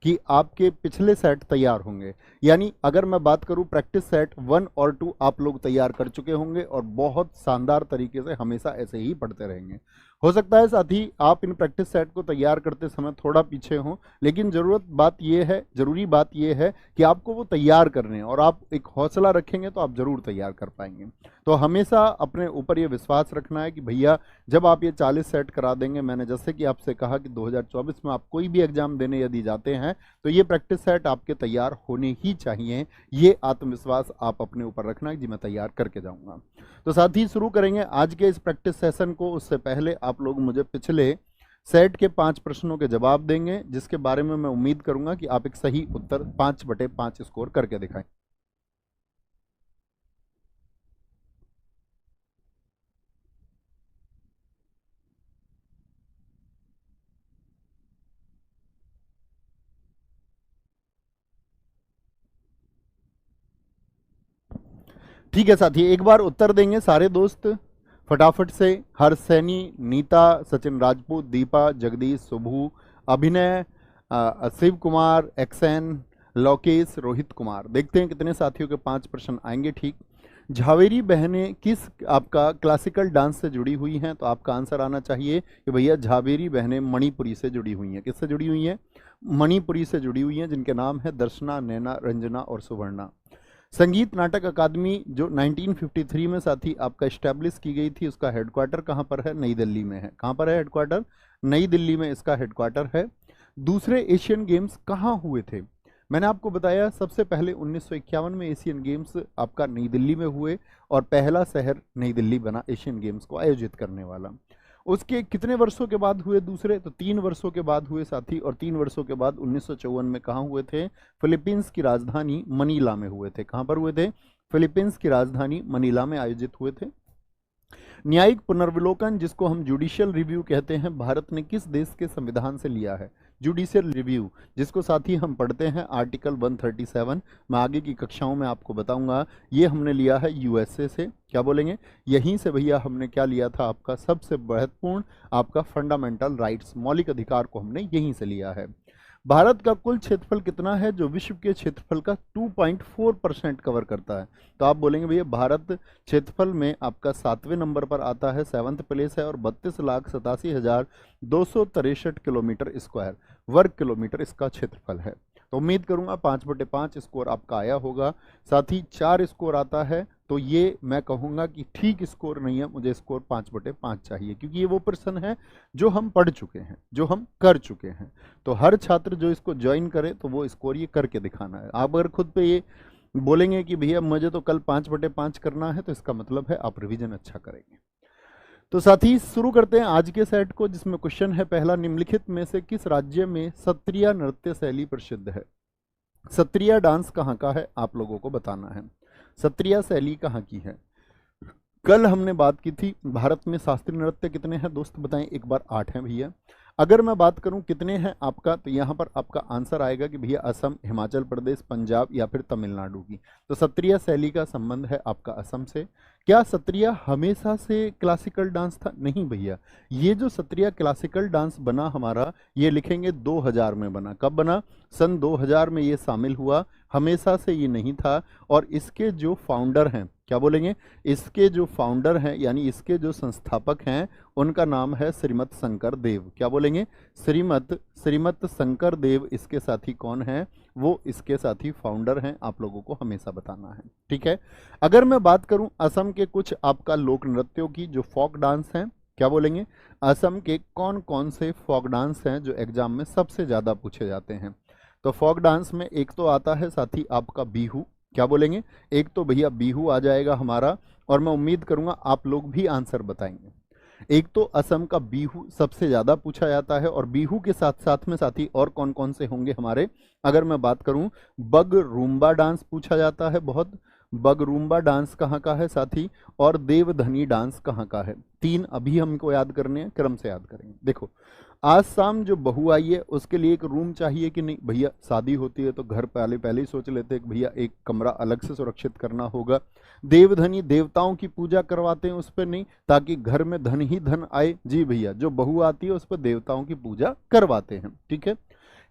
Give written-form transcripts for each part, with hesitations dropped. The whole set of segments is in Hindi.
कि आपके पिछले सेट तैयार होंगे। यानी अगर मैं बात करूं प्रैक्टिस सेट 1 और 2 आप लोग तैयार कर चुके होंगे और बहुत शानदार तरीके से हमेशा ऐसे ही पढ़ते रहेंगे। हो सकता है साथ ही आप इन प्रैक्टिस सेट को तैयार करते समय थोड़ा पीछे हों, लेकिन जरूरी बात यह है कि आपको वो तैयार करने हैं और आप एक हौसला रखेंगे तो आप जरूर तैयार कर पाएंगे। तो हमेशा अपने ऊपर ये विश्वास रखना है कि भैया जब आप ये 40 सेट करा देंगे, मैंने जैसे कि आपसे कहा कि 2024 में आप कोई भी एग्जाम देने यदि जाते हैं तो ये प्रैक्टिस सेट आपके तैयार होने ही चाहिए। ये आत्मविश्वास आप अपने ऊपर रखना है कि मैं तैयार करके जाऊंगा। तो साथ ही शुरू करेंगे आज के इस प्रैक्टिस सेशन को। उससे पहले आप लोग मुझे पिछले सेट के 5 प्रश्नों के जवाब देंगे, जिसके बारे में मैं उम्मीद करूंगा कि आप एक सही उत्तर 5/5 स्कोर करके दिखाएं। ठीक है साथी, एक बार उत्तर देंगे सारे दोस्त फटाफट से। हर्ष सैनी, नीता, सचिन राजपूत, दीपा, जगदीश, सुभू, अभिनय, शिव कुमार, एक्सेन, लोकेश, रोहित कुमार। देखते हैं कितने साथियों के 5 प्रश्न आएंगे ठीक। झावेरी बहनें किस आपका क्लासिकल डांस से जुड़ी हुई हैं? तो आपका आंसर आना चाहिए कि भैया झावेरी बहनें मणिपुरी से जुड़ी हुई हैं। किससे जुड़ी हुई हैं? मणिपुरी से जुड़ी हुई हैं, जिनके नाम है दर्शना, नैना, रंजना और सुवर्णा। संगीत नाटक अकादमी जो 1953 में साथी आपका स्टैब्लिश की गई थी, उसका हेडक्वार्टर कहाँ पर है? नई दिल्ली में है। कहाँ पर है हेडक्वार्टर? नई दिल्ली में इसका हेडक्वार्टर है। दूसरे एशियन गेम्स कहाँ हुए थे? मैंने आपको बताया सबसे पहले 1951 में एशियन गेम्स आपका नई दिल्ली में हुए और पहला शहर नई दिल्ली बना एशियन गेम्स को आयोजित करने वाला। उसके कितने वर्षों के बाद हुए दूसरे? तो 3 वर्षों के बाद हुए साथी। और 3 वर्षों के बाद 1954 में कहाँ हुए थे? फिलीपींस की राजधानी मनीला में हुए थे। कहाँ पर हुए थे? फिलीपींस की राजधानी मनीला में आयोजित हुए थे। न्यायिक पुनर्विलोकन, जिसको हम जुडिशियल रिव्यू कहते हैं, भारत ने किस देश के संविधान से लिया है? जुडिशियल रिव्यू, जिसको साथ ही हम पढ़ते हैं आर्टिकल 137, मैं आगे की कक्षाओं में आपको बताऊंगा। ये हमने लिया है यूएसए से। क्या बोलेंगे? यहीं से भैया हमने क्या लिया था? आपका सबसे महत्वपूर्ण आपका फंडामेंटल राइट्स, मौलिक अधिकार को हमने यहीं से लिया है। भारत का कुल क्षेत्रफल कितना है जो विश्व के क्षेत्रफल का 2.4% कवर करता है? तो आप बोलेंगे भैया भारत क्षेत्रफल में आपका 7वें नंबर पर आता है, 7th प्लेस है, और 32,87,263 किलोमीटर स्क्वायर वर्ग किलोमीटर इसका क्षेत्रफल है। तो उम्मीद करूंगा 5/5 स्कोर आपका आया होगा। साथ ही 4 स्कोर आता है तो ये मैं कहूंगा कि ठीक स्कोर नहीं है, मुझे स्कोर 5/5 चाहिए, क्योंकि ये वो प्रश्न है जो हम पढ़ चुके हैं, जो हम कर चुके हैं। तो हर छात्र जो इसको ज्वाइन करे तो वो स्कोर ये करके दिखाना है। आप अगर खुद पे ये बोलेंगे कि भैया मुझे तो कल 5/5 करना है, तो इसका मतलब है आप रिवीजन अच्छा करेंगे। तो साथ ही शुरू करते हैं आज के सेट को, जिसमें क्वेश्चन है पहला, निम्नलिखित में से किस राज्य में सत्रिया नृत्य शैली प्रसिद्ध है? सत्रिया डांस कहाँ का है आप लोगों को बताना है। सत्रिया शैली कहाँ की है? कल हमने बात की थी भारत में शास्त्रीय नृत्य कितने हैं दोस्त बताएं एक बार? 8 हैं भैया। अगर मैं बात करूं कितने हैं आपका, तो यहाँ पर आपका आंसर आएगा कि भैया असम, हिमाचल प्रदेश, पंजाब या फिर तमिलनाडु की। तो सत्रिया शैली का संबंध है आपका असम से। क्या सत्रिया हमेशा से क्लासिकल डांस था? नहीं भैया, ये जो सत्रिया क्लासिकल डांस बना हमारा, ये लिखेंगे 2000 में बना। कब बना? सन 2000 में ये शामिल हुआ, हमेशा से ये नहीं था। और इसके जो फाउंडर हैं, क्या बोलेंगे? इसके जो फाउंडर हैं यानी इसके जो संस्थापक हैं, उनका नाम है श्रीमत शंकर देव। क्या बोलेंगे? श्रीमत शंकर देव इसके साथी कौन है? वो इसके साथी फाउंडर हैं, आप लोगों को हमेशा बताना है, ठीक है। अगर मैं बात करूं असम के कुछ आपका लोक नृत्यों की जो फोक डांस हैं, क्या बोलेंगे? असम के कौन कौन से फोक डांस हैं जो एग्जाम में सबसे ज्यादा पूछे जाते हैं? तो फोक डांस में एक तो आता है साथी आपका बिहू। क्या बोलेंगे? एक तो भैया बिहू आ जाएगा हमारा, और मैं उम्मीद करूंगा आप लोग भी आंसर बताएंगे। एक तो असम का बिहू सबसे ज्यादा पूछा जाता है, और बिहू के साथ साथ में साथी और कौन कौन से होंगे हमारे? अगर मैं बात करूं बग रूम्बा डांस पूछा जाता है बहुत। बग रूम्बा डांस कहाँ का है साथी? और देवधनी डांस कहाँ का है? 3 अभी हमको याद करने हैं, क्रम से याद करेंगे। देखो, आज शाम जो बहू आई है उसके लिए एक रूम चाहिए कि नहीं भैया? शादी होती है तो घर पहले पहले ही सोच लेते हैं कि भैया एक कमरा अलग से सुरक्षित करना होगा। देवधनी, देवताओं की पूजा करवाते हैं उस पर नहीं, ताकि घर में धन ही धन आए। जी भैया, जो बहू आती है उस पर देवताओं की पूजा करवाते हैं, ठीक है।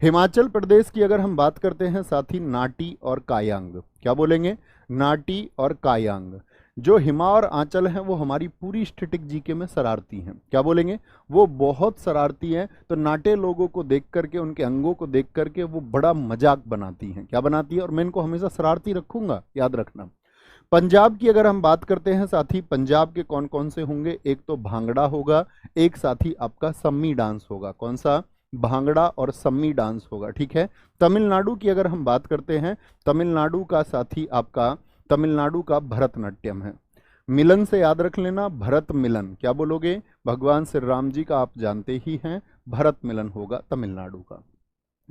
हिमाचल प्रदेश की अगर हम बात करते हैं साथी, नाटी और कायांग, क्या बोलेंगे, नाटी और कायांग। जो हिमा और आंचल हैं वो हमारी पूरी स्टैटिक जीके में शरारती हैं, क्या बोलेंगे, वो बहुत शरारती हैं। तो नाटे लोगों को देख करके, उनके अंगों को देख करके वो बड़ा मजाक बनाती हैं, क्या बनाती है, और मैं इनको हमेशा शरारती रखूंगा, याद रखना। पंजाब की अगर हम बात करते हैं साथी, पंजाब के कौन कौन से होंगे, एक तो भांगड़ा होगा, एक साथी आपका सम्मी डांस होगा, कौन सा, भांगड़ा और सम्मी डांस होगा, ठीक है। तमिलनाडु की अगर हम बात करते हैं, तमिलनाडु का साथी आपका, तमिलनाडु का भरतनाट्यम है। मिलन से याद रख लेना, भरत मिलन, क्या बोलोगे, भगवान श्री राम जी का आप जानते ही हैं, भरत मिलन होगा तमिलनाडु का।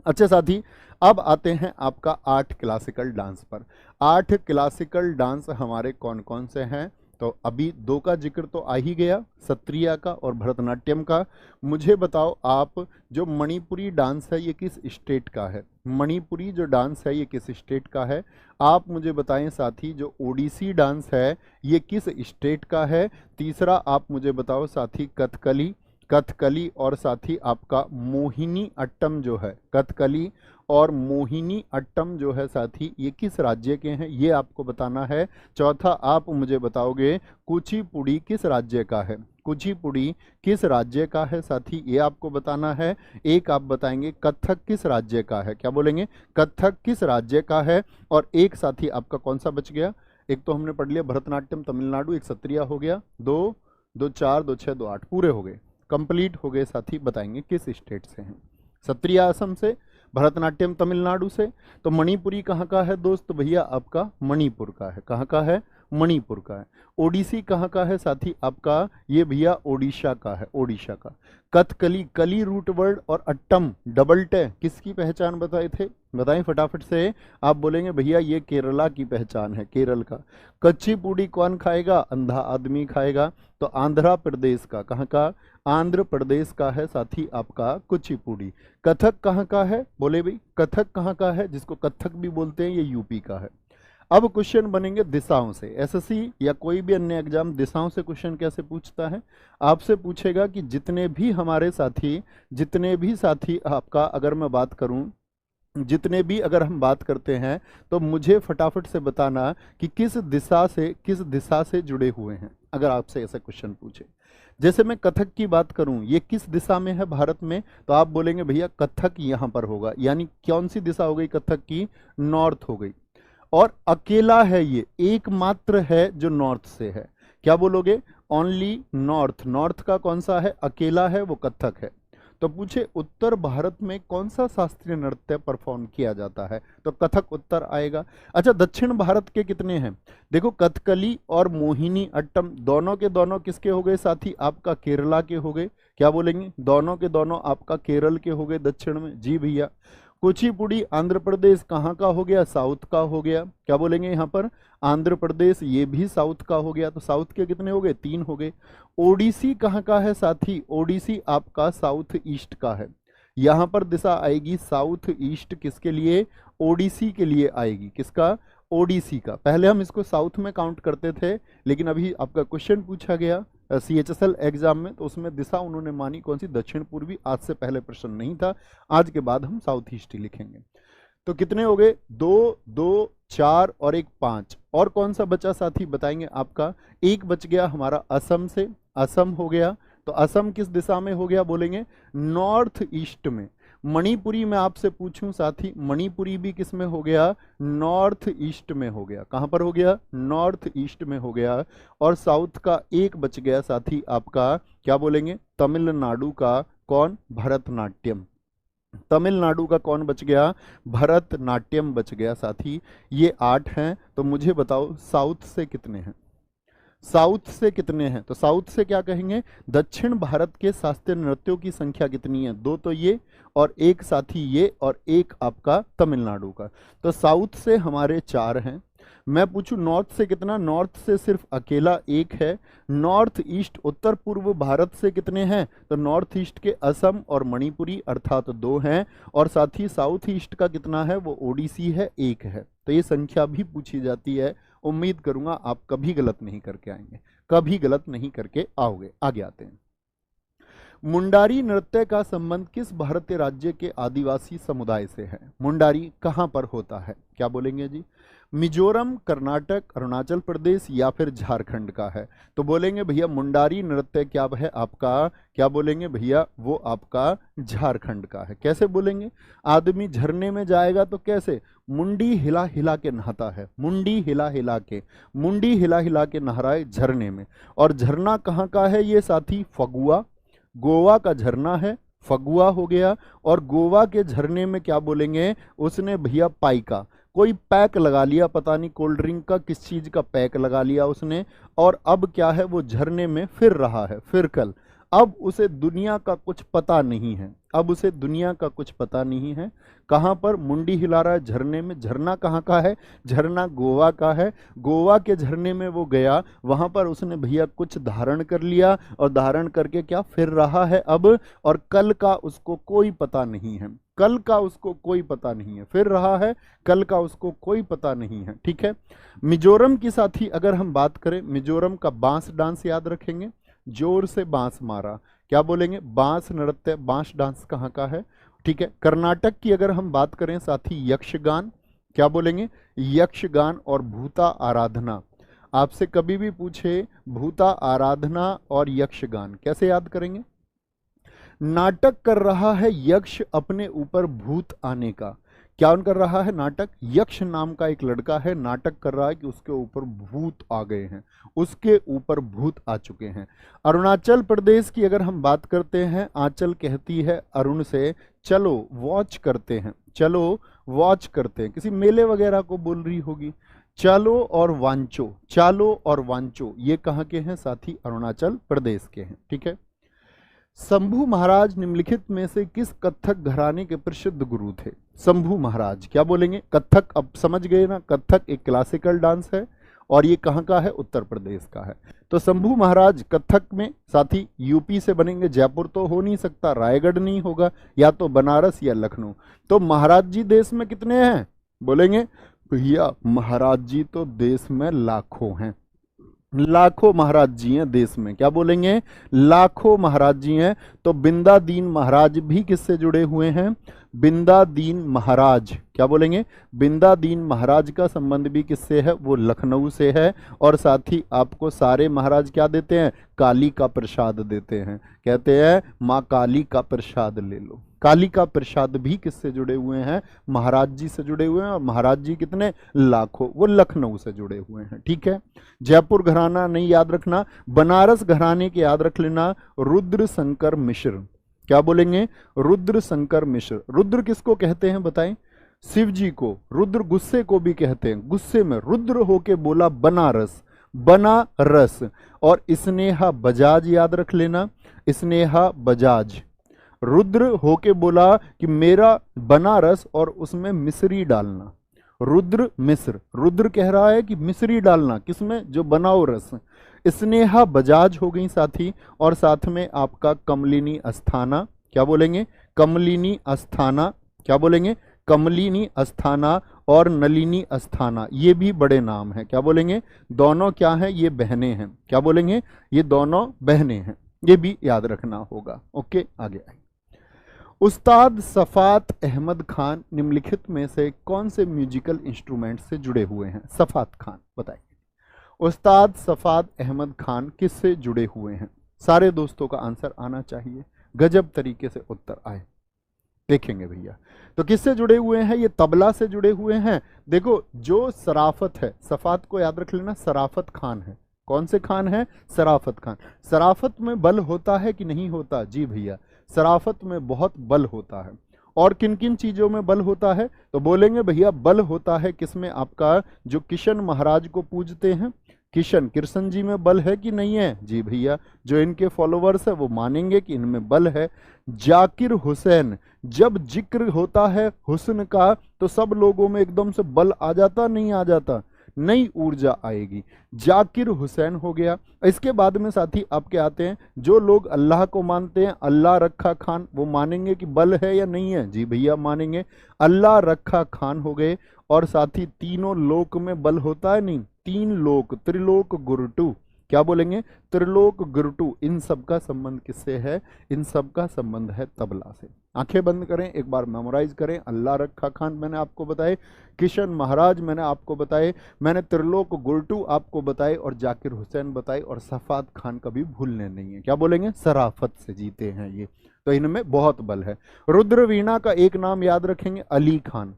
अच्छा साथी, अब आते हैं आपका 8 क्लासिकल डांस पर। 8 क्लासिकल डांस हमारे कौन कौन से हैं, तो अभी 2 का जिक्र तो आ ही गया, सत्रिया का और भरतनाट्यम का। मुझे बताओ आप, जो मणिपुरी डांस है ये किस स्टेट का है, मणिपुरी जो डांस है ये किस स्टेट का है, आप मुझे बताएं साथी। जो ओडिसी डांस है ये किस स्टेट का है। तीसरा आप मुझे बताओ साथी, कथकली, कथकली और साथी आपका मोहिनी अट्टम जो है, कथकली और मोहिनी अट्टम जो है साथी, ये किस राज्य के हैं, ये आपको बताना है। चौथा आप मुझे बताओगे, कुचिपुड़ी किस राज्य का है, कुचिपुड़ी किस राज्य का है साथी, ये आपको बताना है। एक आप बताएंगे कथक किस राज्य का है, क्या बोलेंगे, कथक किस राज्य का है। और एक साथी आपका कौन सा बच गया, एक तो हमने पढ़ लिया भरतनाट्यम तमिलनाडु, एक सत्रिया हो गया, 2 2 4 2 6 2 8 पूरे हो गए, कंप्लीट हो गए साथी। बताएंगे किस स्टेट से हैं, सत्रिया असम से, भरतनाट्यम तमिलनाडु से। तो मणिपुरी कहाँ का है दोस्त, भैया आपका मणिपुर का है, कहाँ का है, मणिपुर का है। ओडिसी कहाँ का है साथी, आपका ये भैया ओडिशा का है, ओडिशा का। कथकली, कली रूट वर्ड और अट्टम डबल टे किसकी पहचान बताए थे, बताएं फटाफट से। आप बोलेंगे भैया ये केरला की पहचान है, केरल का। कच्ची पूड़ी कौन खाएगा, अंधा आदमी खाएगा। तो आंध्र प्रदेश का, कहाँ का, आंध्र प्रदेश का है साथी आपका कुचिपुड़ी। कथक कहाँ का है, बोले भाई कथक कहाँ का है, जिसको कथक भी बोलते हैं, ये यूपी का है। अब क्वेश्चन बनेंगे दिशाओं से। एसएससी या कोई भी अन्य एग्जाम दिशाओं से क्वेश्चन कैसे पूछता है, आपसे पूछेगा कि जितने भी हमारे साथी, जितने भी साथी आपका, अगर मैं बात करूं, जितने भी अगर हम बात करते हैं, तो मुझे फटाफट से बताना कि किस दिशा से जुड़े हुए हैं। अगर आपसे ऐसा क्वेश्चन पूछे, जैसे मैं कथक की बात करूं, ये किस दिशा में है भारत में, तो आप बोलेंगे भैया कथक यहाँ पर होगा। यानी कौन सी दिशा हो गई कथक की, नॉर्थ हो गई। और अकेला है ये, एकमात्र है जो नॉर्थ से है, क्या बोलोगे, ओनली नॉर्थ। नॉर्थ का कौन सा है, अकेला है, वो कथक है। तो पूछे उत्तर भारत में कौन सा शास्त्रीय नृत्य परफॉर्म किया जाता है, तो कथक उत्तर आएगा। अच्छा, दक्षिण भारत के कितने हैं, देखो कथकली और मोहिनी अट्टम दोनों के दोनों किसके हो गए साथी, आपका केरला के हो गए, क्या बोलेंगे, दोनों के दोनों आपका केरल के हो गए दक्षिण में, जी भैया। कुचिपुड़ी आंध्र प्रदेश कहाँ का हो गया, साउथ का हो गया, क्या बोलेंगे यहाँ पर, आंध्र प्रदेश, ये भी साउथ का हो गया। तो साउथ के कितने हो गए, 3 हो गए। ओडिसी कहाँ का है साथी, ओडिसी आपका साउथ ईस्ट का है। यहाँ पर दिशा आएगी साउथ ईस्ट, किसके लिए, ओडिसी के लिए आएगी, किसका, ओडिसी का। पहले हम इसको साउथ में काउंट करते थे, लेकिन अभी आपका क्वेश्चन पूछा गया CHSL एग्जाम में, तो उसमें दिशा उन्होंने मानी कौन सी, दक्षिण पूर्वी। आज से पहले प्रश्न नहीं था, आज के बाद हम साउथ ईस्ट ही लिखेंगे। तो कितने हो गए, 2 2 4 और एक 5। और कौन सा बचा साथी, बताएंगे आपका, एक बच गया हमारा असम से, असम हो गया। तो असम किस दिशा में हो गया, बोलेंगे नॉर्थ ईस्ट में। मणिपुरी में आपसे पूछूं साथी, मणिपुरी भी किस में हो गया, नॉर्थ ईस्ट में हो गया। कहां पर हो गया, नॉर्थ ईस्ट में हो गया। और साउथ का एक बच गया साथी आपका, क्या बोलेंगे, तमिलनाडु का कौन, भरतनाट्यम। तमिलनाडु का कौन बच गया, भरतनाट्यम बच गया साथी। ये 8 हैं। तो मुझे बताओ साउथ से कितने हैं, साउथ से कितने हैं, तो साउथ से क्या कहेंगे, दक्षिण भारत के शास्त्रीय नृत्यों की संख्या कितनी है, 2 तो ये और एक साथी ये और एक आपका तमिलनाडु का। तो साउथ से हमारे 4 हैं। मैं पूछूं नॉर्थ से कितना, नॉर्थ से सिर्फ अकेला एक है। नॉर्थ ईस्ट उत्तर पूर्व भारत से कितने हैं, तो नॉर्थ ईस्ट के असम और मणिपुरी अर्थात 2 हैं। और साथ ही साउथ ईस्ट का कितना है, वो ओडिसी है, 1 है। तो ये संख्या भी पूछी जाती है। उम्मीद करूंगा आप कभी गलत नहीं करके आएंगे, कभी गलत नहीं करके आओगे। आगे आते हैं, मुंडारी नृत्य का संबंध किस भारतीय राज्य के आदिवासी समुदाय से है? मुंडारी कहां पर होता है? क्या बोलेंगे जी? मिजोरम, कर्नाटक, अरुणाचल प्रदेश या फिर झारखंड का है? तो बोलेंगे भैया मुंडारी नृत्य क्या है आपका, क्या बोलेंगे भैया, वो आपका झारखंड का है। कैसे बोलेंगे? आदमी झरने में जाएगा तो कैसे? मुंडी हिला हिला के नहाता है, मुंडी हिला हिला के, मुंडी हिला हिला के नहा रहा है झरने में। और झरना कहाँ का है ये साथी? फगुआ, गोवा का झरना है, फगुआ हो गया। और गोवा के झरने में क्या बोलेंगे? उसने भैया पाइका, कोई पैक लगा लिया, पता नहीं कोल्ड ड्रिंक का किस चीज का पैक लगा लिया उसने, और अब क्या है, वो झरने में फिर रहा है, फिर कल। अब उसे दुनिया का कुछ पता नहीं है, अब उसे दुनिया का कुछ पता नहीं है। कहाँ पर? मुंडी हिला रहा है झरने में। झरना कहाँ का है? झरना गोवा का है। गोवा के झरने में वो गया, वहां पर उसने भैया कुछ धारण कर लिया, और धारण करके क्या फिर रहा है अब, और कल का उसको कोई पता नहीं है, कल का उसको कोई पता नहीं है, फिर रहा है, कल का उसको कोई पता नहीं है। ठीक है। मिजोरम की साथी अगर हम बात करें, मिजोरम का बांस डांस याद रखेंगे, जोर से बांस मारा, क्या बोलेंगे? बांस नृत्य, बांस डांस कहाँ का है? ठीक है। कर्नाटक की अगर हम बात करें साथी, यक्षगान, क्या बोलेंगे? यक्षगान और भूता आराधना। आपसे कभी भी पूछे भूता आराधना और यक्षगान, कैसे याद करेंगे? नाटक कर रहा है यक्ष अपने ऊपर भूत आने का। क्या उन कर रहा है? नाटक। यक्ष नाम का एक लड़का है, नाटक कर रहा है कि उसके ऊपर भूत आ गए हैं, उसके ऊपर भूत आ चुके हैं। अरुणाचल प्रदेश की अगर हम बात करते हैं, आंचल कहती है अरुण से, चलो वॉच करते हैं, चलो वॉच करते हैं, किसी मेले वगैरह को बोल रही होगी। चालो और वांचो, चालो और वांचो ये कहाँ के हैं साथी? अरुणाचल प्रदेश के हैं। ठीक है। शंभू महाराज निम्नलिखित में से किस कथक घराने के प्रसिद्ध गुरु थे? शंभू महाराज, क्या बोलेंगे? कथक, अब समझ गए ना, कथक एक क्लासिकल डांस है, और ये कहाँ का है? उत्तर प्रदेश का है। तो शंभू महाराज कथक में साथी यूपी से बनेंगे, जयपुर तो हो नहीं सकता, रायगढ़ नहीं होगा, या तो बनारस या लखनऊ। तो महाराज जी देश में कितने हैं? बोलेंगे भैया महाराज जी तो देश में लाखों हैं, लाखों महाराज जी हैं देश में। क्या बोलेंगे? लाखों महाराज जी हैं। तो बिंदादीन महाराज भी किससे जुड़े हुए हैं? बिंदादीन महाराज, क्या बोलेंगे? बिंदादीन महाराज का संबंध भी किससे है? वो लखनऊ से है। और साथ ही आपको सारे महाराज क्या देते हैं? काली का प्रसाद देते हैं, कहते हैं माँ काली का प्रसाद ले लो। काली का प्रसाद भी किससे जुड़े हुए हैं? महाराज जी से जुड़े हुए हैं। और महाराज जी कितने? लाखों, वो लखनऊ से जुड़े हुए हैं। ठीक है। जयपुर घराना नहीं याद रखना, बनारस घराने के याद रख लेना, रुद्र शंकर मिश्र। क्या बोलेंगे? रुद्र शंकर मिश्र। रुद्र किसको कहते हैं बताएं? शिव जी को। रुद्र गुस्से को भी कहते हैं, गुस्से में रुद्र होके बोला बनारस, बनारस। और स्नेहा बजाज याद रख लेना, स्नेहा बजाज। रुद्र होके बोला कि मेरा बनारस, और उसमें मिश्री डालना, रुद्र मिश्र। रुद्र कह रहा है कि मिश्री डालना, किसमें? जो बनाओ रस। स्नेहा बजाज हो गई साथी। और साथ में आपका कमलिनी अस्थाना, क्या बोलेंगे? कमलिनी अस्थाना, क्या बोलेंगे? कमलिनी अस्थाना और नलिनी अस्थाना, ये भी बड़े नाम हैं। क्या बोलेंगे? दोनों क्या हैं? ये बहनें हैं। क्या बोलेंगे? ये दोनों बहनें हैं, ये भी याद रखना होगा। ओके, आगे आइए। उस्ताद सफात अहमद खान निम्नलिखित में से कौन से म्यूजिकल इंस्ट्रूमेंट से जुड़े हुए हैं? सफात खान बताइए। उस्ताद सफात अहमद खान किससे जुड़े हुए हैं? सारे दोस्तों का आंसर आना चाहिए, गजब तरीके से उत्तर आए। देखेंगे भैया तो किससे जुड़े हुए हैं? ये तबला से जुड़े हुए हैं। देखो जो सराफत है, सफात को याद रख लेना, सराफत खान है। कौन से खान है? सराफत खान। सराफत में बल होता है कि नहीं होता? जी भैया, सराफत में बहुत बल होता है। और किन किन चीजों में बल होता है? तो बोलेंगे भैया बल होता है किसमें? आपका जो किशन महाराज को पूजते हैं, किशन, कृष्ण जी में बल है कि नहीं है? जी भैया, जो इनके फॉलोवर्स है वो मानेंगे कि इनमें बल है। जाकिर हुसैन, जब जिक्र होता है हुस्न का तो सब लोगों में एकदम से बल आ जाता, नहीं आ जाता? नई ऊर्जा आएगी। जाकिर हुसैन हो गया। इसके बाद में साथी आपके आते हैं जो लोग अल्लाह को मानते हैं, अल्लाह रखा खान, वो मानेंगे कि बल है या नहीं है? जी भैया मानेंगे, अल्लाह रखा खान हो गए। और साथी तीनों लोक में बल होता है नहीं? तीन लोक, त्रिलोक गुरुटू, क्या बोलेंगे? त्रिलोक गुरुटू। इन सब का संबंध किससे है? इन सब का संबंध है तबला से। आंखें बंद करें, एक बार मेमोराइज करें। अल्लाह रखा खान मैंने आपको बताए, किशन महाराज मैंने आपको बताए, मैंने त्रिलोक गुरुटू आपको बताए, और जाकिर हुसैन बताए, और सफात खान कभी भूलने नहीं है। क्या बोलेंगे? सराफत से जीते हैं ये, तो इनमें बहुत बल है। रुद्र वीणा का एक नाम याद रखेंगे, अली खान।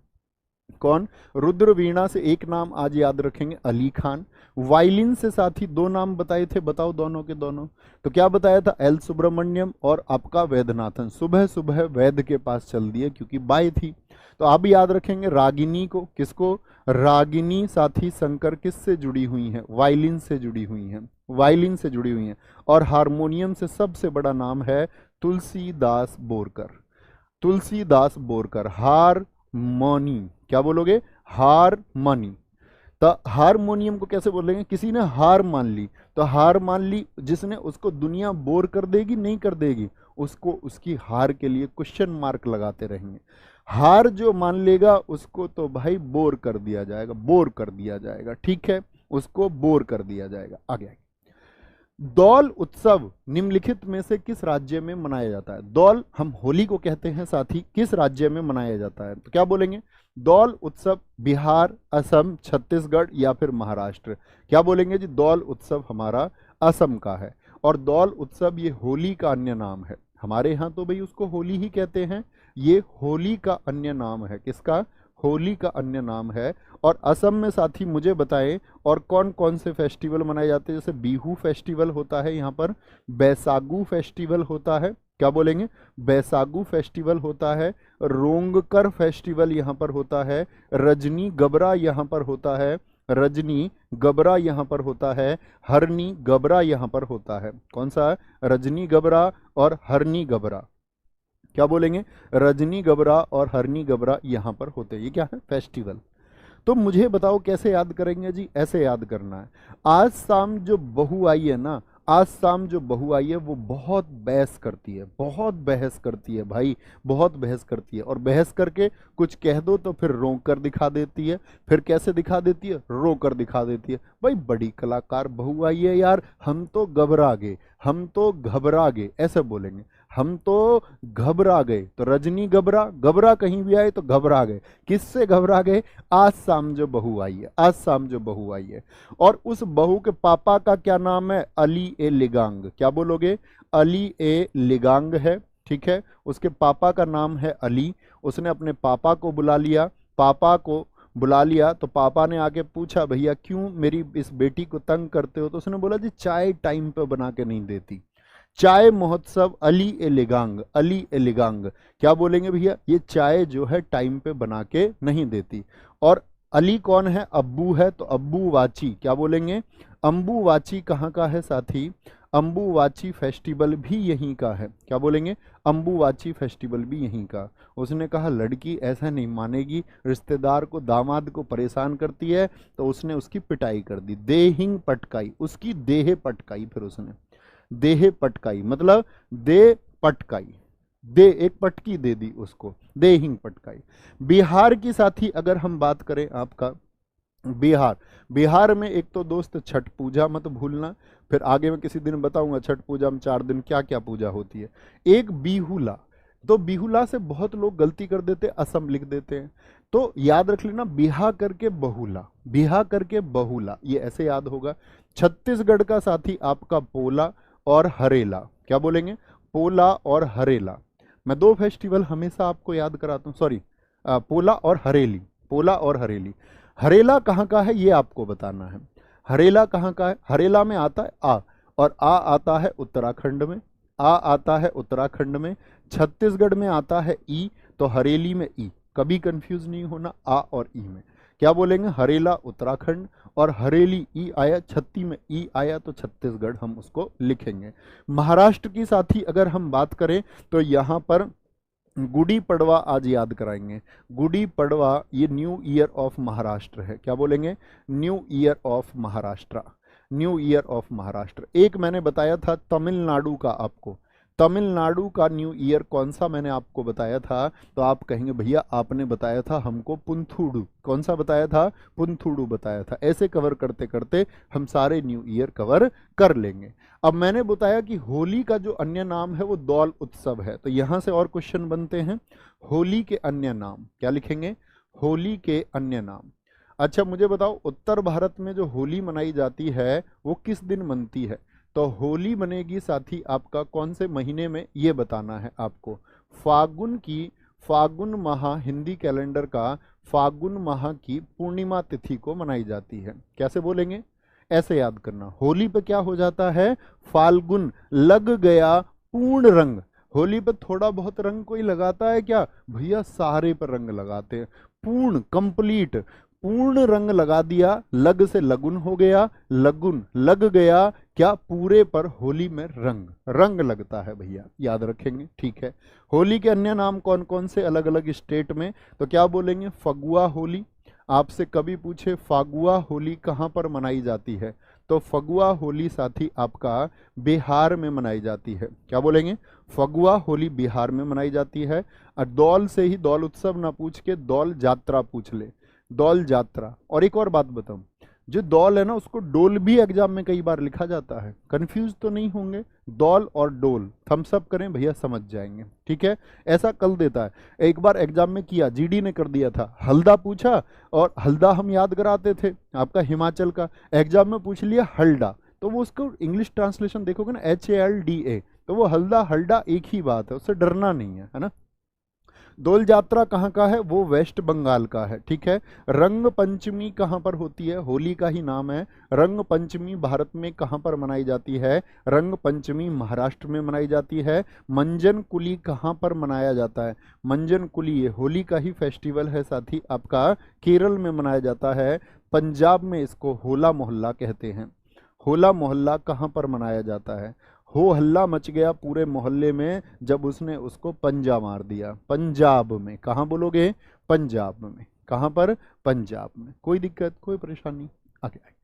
कौन? रुद्र वीणा से एक नाम आज याद रखेंगे, अली खान। वायलिन से साथी दो नाम बताए थे, बताओ दोनों के दोनों। तो क्या बताया था? एल सुब्रमण्यम और आपका वैद्यनाथन। सुबह सुबह वैद्य के पास चल दिए क्योंकि बाई थी। तो आप याद रखेंगे रागिनी को। किसको? रागिनी साथी शंकर किससे जुड़ी हुई हैं? वायलिन से जुड़ी हुई हैं, वायलिन से जुड़ी हुई हैं। और हारमोनियम से सबसे बड़ा नाम है तुलसीदास बोरकर। तुलसीदास बोरकर। हारमोनी, क्या बोलोगे? हारमोनी। तो हारमोनियम को कैसे बोलेंगे? किसी ने हार मान ली, तो हार मान ली जिसने, उसको दुनिया बोर कर देगी? नहीं कर देगी, उसको उसकी हार के लिए क्वेश्चन मार्क लगाते रहेंगे। हार जो मान लेगा उसको तो भाई बोर कर दिया जाएगा, बोर कर दिया जाएगा, ठीक है, उसको बोर कर दिया जाएगा। आगे, दौल उत्सव निम्नलिखित में से किस राज्य में मनाया जाता है? दौल हम होली को कहते हैं साथी, किस राज्य में मनाया जाता है? तो क्या बोलेंगे? दौल उत्सव बिहार, असम, छत्तीसगढ़ या फिर महाराष्ट्र। क्या बोलेंगे जी? दौल उत्सव हमारा असम का है। और दौल उत्सव ये होली का अन्य नाम है। हमारे यहाँ तो भाई उसको होली ही कहते हैं, ये होली का अन्य नाम है। किसका? होली का अन्य नाम है। और असम में साथी मुझे बताएं और कौन कौन से फेस्टिवल मनाए जाते हैं? जैसे बिहू फेस्टिवल होता है यहाँ पर, बैसागु फेस्टिवल होता है। क्या बोलेंगे? बैसागु फेस्टिवल होता है, रोंगकर फेस्टिवल यहाँ पर होता है, रजनी गबरा यहाँ पर होता है, रजनी गबरा यहाँ पर होता है, हरनी गबरा यहाँ पर होता है। कौन सा? रजनी गबरा और हरनी गबरा। क्या बोलेंगे? रजनी गबरा और हरनी गबरा यहाँ पर होते हैं। ये क्या है? फेस्टिवल। तो मुझे बताओ कैसे याद करेंगे जी? ऐसे याद करना है। आज शाम जो बहू आई है ना, आज शाम जो बहू आई है वो बहुत बहस करती है, बहुत बहस करती है भाई, बहुत बहस करती है। और बहस करके कुछ कह दो तो फिर रोक कर दिखा देती है। फिर कैसे दिखा देती है? रो कर दिखा देती है। भाई बड़ी कलाकार बहू आई है यार, हम तो घबरा गए, हम तो घबरा गए, ऐसे बोलेंगे, हम तो घबरा गए। तो रजनी घबरा, घबरा कहीं भी आए तो घबरा गए। किससे घबरा गए? आज शाम जो बहू आई है, आज शाम जो बहू आई है। और उस बहू के पापा का क्या नाम है? अली ए लिगांग। क्या बोलोगे? अली ए लिगांग है, ठीक है। उसके पापा का नाम है अली। उसने अपने पापा को बुला लिया, पापा को बुला लिया तो पापा ने आके पूछा, भैया क्यों मेरी इस बेटी को तंग करते हो? तो उसने बोला जी चाय टाइम पे बना के नहीं देती। चाय महोत्सव अली ए लिगांग, अली ए लिगांग। क्या बोलेंगे भैया? ये चाय जो है टाइम पे बना के नहीं देती। और अली कौन है? अब्बू है, तो अब्बू वाची। क्या बोलेंगे? अम्बू वाची कहाँ का है साथी? अम्बू वाची फेस्टिवल भी यहीं का है। क्या बोलेंगे? अम्बू वाची फेस्टिवल भी यहीं का। उसने कहा लड़की ऐसा नहीं मानेगी, रिश्तेदार को, दामाद को परेशान करती है, तो उसने उसकी पिटाई कर दी, देहिंग पटकाई, उसकी देह पटकाई। फिर उसने देह पटकाई मतलब दे पटकाई, दे एक पटकी दे दी उसको, देहिंग पटकाई। बिहार की साथी अगर हम बात करें आपका, बिहार, बिहार में एक तो दोस्त छठ पूजा मत भूलना, फिर आगे मैं किसी दिन बताऊंगा छठ पूजा में 4 दिन क्या क्या पूजा होती है। एक बिहुला, तो बिहुला से बहुत लोग गलती कर देते, असम लिख देते हैं। तो याद रख लेना, बिहा करके बहुला, बिहा करके बहुला, ये ऐसे याद होगा। छत्तीसगढ़ का साथी आपका पोला और हरेला। क्या बोलेंगे? पोला और हरेला। मैं 2 फेस्टिवल हमेशा आपको याद कराता हूँ, सॉरी, पोला और हरेली, पोला और हरेली। हरेला कहाँ का है ये आपको बताना है। हरेला कहाँ का है? हरेला में आता है आ, और आ आता है उत्तराखंड में, आ आता है उत्तराखंड में। छत्तीसगढ़ में आता है ई, तो हरेली में ई, कभी कंफ्यूज नहीं होना आ और ई में। क्या बोलेंगे? हरेला उत्तराखंड और हरेली ई आया, छत्ती में ई आया तो छत्तीसगढ़ हम उसको लिखेंगे। महाराष्ट्र की साथी अगर हम बात करें तो यहाँ पर गुड़ी पड़वा आज याद कराएंगे। गुड़ी पड़वा ये न्यू ईयर ऑफ महाराष्ट्र है। क्या बोलेंगे? New year of Maharashtra, new year of Maharashtra. एक मैंने बताया था तमिलनाडु का आपको, तमिलनाडु का न्यू ईयर कौन सा मैंने आपको बताया था? तो आप कहेंगे भैया आपने बताया था हमको पुंथुडू। कौन सा बताया था? पुंथुडू बताया था। ऐसे कवर करते करते हम सारे न्यू ईयर कवर कर लेंगे। अब मैंने बताया कि होली का जो अन्य नाम है वो दौल उत्सव है, तो यहां से और क्वेश्चन बनते हैं। होली के अन्य नाम क्या लिखेंगे? होली के अन्य नाम। अच्छा मुझे बताओ, उत्तर भारत में जो होली मनाई जाती है वो किस दिन मनती है? तो होली बनेगी साथी आपका कौन से महीने में, ये बताना है आपको। फागुन माह, हिंदी कैलेंडर का फागुन माह की पूर्णिमा तिथि को मनाई जाती है। कैसे बोलेंगे? ऐसे याद करना। होली पे क्या हो जाता है? फाल्गुन लग गया पूर्ण रंग। होली पे थोड़ा बहुत रंग कोई लगाता है क्या? भैया सारे पर रंग लगाते हैं। पूर्ण, कंप्लीट, पूर्ण रंग लगा दिया। लग से लगुन हो गया, लगुन लग गया, क्या पूरे पर होली में रंग, रंग लगता है भैया, याद रखेंगे। ठीक है। होली के अन्य नाम कौन कौन से अलग अलग स्टेट में? तो क्या बोलेंगे? फगुआ होली। आपसे कभी पूछे फागुआ होली कहाँ पर मनाई जाती है, तो फगुआ होली साथी आपका बिहार में मनाई जाती है। क्या बोलेंगे? फगुआ होली बिहार में मनाई जाती है। और दौल से ही दौल उत्सव ना पूछ के दौल जात्रा पूछ ले, दौल जात्रा। और एक और बात बताऊं, जो दौल है ना उसको डोल भी एग्जाम में कई बार लिखा जाता है, कंफ्यूज तो नहीं होंगे? दौल और डोल थम्स अप करें भैया, समझ जाएंगे। ठीक है, ऐसा कल देता है। एक बार एग्जाम में किया, जीडी ने कर दिया था, हल्दा पूछा और हल्दा हम याद कराते थे आपका हिमाचल का, एग्जाम में पूछ लिया हल्डा, तो वो उसको इंग्लिश ट्रांसलेशन देखोगे ना HALDA, तो वो हल्दा हल्डा एक ही बात है, उससे डरना नहीं है ना। दोल यात्रा कहाँ का है? वो वेस्ट बंगाल का है। ठीक है। रंग पंचमी कहाँ पर होती है? होली का ही नाम है। रंग पंचमी भारत में कहाँ पर मनाई जाती है? रंग पंचमी महाराष्ट्र में मनाई जाती है। मंजन कुली कहाँ पर मनाया जाता है? मंजन कुली ये होली का ही फेस्टिवल है साथी आपका, केरल में मनाया जाता है। पंजाब में इसको होला मोहल्ला कहते हैं। होला मोहल्ला कहाँ पर मनाया जाता है? हो हल्ला मच गया पूरे मोहल्ले में जब उसने उसको पंजा मार दिया। पंजाब में। कहाँ बोलोगे? पंजाब में। कहाँ पर? पंजाब में। कोई दिक्कत, कोई परेशानी? आगे आगे।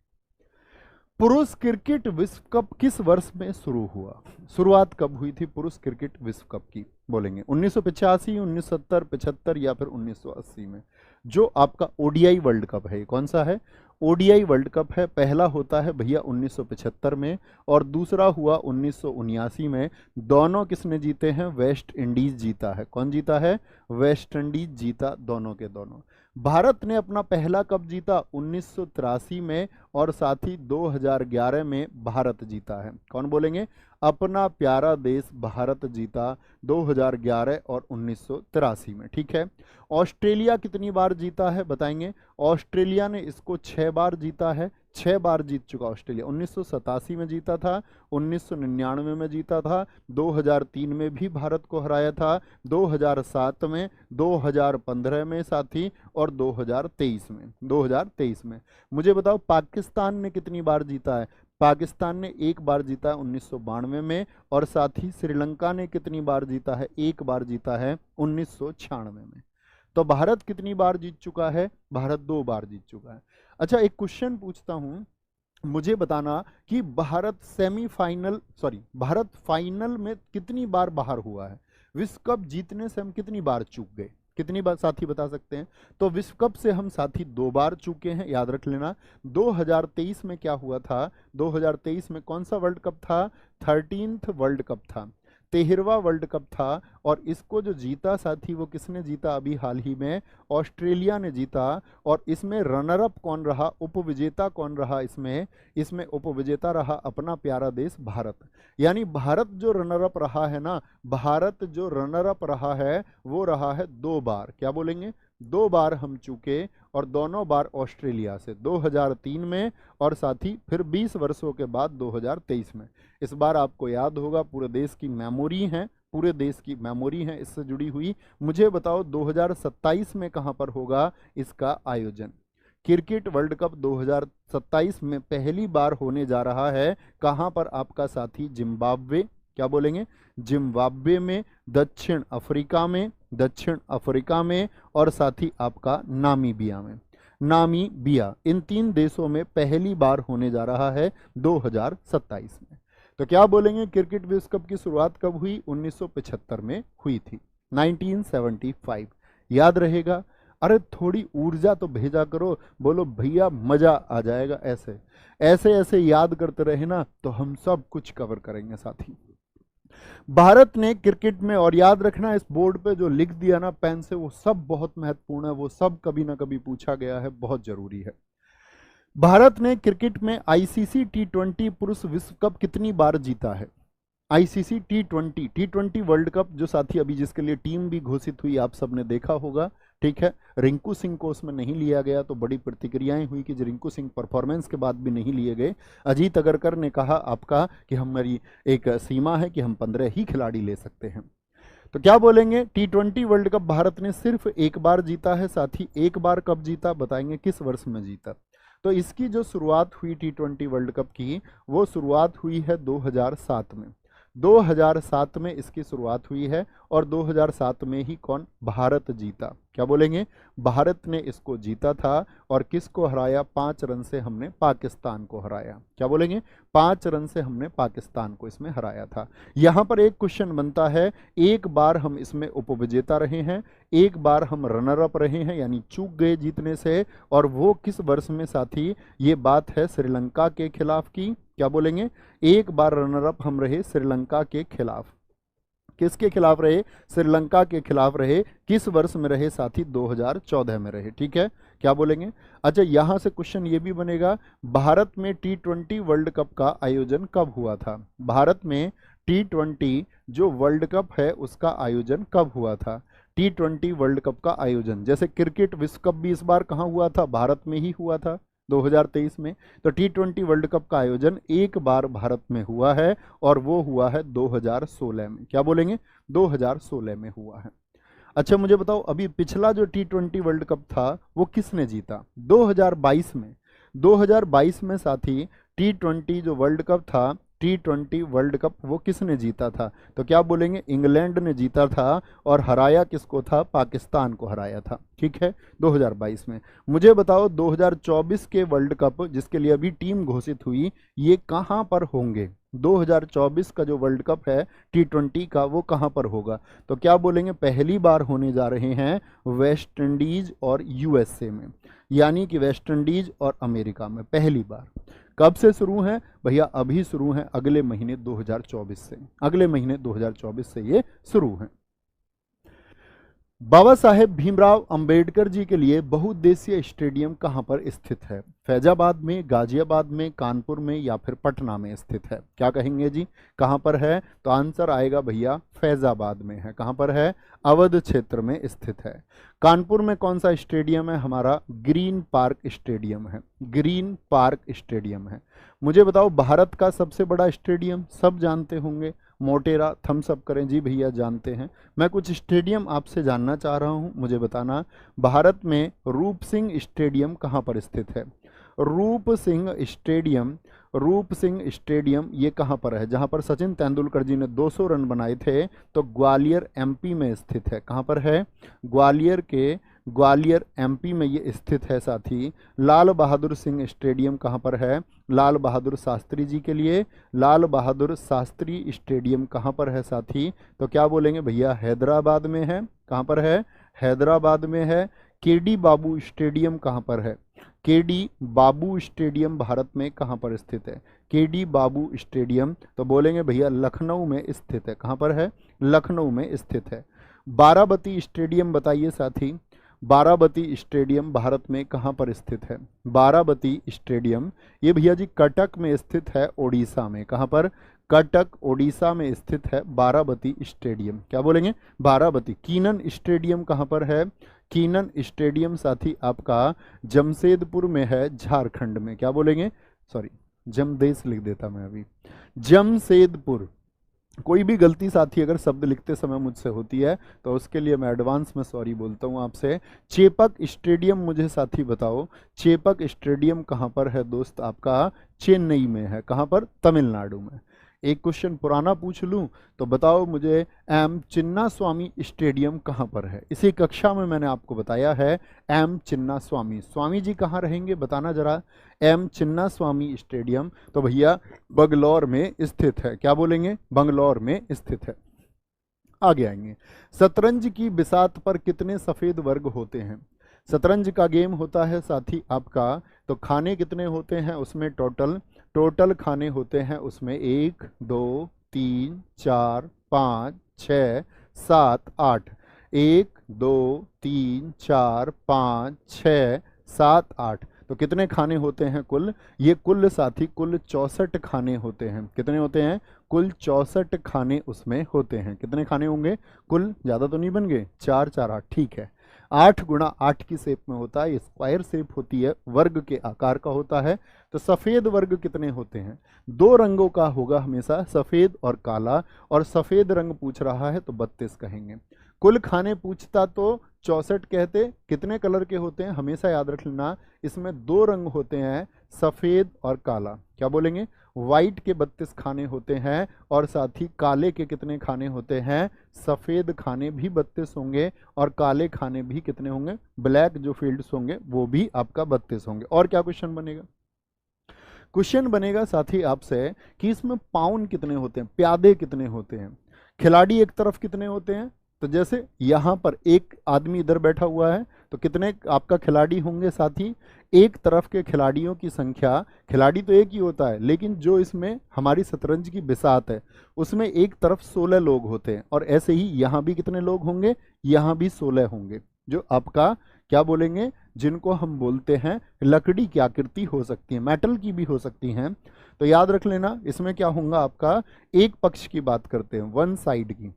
पुरुष क्रिकेट विश्व कप किस वर्ष में शुरू हुआ? शुरुआत कब हुई थी पुरुष क्रिकेट विश्व कप की? बोलेंगे 1985, 1970, 75 या फिर 1980 में। जो आपका ओडीआई वर्ल्ड कप है, कौन सा है? ओडीआई वर्ल्ड कप है। पहला होता है भैया 1975 में और दूसरा हुआ 1979 में। दोनों किसने जीते हैं? वेस्ट इंडीज जीता है। कौन जीता है? वेस्ट इंडीज जीता, दोनों के दोनों। भारत ने अपना पहला कप जीता 1983 में और साथ ही 2011 में भारत जीता है। कौन बोलेंगे? अपना प्यारा देश भारत जीता 2011 और 1983 में। ठीक है। ऑस्ट्रेलिया कितनी बार जीता है बताएंगे? ऑस्ट्रेलिया ने इसको 6 बार जीता है। 6 बार जीत चुका ऑस्ट्रेलिया। 1987 में जीता था, 1999 में जीता था, 2003 में भी भारत को हराया था, 2007 में, 2015 में साथी और 2023 में। 2023 में मुझे बताओ पाकिस्तान ने कितनी बार जीता है? पाकिस्तान ने 1 बार जीता है 1992 में और साथ ही श्रीलंका ने कितनी बार जीता है? 1 बार जीता है 1996 में। तो भारत कितनी बार जीत चुका है? भारत 2 बार जीत चुका है। अच्छा एक क्वेश्चन पूछता हूं, मुझे बताना कि भारत फाइनल में कितनी बार बाहर हुआ है? विश्व कप जीतने से हम कितनी बार चूक गए? कितनी बार साथी बता सकते हैं? तो विश्व कप से हम साथी 2 बार चूके हैं, याद रख लेना। 2023 में क्या हुआ था? 2023 में कौन सा वर्ल्ड कप था? 13th वर्ल्ड कप था, 13वां वर्ल्ड कप था। और इसको जो जीता साथी वो किसने जीता? अभी हाल ही में ऑस्ट्रेलिया ने जीता। और इसमें रनर अप कौन रहा? उपविजेता कौन रहा? इसमें उपविजेता रहा अपना प्यारा देश भारत। यानी भारत जो रनर अप रहा है ना, भारत जो रनर अप रहा है वो रहा है 2 बार। क्या बोलेंगे? 2 बार हम चूके और दोनों बार ऑस्ट्रेलिया से, 2003 में और साथ ही फिर 20 वर्षों के बाद 2023 में। इस बार आपको याद होगा, पूरे देश की मेमोरी है, पूरे देश की मेमोरी है इससे जुड़ी हुई। मुझे बताओ 2027 में कहां पर होगा इसका आयोजन? क्रिकेट वर्ल्ड कप 2027 में पहली बार होने जा रहा है। कहां पर आपका साथी? जिम्बाब्वे। क्या बोलेंगे? जिम्बाब्वे में, दक्षिण अफ्रीका में, दक्षिण अफ्रीका में और साथ ही आपका नामीबिया में। नामीबिया, इन 3 देशों में पहली बार होने जा रहा है 2027 में। तो क्या बोलेंगे, क्रिकेट विश्व कप की शुरुआत कब हुई, 1975 में हुई थी, 1975। याद रहेगा। अरे थोड़ी ऊर्जा तो भेजा करो, बोलो भैया मजा आ जाएगा। ऐसे ऐसे ऐसे याद करते रहे ना तो हम सब कुछ कवर करेंगे साथी। भारत ने क्रिकेट में, और याद रखना इस बोर्ड पे जो लिख दिया ना पेन से, वो सब बहुत महत्वपूर्ण है, वो सब कभी ना कभी पूछा गया है, बहुत जरूरी है। भारत ने क्रिकेट में आईसीसी टी20 पुरुष विश्व कप कितनी बार जीता है। आईसीसी टी20 वर्ल्ड कप जो साथी अभी जिसके लिए टीम भी घोषित हुई, आप सबने देखा होगा, ठीक है। रिंकू सिंह को उसमें नहीं लिया गया तो बड़ी प्रतिक्रियाएं हुई कि रिंकू सिंह परफॉर्मेंस के बाद भी नहीं लिए गए। अजीत अगरकर ने कहा आपका कि हमारी एक सीमा है कि हम 15 ही खिलाड़ी ले सकते हैं। तो क्या बोलेंगे, टी20 वर्ल्ड कप भारत ने सिर्फ एक बार जीता है साथी। एक बार कब जीता बताएंगे, किस वर्ष में जीता। तो इसकी जो शुरुआत हुई टी20 वर्ल्ड कप की, वो शुरुआत हुई है 2007 में। 2007 में इसकी शुरुआत हुई है और 2007 में ही कौन, भारत जीता। क्या बोलेंगे, भारत ने इसको जीता था। और किसको हराया, 5 रन से हमने पाकिस्तान को हराया। क्या बोलेंगे, 5 रन से हमने पाकिस्तान को इसमें हराया था। यहां पर एक क्वेश्चन बनता है, एक बार हम इसमें उपविजेता रहे हैं, एक बार हम रनर अप रहे हैं, यानी चूक गए जीतने से, और वो किस वर्ष में साथी, ये बात है श्रीलंका के खिलाफ की। क्या बोलेंगे, एक बार रनर अप हम रहे श्रीलंका के खिलाफ। किसके खिलाफ रहे, श्रीलंका के खिलाफ रहे। किस वर्ष में रहे साथी, 2014 में रहे, ठीक है। क्या बोलेंगे, अच्छा यहां से क्वेश्चन ये भी बनेगा, भारत में टी20 वर्ल्ड कप का आयोजन कब हुआ था। भारत में टी20 जो वर्ल्ड कप है उसका आयोजन कब हुआ था। टी20 वर्ल्ड कप का आयोजन, जैसे क्रिकेट विश्व कप भी इस बार कहां हुआ था, भारत में ही हुआ था 2023 में। तो टी20 वर्ल्ड कप का आयोजन एक बार भारत में हुआ है और वो हुआ है 2016 में। क्या बोलेंगे, 2016 में हुआ है। अच्छा मुझे बताओ, अभी पिछला जो टी20 वर्ल्ड कप था वो किसने जीता, 2022 में। 2022 में साथी टी20 जो वर्ल्ड कप था, टी20 वर्ल्ड कप वो किसने जीता था। तो क्या बोलेंगे, इंग्लैंड ने जीता था। और हराया किसको था, पाकिस्तान को हराया था, ठीक है, 2022 में। मुझे बताओ 2024 के वर्ल्ड कप जिसके लिए अभी टीम घोषित हुई, ये कहां पर होंगे। 2024 का जो वर्ल्ड कप है टी20 का, वो कहां पर होगा। तो क्या बोलेंगे, पहली बार होने जा रहे हैं वेस्ट इंडीज और यूएसए में, यानी कि वेस्ट इंडीज और अमेरिका में पहली बार। कब से शुरू है भैया, अभी शुरू है, अगले महीने 2024 से, अगले महीने 2024 से ये शुरू है। बाबा साहेब भीमराव अंबेडकर जी के लिए बहुउद्देशीय स्टेडियम कहां पर स्थित है। फैजाबाद में, गाजियाबाद में, कानपुर में या फिर पटना में स्थित है। क्या कहेंगे जी, कहां पर है। तो आंसर आएगा भैया फैजाबाद में है। कहां पर है, अवध क्षेत्र में स्थित है। कानपुर में कौन सा स्टेडियम है, हमारा ग्रीन पार्क स्टेडियम है, ग्रीन पार्क स्टेडियम है। मुझे बताओ भारत का सबसे बड़ा स्टेडियम, सब जानते होंगे, मोटेरा, थम्स अप करें जी भैया जानते हैं। मैं कुछ स्टेडियम आपसे जानना चाह रहा हूं, मुझे बताना। भारत में रूप सिंह स्टेडियम कहां पर स्थित है। रूप सिंह स्टेडियम, रूप सिंह स्टेडियम ये कहां पर है, जहां पर सचिन तेंदुलकर जी ने 200 रन बनाए थे। तो ग्वालियर एमपी में स्थित है। कहां पर है, ग्वालियर के, ग्वालियर एमपी में ये स्थित है साथी। लाल बहादुर सिंह स्टेडियम कहां पर है, लाल बहादुर शास्त्री जी के लिए। लाल बहादुर शास्त्री स्टेडियम कहां पर है साथी। तो क्या बोलेंगे भैया, हैदराबाद में है। कहां पर है, हैदराबाद में है। केडी बाबू स्टेडियम कहां पर है, केडी बाबू स्टेडियम भारत में कहां पर स्थित है, केडी बाबू स्टेडियम। तो बोलेंगे भैया लखनऊ में स्थित है। कहां पर है, लखनऊ में स्थित है। बाराबती स्टेडियम बताइए साथी, बाराबती स्टेडियम भारत में कहां पर स्थित है। बाराबती स्टेडियम ये भैया जी कटक में स्थित है, ओडिशा में। कहां पर, कटक ओडिशा में स्थित है बाराबती स्टेडियम। क्या बोलेंगे, बाराबती। कीनन स्टेडियम कहां पर है, कीनन स्टेडियम साथी आपका जमशेदपुर में है, झारखंड में। क्या बोलेंगे, सॉरी जमदेश लिख देता मैं अभी, जमशेदपुर। कोई भी गलती साथी अगर शब्द लिखते समय मुझसे होती है तो उसके लिए मैं एडवांस में सॉरी बोलता हूं आपसे। चेपक स्टेडियम मुझे साथी बताओ, चेपक स्टेडियम कहां पर है दोस्त आपका, चेन्नई में है। कहां पर, तमिलनाडु में। एक क्वेश्चन पुराना पूछ लूं तो बताओ मुझे, एम चिन्ना स्वामी स्टेडियम कहाँ पर है? इसी कक्षा में मैंने आपको बताया है एम चिन्ना स्वामी, स्वामी जी कहाँ रहेंगे बताना जरा। एम चिन्ना स्वामी स्टेडियम तो भैया बंगलौर में स्थित है। क्या बोलेंगे? बंगलौर में स्थित है। आगे आएंगे, शतरंज की बिसात पर कितने सफेद वर्ग होते हैं? शतरंज का गेम होता है साथी आपका, तो खाने कितने होते हैं उसमें? टोटल खाने होते हैं उसमें 1 2 3 4 5 6 7 8। 1 2 3 4 5 6 7 8, तो कितने खाने होते हैं कुल? ये कुल साथी कुल 64 खाने होते हैं। कितने होते हैं? कुल 64 खाने उसमें होते हैं। कितने खाने होंगे कुल? ज़्यादा तो नहीं बन गए? 4 4 8, ठीक है। 8 गुणा 8 की शेप में होता है, स्क्वायर शेप होती है, वर्ग के आकार का होता है। तो सफ़ेद वर्ग कितने होते हैं? 2 रंगों का होगा हमेशा, सफ़ेद और काला, और सफ़ेद रंग पूछ रहा है तो 32 कहेंगे। कुल खाने पूछता तो 64 कहते। कितने कलर के होते हैं हमेशा याद रख लेना, इसमें 2 रंग होते हैं, सफ़ेद और काला। क्या बोलेंगे? वाइट के 32 खाने होते हैं, और साथ ही काले के कितने खाने होते हैं? सफ़ेद खाने भी 32 होंगे, और काले खाने भी कितने होंगे? ब्लैक जो फील्ड्स होंगे वो भी आपका 32 होंगे। और क्या क्वेश्चन बनेगा? क्वेश्चन बनेगा साथी आपसे कि इसमें पाउन कितने होते हैं, प्यादे कितने होते हैं, खिलाड़ी एक तरफ कितने होते हैं? तो जैसे यहाँ पर एक आदमी इधर बैठा हुआ है, तो कितने आपका खिलाड़ी होंगे साथी? एक तरफ के खिलाड़ियों की संख्या, खिलाड़ी तो एक ही होता है, लेकिन जो इसमें हमारी शतरंज की बिसात है उसमें एक तरफ 16 लोग होते हैं, और ऐसे ही यहाँ भी कितने लोग होंगे? यहाँ भी 16 होंगे, जो आपका क्या बोलेंगे, जिनको हम बोलते हैं लकड़ी की आकृति हो सकती है, मेटल की भी हो सकती हैं। तो याद रख लेना, इसमें क्या होगा आपका, एक पक्ष की बात करते हैं, वन साइड की।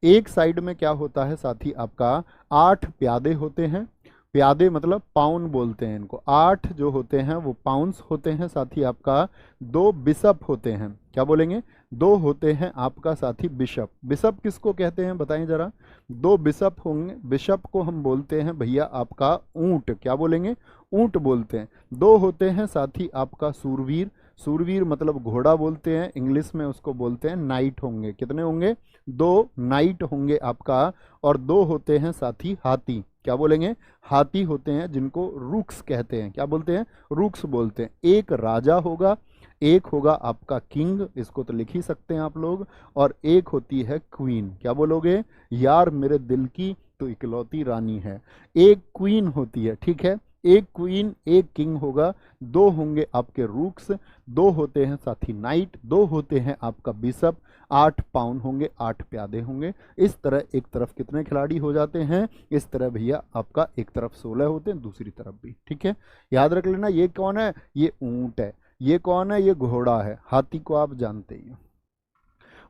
एक साइड में क्या होता है साथी आपका, 8 प्यादे होते हैं। प्यादे मतलब पाउन बोलते हैं इनको। 8 जो होते हैं वो पाउंस होते हैं साथी आपका। 2 बिशप होते हैं। क्या बोलेंगे? 2 होते हैं आपका साथी बिशप। बिशप किसको कहते हैं बताएं जरा? 2 बिशप होंगे। बिशप को हम बोलते हैं भैया आपका ऊंट। क्या बोलेंगे? ऊंट बोलते हैं। 2 होते हैं साथी आपका सूरवीर। सूरवीर मतलब घोड़ा बोलते हैं, इंग्लिश में उसको बोलते हैं नाइट होंगे। कितने होंगे? 2 नाइट होंगे आपका। और 2 होते हैं साथी हाथी। क्या बोलेंगे? हाथी होते हैं, जिनको रूक्स कहते हैं। क्या बोलते हैं? रूक्स बोलते हैं। एक राजा होगा, एक होगा आपका किंग, इसको तो लिख ही सकते हैं आप लोग, और एक होती है क्वीन। क्या बोलोगे? यार मेरे दिल की तो इकलौती रानी है। एक क्वीन होती है, ठीक है। एक क्वीन, एक किंग होगा। 2 होंगे आपके रूक्स, 2 होते हैं साथी नाइट, 2 होते हैं आपका बिशप, 8 पाउन होंगे, 8 प्यादे होंगे। इस तरह एक तरफ कितने खिलाड़ी हो जाते हैं? इस तरह भैया आपका एक तरफ 16 होते हैं, दूसरी तरफ भी, ठीक है। याद रख लेना, ये कौन है? ये ऊंट है। ये कौन है? ये घोड़ा है। हाथी को आप जानते ही हो।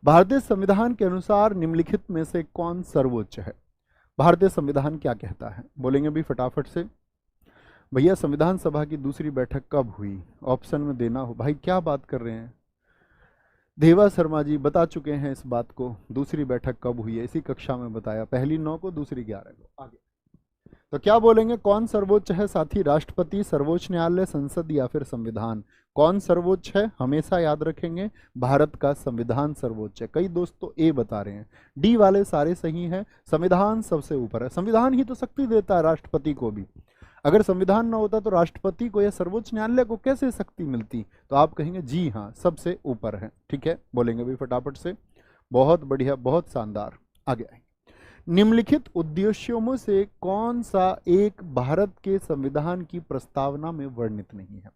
भारतीय संविधान के अनुसार निम्नलिखित में से कौन सर्वोच्च है? भारतीय संविधान क्या कहता है? बोलेंगे भी फटाफट से। भैया संविधान सभा की दूसरी बैठक कब हुई? ऑप्शन में देना हो। भाई क्या बात कर रहे हैं? देवा शर्मा जी बता चुके हैं इस बात को, दूसरी बैठक कब हुई है, इसी कक्षा में बताया, पहली 9 को, दूसरी 11 को। आगे तो क्या बोलेंगे, कौन सर्वोच्च है साथी? राष्ट्रपति, सर्वोच्च न्यायालय, संसद या फिर संविधान? कौन सर्वोच्च है? हमेशा याद रखेंगे, भारत का संविधान सर्वोच्च है। कई दोस्त तो ए बता रहे हैं, डी वाले सारे सही हैं। संविधान सबसे ऊपर है। संविधान ही तो शक्ति देता है राष्ट्रपति को भी। अगर संविधान न होता तो राष्ट्रपति को या सर्वोच्च न्यायालय को कैसे शक्ति मिलती? तो आप कहेंगे जी हाँ, सबसे ऊपर है, ठीक है। बोलेंगे भी फटाफट से। बहुत बढ़िया, बहुत शानदार। आगे आएंगे। निम्नलिखित उद्देश्यों में से कौन सा एक भारत के संविधान की प्रस्तावना में वर्णित नहीं है?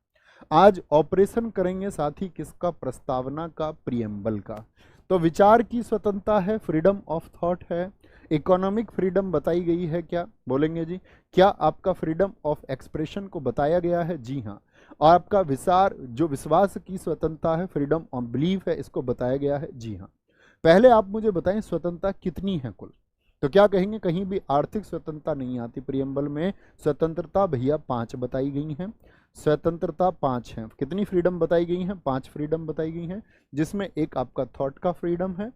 आज ऑपरेशन करेंगे साथी किसका? प्रस्तावना का, प्रियम्बल का। तो विचार की स्वतंत्रता है, फ्रीडम ऑफ थॉट है। इकोनॉमिक फ्रीडम बताई गई है क्या? बोलेंगे जी। क्या आपका फ्रीडम ऑफ एक्सप्रेशन को बताया गया है? जी हाँ। और आपका विश्वास की स्वतंत्रता है, फ्रीडम ऑफ बिलीफ है, इसको बताया गया है? जी हाँ। पहले आप मुझे बताएं स्वतंत्रता कितनी है कुल? तो क्या कहेंगे, कहीं भी आर्थिक स्वतंत्रता नहीं आती प्रियम्बल में। स्वतंत्रता भैया 5 बताई गई हैं। स्वतंत्रता 5 है। कितनी फ्रीडम बताई गई हैं? 5 फ्रीडम बताई गई हैं, जिसमें एक आपका थॉट का फ्रीडम है,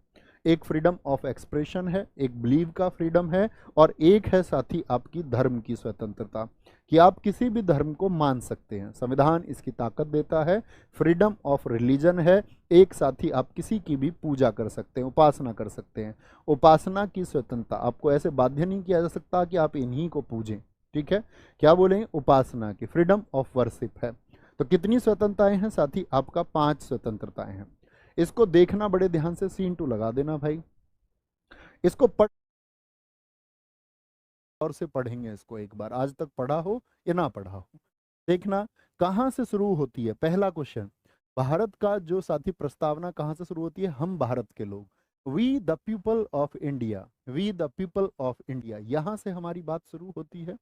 एक फ्रीडम ऑफ एक्सप्रेशन है, एक बिलीव का फ्रीडम है, और एक है साथी आपकी धर्म की स्वतंत्रता, कि आप किसी भी धर्म को मान सकते हैं, संविधान इसकी ताकत देता है। फ्रीडम ऑफ रिलीजन है, एक साथी आप किसी की भी पूजा कर सकते हैं, उपासना कर सकते हैं, उपासना की स्वतंत्रता, आपको ऐसे बाध्य नहीं किया जा सकता कि आप इन्हीं को पूजें, ठीक है, क्या बोलेंगे, उपासना की, फ्रीडम ऑफ वर्शिप है। तो कितनी स्वतंत्रताएं हैं साथी, आपका 5 स्वतंत्रताएं हैं। इसको देखना बड़े ध्यान से, सीन टू लगा देना भाई, इसको पढ़ और से पढ़ेंगे इसको एक बार, आज तक पढ़ा हो या ना पढ़ा हो, देखना कहां से शुरू होती है। पहला क्वेश्चन, भारत का जो साथी प्रस्तावना कहां से शुरू होती है, हम भारत के लोग, we the people of India, we the people of India, यहां से हमारी बात शुरू होती है।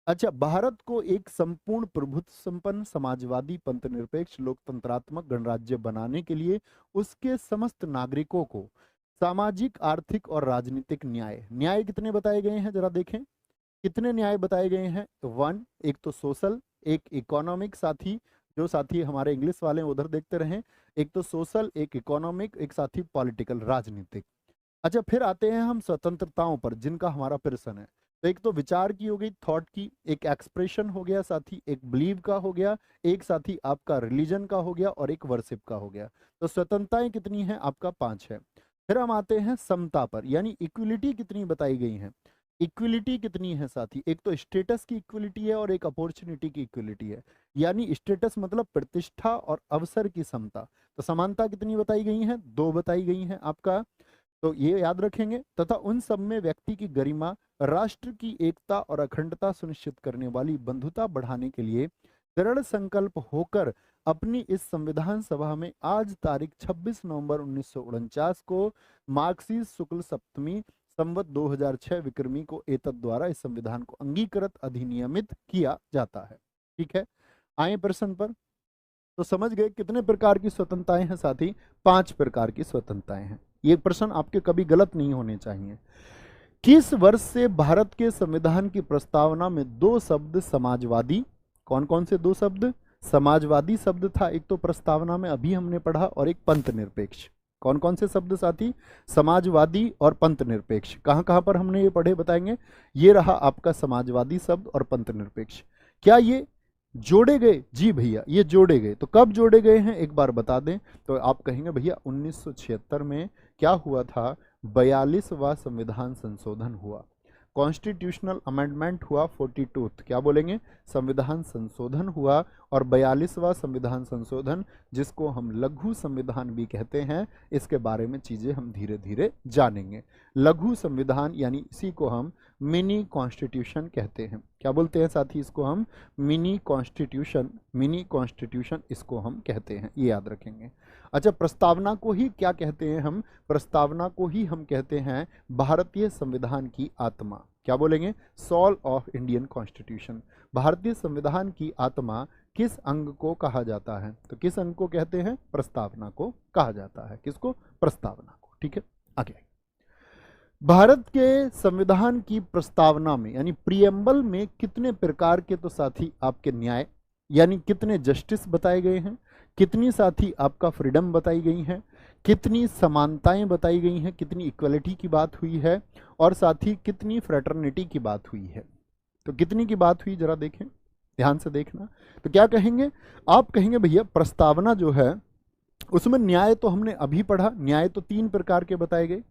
अच्छा, भारत को एक संपूर्ण प्रभुत्व संपन्न समाजवादी पंथ निरपेक्ष लोकतंत्रात्मक गणराज्य बनाने के लिए उसके समस्त नागरिकों को सामाजिक आर्थिक और राजनीतिक न्याय, न्याय कितने बताए गए हैं जरा देखें, कितने न्याय बताए गए हैं, 1, एक तो सोशल, एक इकोनॉमिक, साथी जो साथी हमारे इंग्लिश वाले उधर देखते रहें, एक तो सोशल, एक इकोनॉमिक, एक साथी पॉलिटिकल राजनीतिक। अच्छा, फिर आते हैं हम स्वतंत्रताओं पर जिनका हमारा प्रश्न है। तो एक तो विचार की हो गई, थॉट की, एक एक्सप्रेशन हो गया साथी, एक बिलीव का हो गया, एक साथी आपका रिलीजन का हो गया, और एक वर्शिप का हो गया। तो स्वतंत्रताएं कितनी है, आपका 5 है। फिर हम आते हैं समता पर, यानी इक्विलिटी कितनी बताई गई है, इक्विलिटी कितनी है साथी, एक तो स्टेटस की इक्विलिटी है और एक अपॉर्चुनिटी की इक्विलिटी है, यानी स्टेटस मतलब प्रतिष्ठा और अवसर की समता। तो समानता कितनी बताई गई है, 2 बताई गई है आपका, तो ये याद रखेंगे। तथा उन सब में व्यक्ति की गरिमा, राष्ट्र की एकता और अखंडता सुनिश्चित करने वाली बंधुता बढ़ाने के लिए दृढ़ संकल्प होकर अपनी इस संविधान सभा में आज तारीख 26 नवंबर 1949 को मार्क्सिस्ट शुक्ल सप्तमी संवत 2006 विक्रमी को एतद द्वारा इस संविधान को अंगीकृत अधिनियमित किया जाता है। ठीक है, आए प्रश्न पर। तो समझ गए कितने प्रकार की स्वतंत्रताएं हैं साथी, 5 प्रकार की स्वतंत्रताएं हैं। ये प्रश्न आपके कभी गलत नहीं होने चाहिए। किस वर्ष से भारत के संविधान की प्रस्तावना में 2 शब्द समाजवादी, कौन कौन से 2 शब्द, समाजवादी शब्द था एक तो प्रस्तावना में, अभी हमने पढ़ा, और एक पंथ निरपेक्ष। कौन कौन से शब्द साथी, समाजवादी और पंथ निरपेक्ष, कहां कहां पर हमने ये पढ़े बताएंगे। ये रहा आपका समाजवादी शब्द और पंथ निरपेक्ष। क्या ये जोड़े गए, जी भैया ये जोड़े गए। तो कब जोड़े गए हैं एक बार बता दें, तो आप कहेंगे भैया 1976 में क्या हुआ था, 42वां संविधान संशोधन हुआ, कॉन्स्टिट्यूशनल अमेंडमेंट हुआ 42th, क्या बोलेंगे, संविधान संशोधन हुआ। और 42वां संविधान संशोधन, जिसको हम लघु संविधान भी कहते हैं, इसके बारे में चीजें हम धीरे धीरे जानेंगे। लघु संविधान यानी इसी को हम मिनी कॉन्स्टिट्यूशन कहते हैं, क्या बोलते हैं साथी, इसको हम मिनी कॉन्स्टिट्यूशन, मिनी कॉन्स्टिट्यूशन इसको हम कहते हैं, ये याद रखेंगे। अच्छा, प्रस्तावना को ही क्या कहते हैं हम, प्रस्तावना को ही हम कहते हैं भारतीय संविधान की आत्मा, क्या बोलेंगे, सोल ऑफ इंडियन कॉन्स्टिट्यूशन। भारतीय संविधान की आत्मा किस अंग को कहा जाता है, तो किस अंग को कहते हैं, प्रस्तावना को कहा जाता है, किसको, प्रस्तावना को। ठीक है, आगे। भारत के संविधान की प्रस्तावना में यानी प्रियम्बल में कितने प्रकार के तो साथी आपके न्याय यानी कितने जस्टिस बताए गए हैं, कितनी साथी आपका फ्रीडम बताई गई है, कितनी समानताएं बताई गई हैं, कितनी इक्वलिटी की बात हुई है, और साथ ही कितनी फ्रेटर्निटी की बात हुई है। तो कितनी की बात हुई जरा देखें, ध्यान से देखना। तो क्या कहेंगे आप, कहेंगे भैया प्रस्तावना जो है उसमें न्याय तो हमने अभी पढ़ा, न्याय तो 3 प्रकार के बताए गए।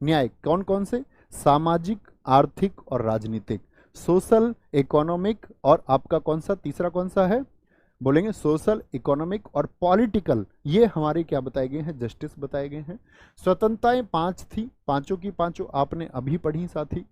न्याय कौन कौन से, सामाजिक, आर्थिक और राजनीतिक, सोशल, इकोनॉमिक, और आपका कौन सा तीसरा कौन सा है, बोलेंगे सोशल, इकोनॉमिक और पॉलिटिकल, ये हमारे क्या बताए गए हैं, जस्टिस बताए गए हैं। स्वतंत्रताएं 5 थी, पांचों की पांचों आपने अभी पढ़ी साथी।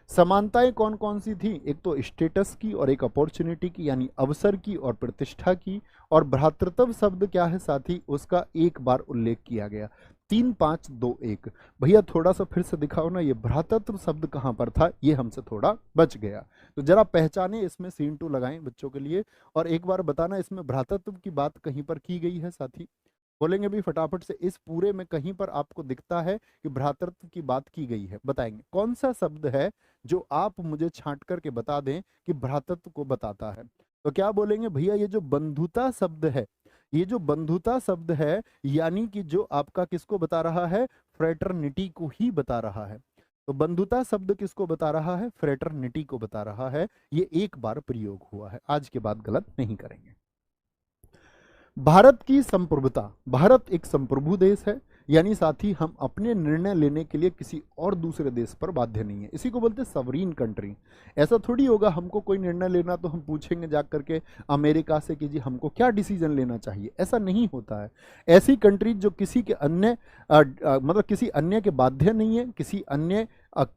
समानताएं कौन कौन सी थी, एक तो स्टेटस की और एक अपॉर्चुनिटी की यानी अवसर की और प्रतिष्ठा की, और भ्रातृत्व शब्द क्या है साथी, उसका एक बार उल्लेख किया गया। 3 5 2 1। भैया थोड़ा सा फिर से दिखाओ ना, ये भ्रातृत्व शब्द कहां पर था, ये हमसे थोड़ा बच गया, तो जरा पहचाने, इसमें सीन 2 लगाएं बच्चों के लिए, और एक बार बताना इसमें भ्रातृत्व की बात कहीं पर की गई है साथी, बोलेंगे भी फटाफट से, इस पूरे में कहीं पर आपको दिखता है कि भ्रातृत्व की बात की गई है, बताएंगे कौन सा शब्द है जो आप मुझे छांट करके बता दें कि भ्रातृत्व को बताता है। तो क्या बोलेंगे भैया, ये जो बंधुता शब्द है, ये जो बंधुता शब्द है यानी कि जो आपका किसको बता रहा है, फ्रेटर्निटी को ही बता रहा है। तो बंधुता शब्द किसको बता रहा है? फ्रेटर्निटी को बता रहा है। ये एक बार प्रयोग हुआ है, आज के बाद गलत नहीं करेंगे। भारत की संप्रभुता, भारत एक संप्रभु देश है, यानी साथ ही हम अपने निर्णय लेने के लिए किसी और दूसरे देश पर बाध्य नहीं है। इसी को बोलते हैं सवरीन कंट्री। ऐसा थोड़ी होगा हमको कोई निर्णय लेना तो हम पूछेंगे जा करके अमेरिका से कि जी हमको क्या डिसीजन लेना चाहिए, ऐसा नहीं होता है। ऐसी कंट्री जो किसी के अन्य मतलब किसी अन्य के बाध्य नहीं है, किसी अन्य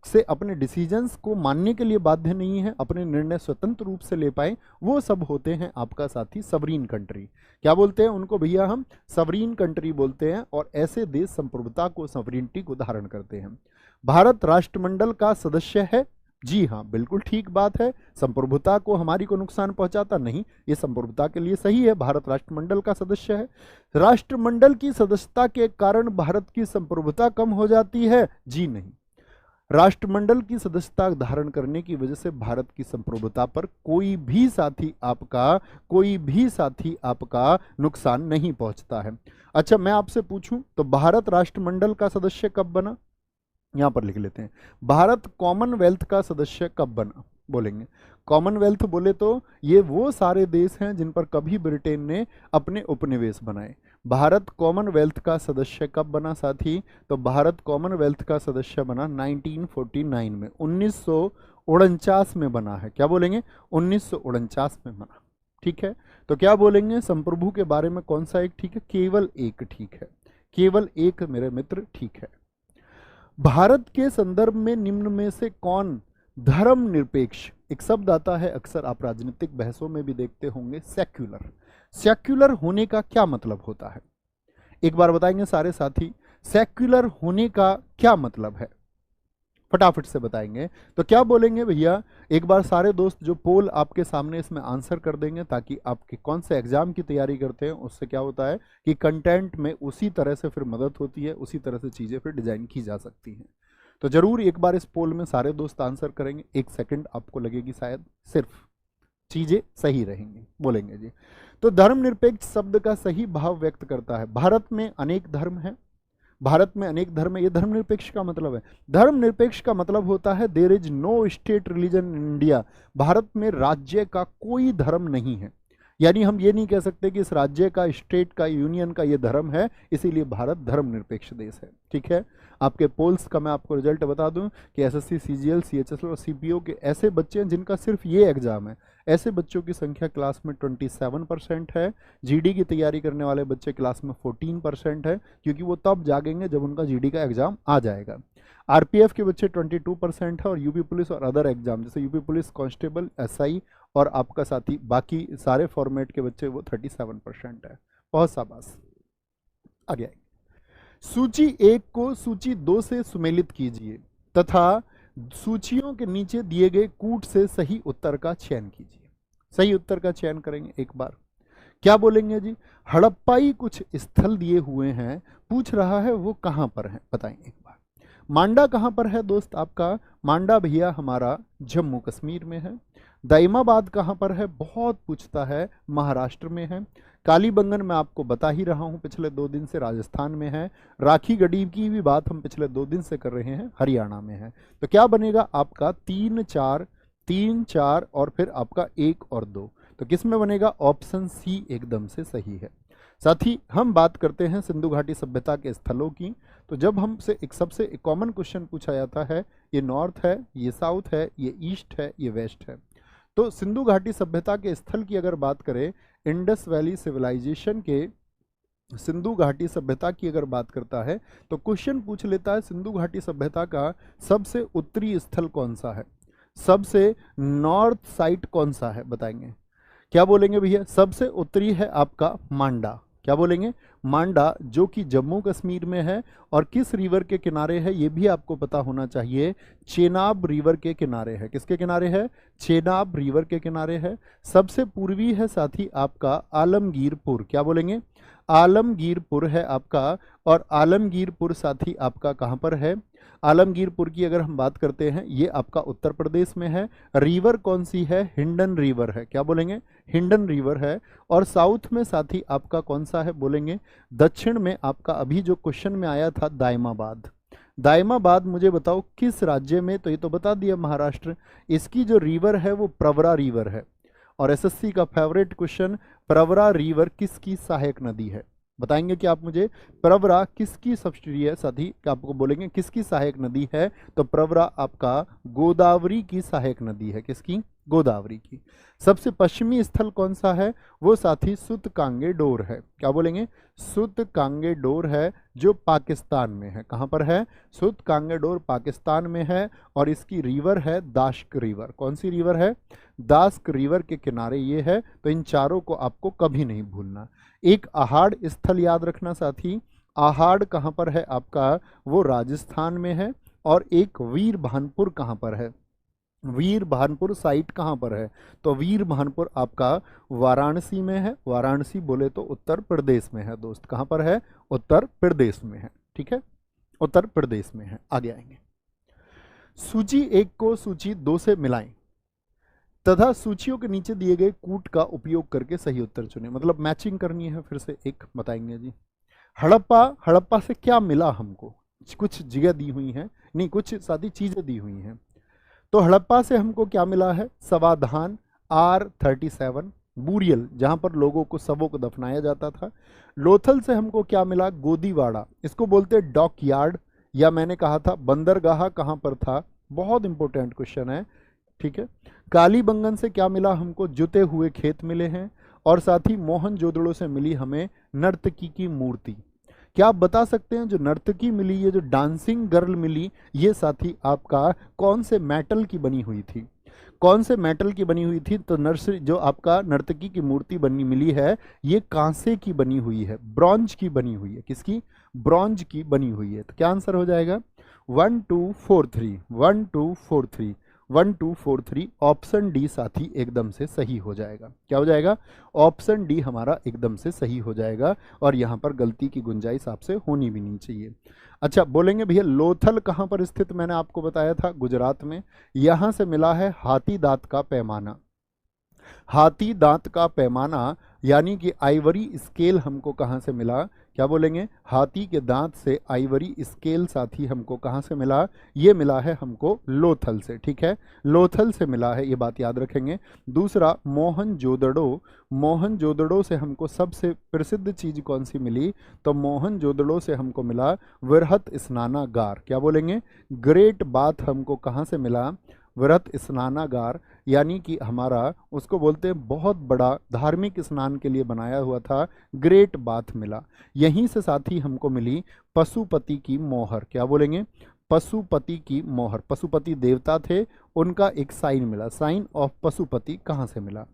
से अपने डिसीजंस को मानने के लिए बाध्य नहीं है, अपने निर्णय स्वतंत्र रूप से ले पाए, वो सब होते हैं आपका साथी सवरीन कंट्री। क्या बोलते हैं उनको भैया? हम सवरीन कंट्री बोलते हैं। और ऐसे देश संप्रभुता को, सवरीनिटी को धारण करते हैं। भारत राष्ट्रमंडल का सदस्य है। जी हाँ, बिल्कुल ठीक बात है। संप्रभुता को हमारी को नुकसान पहुंचाता नहीं, ये संप्रभुता के लिए सही है। भारत राष्ट्रमंडल का सदस्य है। राष्ट्रमंडल की सदस्यता के कारण भारत की संप्रभुता कम हो जाती है? जी नहीं, राष्ट्रमंडल की सदस्यता धारण करने की वजह से भारत की संप्रभुता पर कोई भी साथी आपका नुकसान नहीं पहुंचता है। अच्छा, मैं आपसे पूछूं तो भारत राष्ट्रमंडल का सदस्य कब बना? यहां पर लिख लेते हैं, भारत कॉमनवेल्थ का सदस्य कब बना? बोलेंगे कॉमनवेल्थ बोले तो ये वो सारे देश हैं जिन पर कभी ब्रिटेन ने अपने उपनिवेश बनाए। भारत कॉमनवेल्थ का सदस्य कब बना साथी? तो भारत कॉमनवेल्थ का सदस्य बना 1949 में, 1949 में बना है। क्या बोलेंगे? 1949 में बना। ठीक है, तो क्या बोलेंगे संप्रभु के बारे में? कौन सा एक ठीक है? केवल एक ठीक है, केवल एक मेरे मित्र ठीक है। भारत के संदर्भ में निम्न में से कौन धर्मनिरपेक्ष, एक शब्द आता है अक्सर आप राजनीतिक बहसों में भी देखते होंगे, सेक्युलर। सेक्युलर होने का क्या मतलब होता है? एक बार बताएंगे सारे साथी, सेक्युलर होने का क्या मतलब है? फटाफट से बताएंगे। तो क्या बोलेंगे भैया? एक बार सारे दोस्त जो पोल आपके सामने इसमें आंसर कर देंगे, ताकि आपके कौन से एग्जाम की तैयारी करते हैं उससे क्या होता है कि कंटेंट में उसी तरह से फिर मदद होती है, उसी तरह से चीजें फिर डिजाइन की जा सकती हैं। तो जरूर एक बार इस पोल में सारे दोस्त आंसर करेंगे। 1 सेकंड आपको लगेगी शायद, सिर्फ चीजें सही रहेंगी। बोलेंगे जी। तो धर्मनिरपेक्ष शब्द का सही भाव व्यक्त करता है। भारत में अनेक धर्म है, भारत में अनेक धर्म है, ये धर्मनिरपेक्ष का मतलब है। धर्मनिरपेक्ष का मतलब होता है there is no state religion in India. Bharat में राज्य का कोई धर्म नहीं है, यानी हम ये नहीं कह सकते कि इस राज्य का, स्टेट का, यूनियन का ये धर्म है, इसीलिए भारत धर्मनिरपेक्ष देश है। ठीक है, आपके पोल्स का मैं आपको रिजल्ट बता दूं कि एसएससी, सीजीएल, सीएचएसएल और सीपीओ के ऐसे बच्चे हैं जिनका सिर्फ ये एग्जाम है, ऐसे बच्चों की संख्या क्लास में 27% है। जीडी की तैयारी करने वाले बच्चे क्लास में 14% है, क्योंकि वो तब जागेंगे जब उनका जीडी का एग्जाम आ जाएगा। आरपीएफ के बच्चे 22% है, और यूपी पुलिस और अदर एग्जाम जैसे यूपी पुलिस कांस्टेबल, एसआई और आपका साथी बाकी सारे फॉर्मेट के बच्चे वो 37% है। बहुत शाबाश। आगे सूची 1 को सूची 2 से सुमेलित कीजिए तथा सूचियों के नीचे दिए गए कूट से सही उत्तर का चयन कीजिए। सही उत्तर का चयन करेंगे एक बार। क्या बोलेंगे जी? हड़प्पाई कुछ स्थल दिए हुए हैं, पूछ रहा है वो कहां पर है, बताएंगे एक बार। मांडा कहां पर है दोस्त आपका? मांडा भैया हमारा जम्मू कश्मीर में है। दाइमाबाद कहां पर है? बहुत पूछता है, महाराष्ट्र में है। कालीबंगन मैं आपको बता ही रहा हूं पिछले 2 दिन से, राजस्थान में है। राखी गढ़ी की भी बात हम पिछले 2 दिन से कर रहे हैं, हरियाणा में है। तो क्या बनेगा आपका? 3, 4, 3, 4 और फिर आपका 1 और 2। तो किस में बनेगा? ऑप्शन सी एकदम से सही है। साथ ही हम बात करते हैं सिंधु घाटी सभ्यता के स्थलों की। तो जब हमसे एक सबसे कॉमन क्वेश्चन पूछा जाता है, ये नॉर्थ है, ये साउथ है, ये ईस्ट है, ये वेस्ट है। तो सिंधु घाटी सभ्यता के स्थल की अगर बात करें, इंडस वैली सिविलाइजेशन के सिंधु घाटी सभ्यता की अगर बात करता है, तो क्वेश्चन पूछ लेता है सिंधु घाटी सभ्यता का सबसे उत्तरी स्थल कौन सा है, सबसे नॉर्थ साइड कौन सा है, बताएंगे। क्या बोलेंगे भैया? सबसे उत्तरी है आपका मांडा। क्या बोलेंगे? मांडा, जो कि जम्मू कश्मीर में है। और किस रिवर के किनारे है ये भी आपको पता होना चाहिए, चेनाब रिवर के किनारे है। किसके किनारे है? चेनाब रिवर के किनारे है। सबसे पूर्वी है साथी आपका आलमगीरपुर। क्या बोलेंगे? आलमगीरपुर है आपका, और आलमगीरपुर साथी आपका कहाँ पर है? आलमगीरपुर की अगर हम बात करते हैं, ये आपका उत्तर प्रदेश में है। रिवर कौन सी है? हिंडन रिवर है। क्या बोलेंगे? हिंडन रिवर है। और साउथ में साथी आपका कौन सा है? बोलेंगे दक्षिण में आपका अभी जो क्वेश्चन में आया था दायमाबाद। दायमाबाद मुझे बताओ किस राज्य में? तो ये तो बता दिया महाराष्ट्र। इसकी जो रिवर है वो प्रवरा रिवर है। और एसएससी का फेवरेट क्वेश्चन, प्रवरा रिवर किसकी सहायक नदी है? बताएंगे कि आप मुझे प्रवरा किसकी सब्सिडी है साथी? क्या आपको बोलेंगे किसकी सहायक नदी है? तो प्रवरा आपका गोदावरी की सहायक नदी है। किसकी? गोदावरी की। सबसे पश्चिमी स्थल कौन सा है? वो साथी सूतकांगेडोर है। क्या बोलेंगे? सूतकांगेडोर है, जो पाकिस्तान में है। कहाँ पर है? सूतकांगेडोर पाकिस्तान में है। और इसकी रिवर है दाश्क रिवर। कौन सी रिवर है? दाश्क रिवर के किनारे ये है। तो इन चारों को आपको कभी नहीं भूलना। एक आहाड़ स्थल याद रखना साथी। आहाड़ कहाँ पर है आपका? वो राजस्थान में है। और एक वीर भानपुर कहाँ पर है? वीर भानपुर साइट कहाँ पर है? तो वीर भानपुर आपका वाराणसी में है। वाराणसी बोले तो उत्तर प्रदेश में है दोस्त। कहाँ पर है? उत्तर प्रदेश में है। ठीक है, उत्तर प्रदेश में है। आगे आएंगे। सूची 1 को सूची 2 से मिलाएं तथा सूचियों के नीचे दिए गए कूट का उपयोग करके सही उत्तर चुनें। मतलब मैचिंग करनी है। फिर से एक बताएंगे जी। हड़प्पा, हड़प्पा से क्या मिला हमको? कुछ जगह दी हुई है, नहीं कुछ सारी चीजें दी हुई हैं। तो हड़प्पा से हमको क्या मिला है? समाधान R37 बूरियल, जहां पर लोगों को शवों को दफनाया जाता था। लोथल से हमको क्या मिला? गोदीवाड़ा, इसको बोलते हैं डॉक यार्ड, या मैंने कहा था बंदरगाह कहां पर था? बहुत इंपॉर्टेंट क्वेश्चन है। ठीक है। कालीबंगन से क्या मिला हमको? जुते हुए खेत मिले हैं। और साथ ही मोहनजोदड़ो से मिली हमें नर्तकी की मूर्ति। क्या आप बता सकते हैं जो नर्तकी मिली, ये जो डांसिंग गर्ल मिली, ये साथी आपका कौन से मेटल की बनी हुई थी? कौन से मेटल की बनी हुई थी? तो नर्सरी जो आपका नर्तकी की मूर्ति बनी मिली है, ये कांसे की बनी हुई है, ब्रॉन्ज की बनी हुई है। किसकी? ब्रॉन्ज की बनी हुई है। तो क्या आंसर हो जाएगा? 1 2 4 3 1 2 4 3 1 2 4 3। ऑप्शन डी साथी एकदम से सही हो जाएगा। क्या हो जाएगा? ऑप्शन डी हमारा एकदम से सही हो जाएगा। और यहाँ पर गलती की गुंजाइश आपसे होनी भी नहीं चाहिए। अच्छा, बोलेंगे भैया लोथल कहाँ पर स्थित? मैंने आपको बताया था गुजरात में। यहाँ से मिला है हाथी दांत का पैमाना। हाथी दांत का पैमाना यानी कि आइवरी स्केल हमको कहाँ से मिला? क्या बोलेंगे? हाथी के दांत से आइवरी स्केल साथी हमको कहाँ से मिला? ये मिला है हमको लोथल से। ठीक है, लोथल से मिला है, ये बात याद रखेंगे। दूसरा मोहनजोदड़ो, मोहनजोदड़ो से हमको सबसे प्रसिद्ध चीज कौन सी मिली? तो मोहनजोदड़ो से हमको मिला वृहत स्नानागार। क्या बोलेंगे? ग्रेट बाथ हमको कहाँ से मिला? वृहत स्नानागार, यानी कि हमारा उसको बोलते हैं बहुत बड़ा धार्मिक स्नान के लिए बनाया हुआ था, ग्रेट बाथ मिला। यहीं से साथी हमको मिली पशुपति की मोहर। क्या बोलेंगे? पशुपति की मोहर। पशुपति देवता थे, उनका एक साइन मिला। साइन ऑफ पशुपति कहाँ से मिला?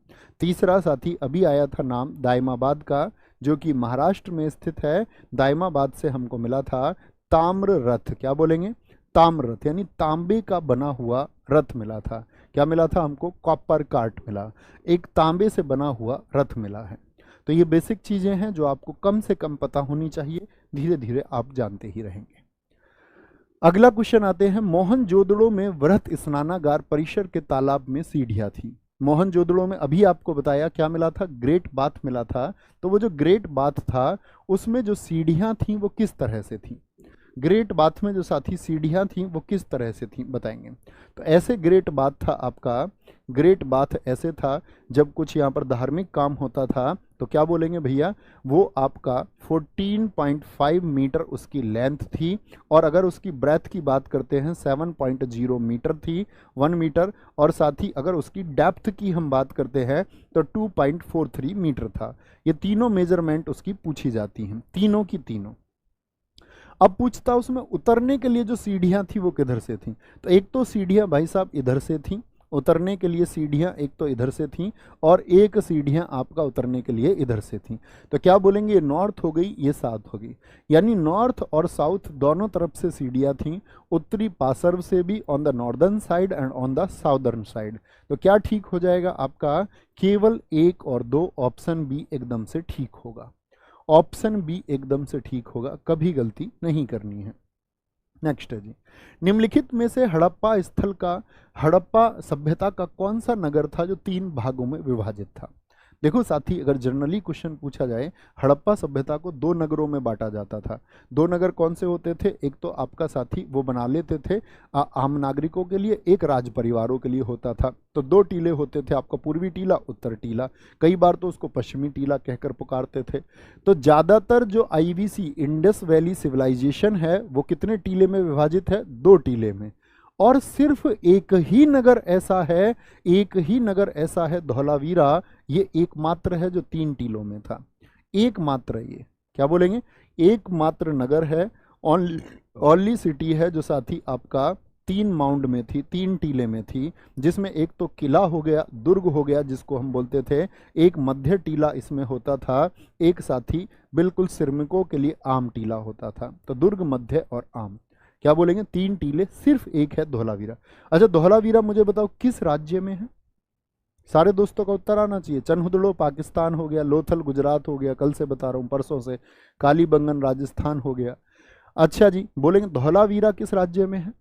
तीसरा साथी अभी आया था नाम दायमाबाद का, जो कि महाराष्ट्र में स्थित है। दायमाबाद से हमको मिला था ताम्र रथ। क्या बोलेंगे? ताम्र रथ, यानी तांबे का बना हुआ रथ मिला था। क्या मिला था हमको? कॉपर कार्ट मिला। एक तांबे से बना हुआ रथ मिला है। तो ये बेसिक चीजें हैं जो आपको कम से कम पता होनी चाहिए, धीरे धीरे आप जानते ही रहेंगे। अगला क्वेश्चन आते हैं। मोहनजोदड़ो में वृहत स्नानागार परिसर के तालाब में सीढ़ियां थी। मोहनजोदड़ो में अभी आपको बताया क्या मिला था? ग्रेट बाथ मिला था। तो वो जो ग्रेट बाथ था उसमें जो सीढ़ियां थी वो किस तरह से थी? ग्रेट बाथ में जो साथी सीढ़ियां थी वो किस तरह से थी बताएंगे। तो ऐसे ग्रेट बाथ था आपका। ग्रेट बाथ ऐसे था जब कुछ यहाँ पर धार्मिक काम होता था तो क्या बोलेंगे भैया? वो आपका 14.5 मीटर उसकी लेंथ थी। और अगर उसकी ब्रेथ की बात करते हैं 7.0 मीटर थी, 1 मीटर। और साथ ही अगर उसकी डेप्थ की हम बात करते हैं तो 2.43 मीटर था। ये तीनों मेजरमेंट उसकी पूछी जाती हैं, तीनों की तीनों। अब पूछता उसमें उतरने के लिए जो सीढ़ियां थी वो किधर से थी? तो एक तो सीढ़ियां भाई साहब इधर से थी, उतरने के लिए सीढ़ियां एक तो इधर से थी, और एक सीढ़ियां आपका उतरने के लिए इधर से थी। तो क्या बोलेंगे? ये नॉर्थ हो गई, ये साउथ हो गई। यानी नॉर्थ और साउथ दोनों तरफ से सीढ़ियां थी, उत्तरी पार्श्व से भी, on the northern side and on the southern side. तो क्या ठीक हो जाएगा आपका? केवल 1 और 2, ऑप्शन बी एकदम से ठीक होगा। ऑप्शन बी एकदम से ठीक होगा, कभी गलती नहीं करनी है। नेक्स्ट है जी, निम्नलिखित में से हड़प्पा सभ्यता का कौन सा नगर था जो 3 भागों में विभाजित था। देखो साथी, अगर जनरली क्वेश्चन पूछा जाए, हड़प्पा सभ्यता को 2 नगरों में बांटा जाता था। 2 नगर कौन से होते थे? एक तो आपका साथी वो बना लेते थे आम नागरिकों के लिए, एक राज परिवारों के लिए होता था। तो 2 टीले होते थे, आपका पूर्वी टीला, उत्तर टीला, कई बार तो उसको पश्चिमी टीला कहकर पुकारते थे। तो ज्यादातर जो IVC इंडस वैली सिविलाइजेशन है वो कितने टीले में विभाजित है? 2 टीले में। और सिर्फ एक ही नगर ऐसा है धौलावीरा, ये एकमात्र है जो 3 टीलों में था। एकमात्र, ये क्या बोलेंगे, एकमात्र नगर है, ओनली सिटी है जो साथी आपका 3 माउंड में थी, 3 टीले में थी, जिसमें एक तो किला हो गया, दुर्ग हो गया जिसको हम बोलते थे, एक मध्य टीला इसमें होता था, एक साथी बिल्कुल श्रमिकों के लिए आम टीला होता था। तो दुर्ग, मध्य और आम, क्या बोलेंगे, 3 टीले, सिर्फ एक है धौलावीरा। अच्छा, धौलावीरा मुझे बताओ किस राज्य में है? सारे दोस्तों का उत्तर आना चाहिए। चनहुदड़ो पाकिस्तान हो गया, लोथल गुजरात हो गया, कल से बता रहा हूं, परसों से, कालीबंगन राजस्थान हो गया। अच्छा जी, बोलेंगे धौलावीरा किस राज्य में है?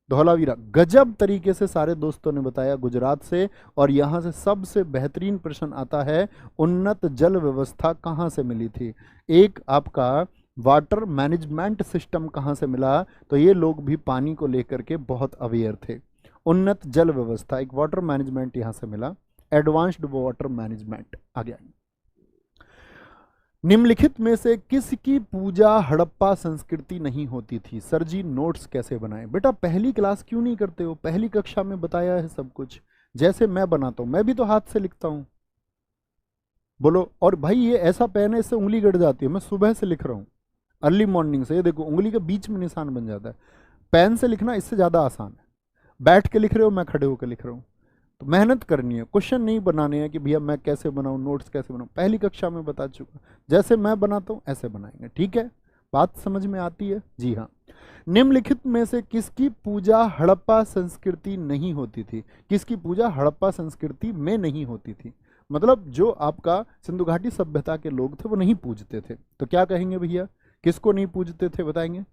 धौलावीरा, गजब तरीके से सारे दोस्तों ने बताया, गुजरात से। और यहां से सबसे बेहतरीन प्रश्न आता है, उन्नत जल व्यवस्था कहां से मिली थी? एक आपका वाटर मैनेजमेंट सिस्टम कहां से मिला? तो ये लोग भी पानी को लेकर के बहुत अवेयर थे। उन्नत जल व्यवस्था, एक वाटर मैनेजमेंट यहां से मिला, एडवांस्ड वाटर मैनेजमेंट आ गया। निम्नलिखित में से किसकी पूजा हड़प्पा संस्कृति नहीं होती थी? सर जी नोट्स कैसे बनाएं? बेटा पहली क्लास क्यों नहीं करते हो? पहली कक्षा में बताया है सब कुछ, जैसे मैं बनाता हूं, मैं भी तो हाथ से लिखता हूं। बोलो। और भाई ये ऐसा पेन है, इससे उंगली गड़ जाती है, मैं सुबह से लिख रहा हूं, अर्ली मॉर्निंग से, ये देखो उंगली के बीच में निशान बन जाता है। पेन से लिखना इससे ज्यादा आसान है। बैठ के लिख रहे हो, मैं खड़े होकर लिख रहा हूँ, तो मेहनत करनी है, क्वेश्चन नहीं बनाने हैं कि भैया मैं कैसे बनाऊं, नोट्स कैसे बनाऊं, पहली कक्षा में बता चुका, जैसे मैं बनाता हूं ऐसे बनाएंगे, ठीक है? बात समझ में आती है? जी हाँ। निम्नलिखित में से किसकी पूजा हड़प्पा संस्कृति नहीं होती थी? किसकी पूजा हड़प्पा संस्कृति में नहीं होती थी? मतलब जो आपका सिंधु घाटी सभ्यता के लोग थे वो नहीं पूजते थे। तो क्या कहेंगे भैया, किसको नहीं पूजते थे? बताएंगे,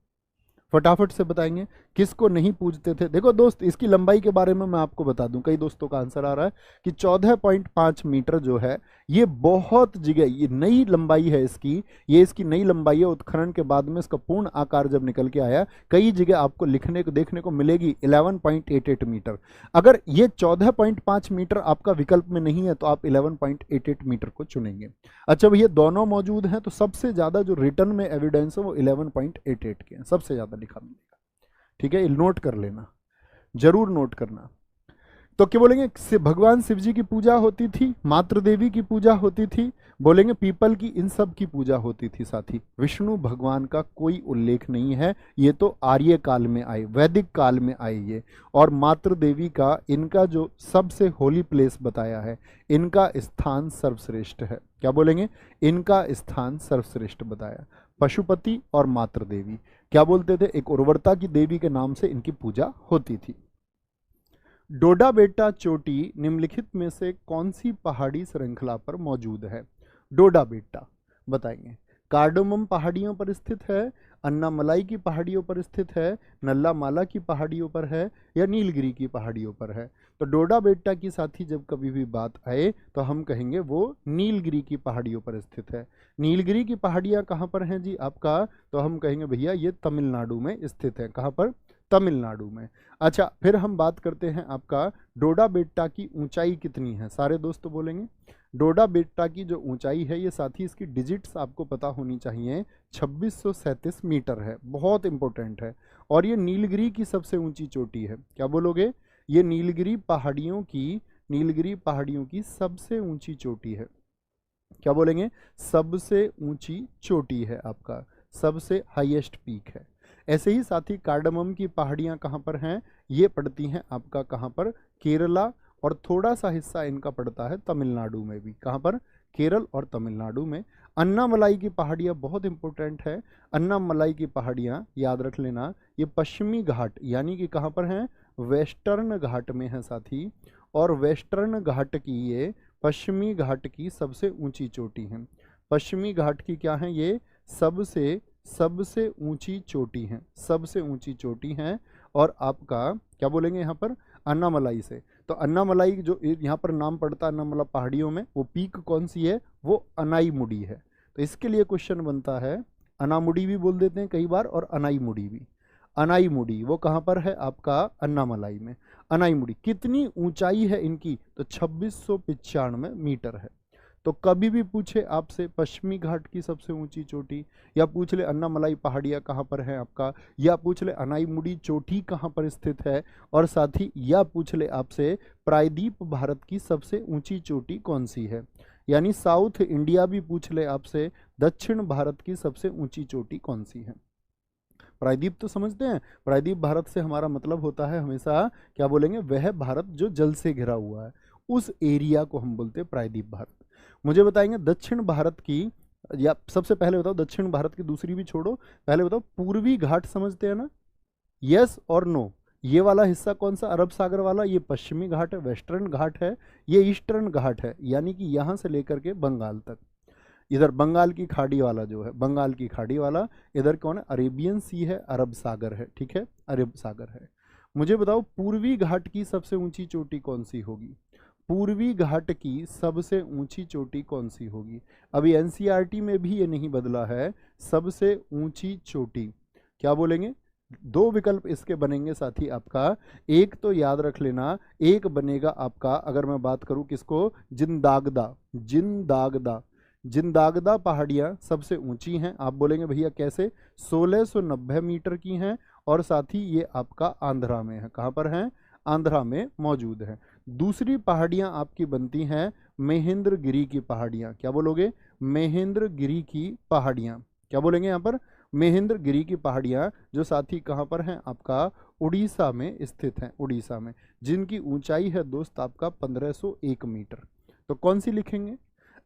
फटाफट से बताएंगे, किसको नहीं पूजते थे? देखो दोस्त, इसकी लंबाई के बारे में मैं आपको बता दूं, कई दोस्तों का आंसर आ रहा है कि 14.5 मीटर जो है ये बहुत जगह, ये नई लंबाई है इसकी, ये इसकी नई लंबाई है। उत्खनन के बाद में इसका पूर्ण आकार जब निकल के आया, कई जगह आपको लिखने को देखने को मिलेगी 11.88 मीटर। अगर ये 14.5 मीटर आपका विकल्प में नहीं है तो आप 11.88 मीटर को चुनेंगे। अच्छा भैया दोनों मौजूद हैं, तो सबसे ज्यादा जो रिटर्न में एविडेंस है वो 11.88 के हैं, सबसे ज्यादा लिखा मिलेगा, ठीक है? नोट कर लेना, जरूर नोट करना। तो क्या बोलेंगे, भगवान शिव जी की पूजा होती थी, मातृ देवी की पूजा होती थी, बोलेंगे पीपल की, इन सब की पूजा होती थी। साथी विष्णु भगवान का कोई उल्लेख नहीं है, ये तो आर्य काल में आए, वैदिक काल में आए ये। और मातृ देवी का, इनका जो सबसे होली प्लेस बताया है, इनका स्थान सर्वश्रेष्ठ है। क्या बोलेंगे, इनका स्थान सर्वश्रेष्ठ बताया। पशुपति और मातृ देवी क्या बोलते थे, एक उर्वरता की देवी के नाम से इनकी पूजा होती थी। डोडा बेटा चोटी निम्नलिखित में से कौन सी पहाड़ी श्रृंखला पर मौजूद है? डोडा बेटा बताएंगे, कार्डोमम पहाड़ियों पर स्थित है, अन्नामलाई की पहाड़ियों पर स्थित है, नल्लामाला की पहाड़ियों पर है, या नीलगिरी की पहाड़ियों पर है? तो डोडा बेटा की साथी जब कभी भी बात आए तो हम कहेंगे वो नीलगिरी की पहाड़ियों पर स्थित है। नीलगिरी की पहाड़ियाँ कहाँ पर हैं जी आपका? तो हम कहेंगे भैया ये तमिलनाडु में स्थित है। कहाँ पर? तमिलनाडु में। अच्छा, फिर हम बात करते हैं आपका डोडा बेट्टा की ऊंचाई कितनी है? सारे दोस्त बोलेंगे डोडा बेट्टा की जो ऊंचाई है, ये साथी इसकी डिजिट्स आपको पता होनी चाहिए, 2637 मीटर है, बहुत इंपॉर्टेंट है। और ये नीलगिरी की सबसे ऊंची चोटी है। क्या बोलोगे? ये नीलगिरी पहाड़ियों की सबसे ऊंची चोटी है। क्या बोलेंगे? सबसे ऊंची चोटी है आपका, सबसे हाईएस्ट पीक है। ऐसे ही साथी कार्डमम की पहाड़ियां कहाँ पर हैं? ये पड़ती हैं आपका कहाँ पर? केरला, और थोड़ा सा हिस्सा इनका पड़ता है तमिलनाडु में भी। कहाँ पर? केरल और तमिलनाडु में। अन्नामलाई की पहाड़ियाँ बहुत इंपॉर्टेंट है। अन्नामलाई की पहाड़ियाँ याद रख लेना, ये पश्चिमी घाट यानी कि कहाँ पर हैं? वेस्टर्न घाट में है साथी। और वेस्टर्न घाट की, ये पश्चिमी घाट की सबसे ऊंची चोटी है। पश्चिमी घाट की क्या है, ये सबसे सबसे ऊंची चोटी है, सबसे ऊंची चोटी है। और आपका क्या बोलेंगे यहाँ पर, अन्नामलाई से। तो अन्नामलाई जो यहाँ पर नाम पड़ता है अन्नामला पहाड़ियों में, वो पीक कौन सी है, वो अनाईमुडी है। तो इसके लिए क्वेश्चन बनता है, अनामुडी भी बोल देते हैं कई बार और अनाईमुडी भी। अनाईमुडी वो कहाँ पर है, आपका अन्नामलाई में। अनाईमुडी कितनी ऊंचाई है इनकी, तो 2695 मीटर है। तो कभी भी पूछे आपसे पश्चिमी घाट की सबसे ऊंची चोटी, या पूछ ले अन्नामलाई पहाड़ियाँ कहाँ पर है आपका, या पूछ ले अनाईमुडी चोटी कहाँ पर स्थित है, और साथ ही या पूछ ले आपसे प्रायद्वीप भारत की सबसे ऊंची चोटी कौन सी है। यानी साउथ इंडिया भी पूछ ले आपसे दक्षिण भारत की सबसे ऊंची चोटी कौन सी है। प्रायद्वीप तो समझते हैं, प्रायद्वीप भारत से हमारा मतलब होता है हमेशा क्या बोलेंगे, वह भारत जो जल से घिरा हुआ है, उस एरिया को हम बोलते हैं प्रायद्वीप भारत। मुझे बताएंगे दक्षिण भारत की, या सबसे पहले बताओ दक्षिण भारत की, दूसरी भी छोड़ो, पहले बताओ पूर्वी घाट समझते हैं ना, यस और नो। ये वाला हिस्सा कौन सा, अरब सागर वाला, ये पश्चिमी घाट है, वेस्टर्न घाट है, ये ईस्टर्न घाट है, यानी कि यहां से लेकर के बंगाल तक। इधर बंगाल की खाड़ी वाला जो है, बंगाल की खाड़ी वाला, इधर कौन है, अरेबियन सी है, अरब सागर है, ठीक है, अरब सागर है। मुझे बताओ पूर्वी घाट की सबसे ऊंची चोटी कौन सी होगी, पूर्वी घाट की सबसे ऊंची चोटी कौन सी होगी। अभी एनसीईआरटी में भी ये नहीं बदला है, सबसे ऊंची चोटी क्या बोलेंगे, दो विकल्प इसके बनेंगे साथी आपका। एक तो याद रख लेना, एक बनेगा आपका, अगर मैं बात करूं किसको, जिंदागदा, जिंदागदा, जिंदागदा पहाड़ियाँ सबसे ऊंची हैं। आप बोलेंगे भैया कैसे, 1690 मीटर की हैं, और साथ ही ये आपका आंध्रा में है, कहाँ पर हैं, आंध्रा में मौजूद है। दूसरी पहाड़ियाँ आपकी बनती हैं महेंद्रगिरी की पहाड़ियाँ, क्या बोलोगे, महेंद्रगिरी की पहाड़ियाँ, क्या बोलेंगे यहाँ पर, महेंद्रगिरी की पहाड़ियाँ, जो साथी कहाँ पर हैं आपका, उड़ीसा में स्थित हैं, उड़ीसा में, जिनकी ऊंचाई है दोस्त आपका 1501 मीटर। तो कौन सी लिखेंगे,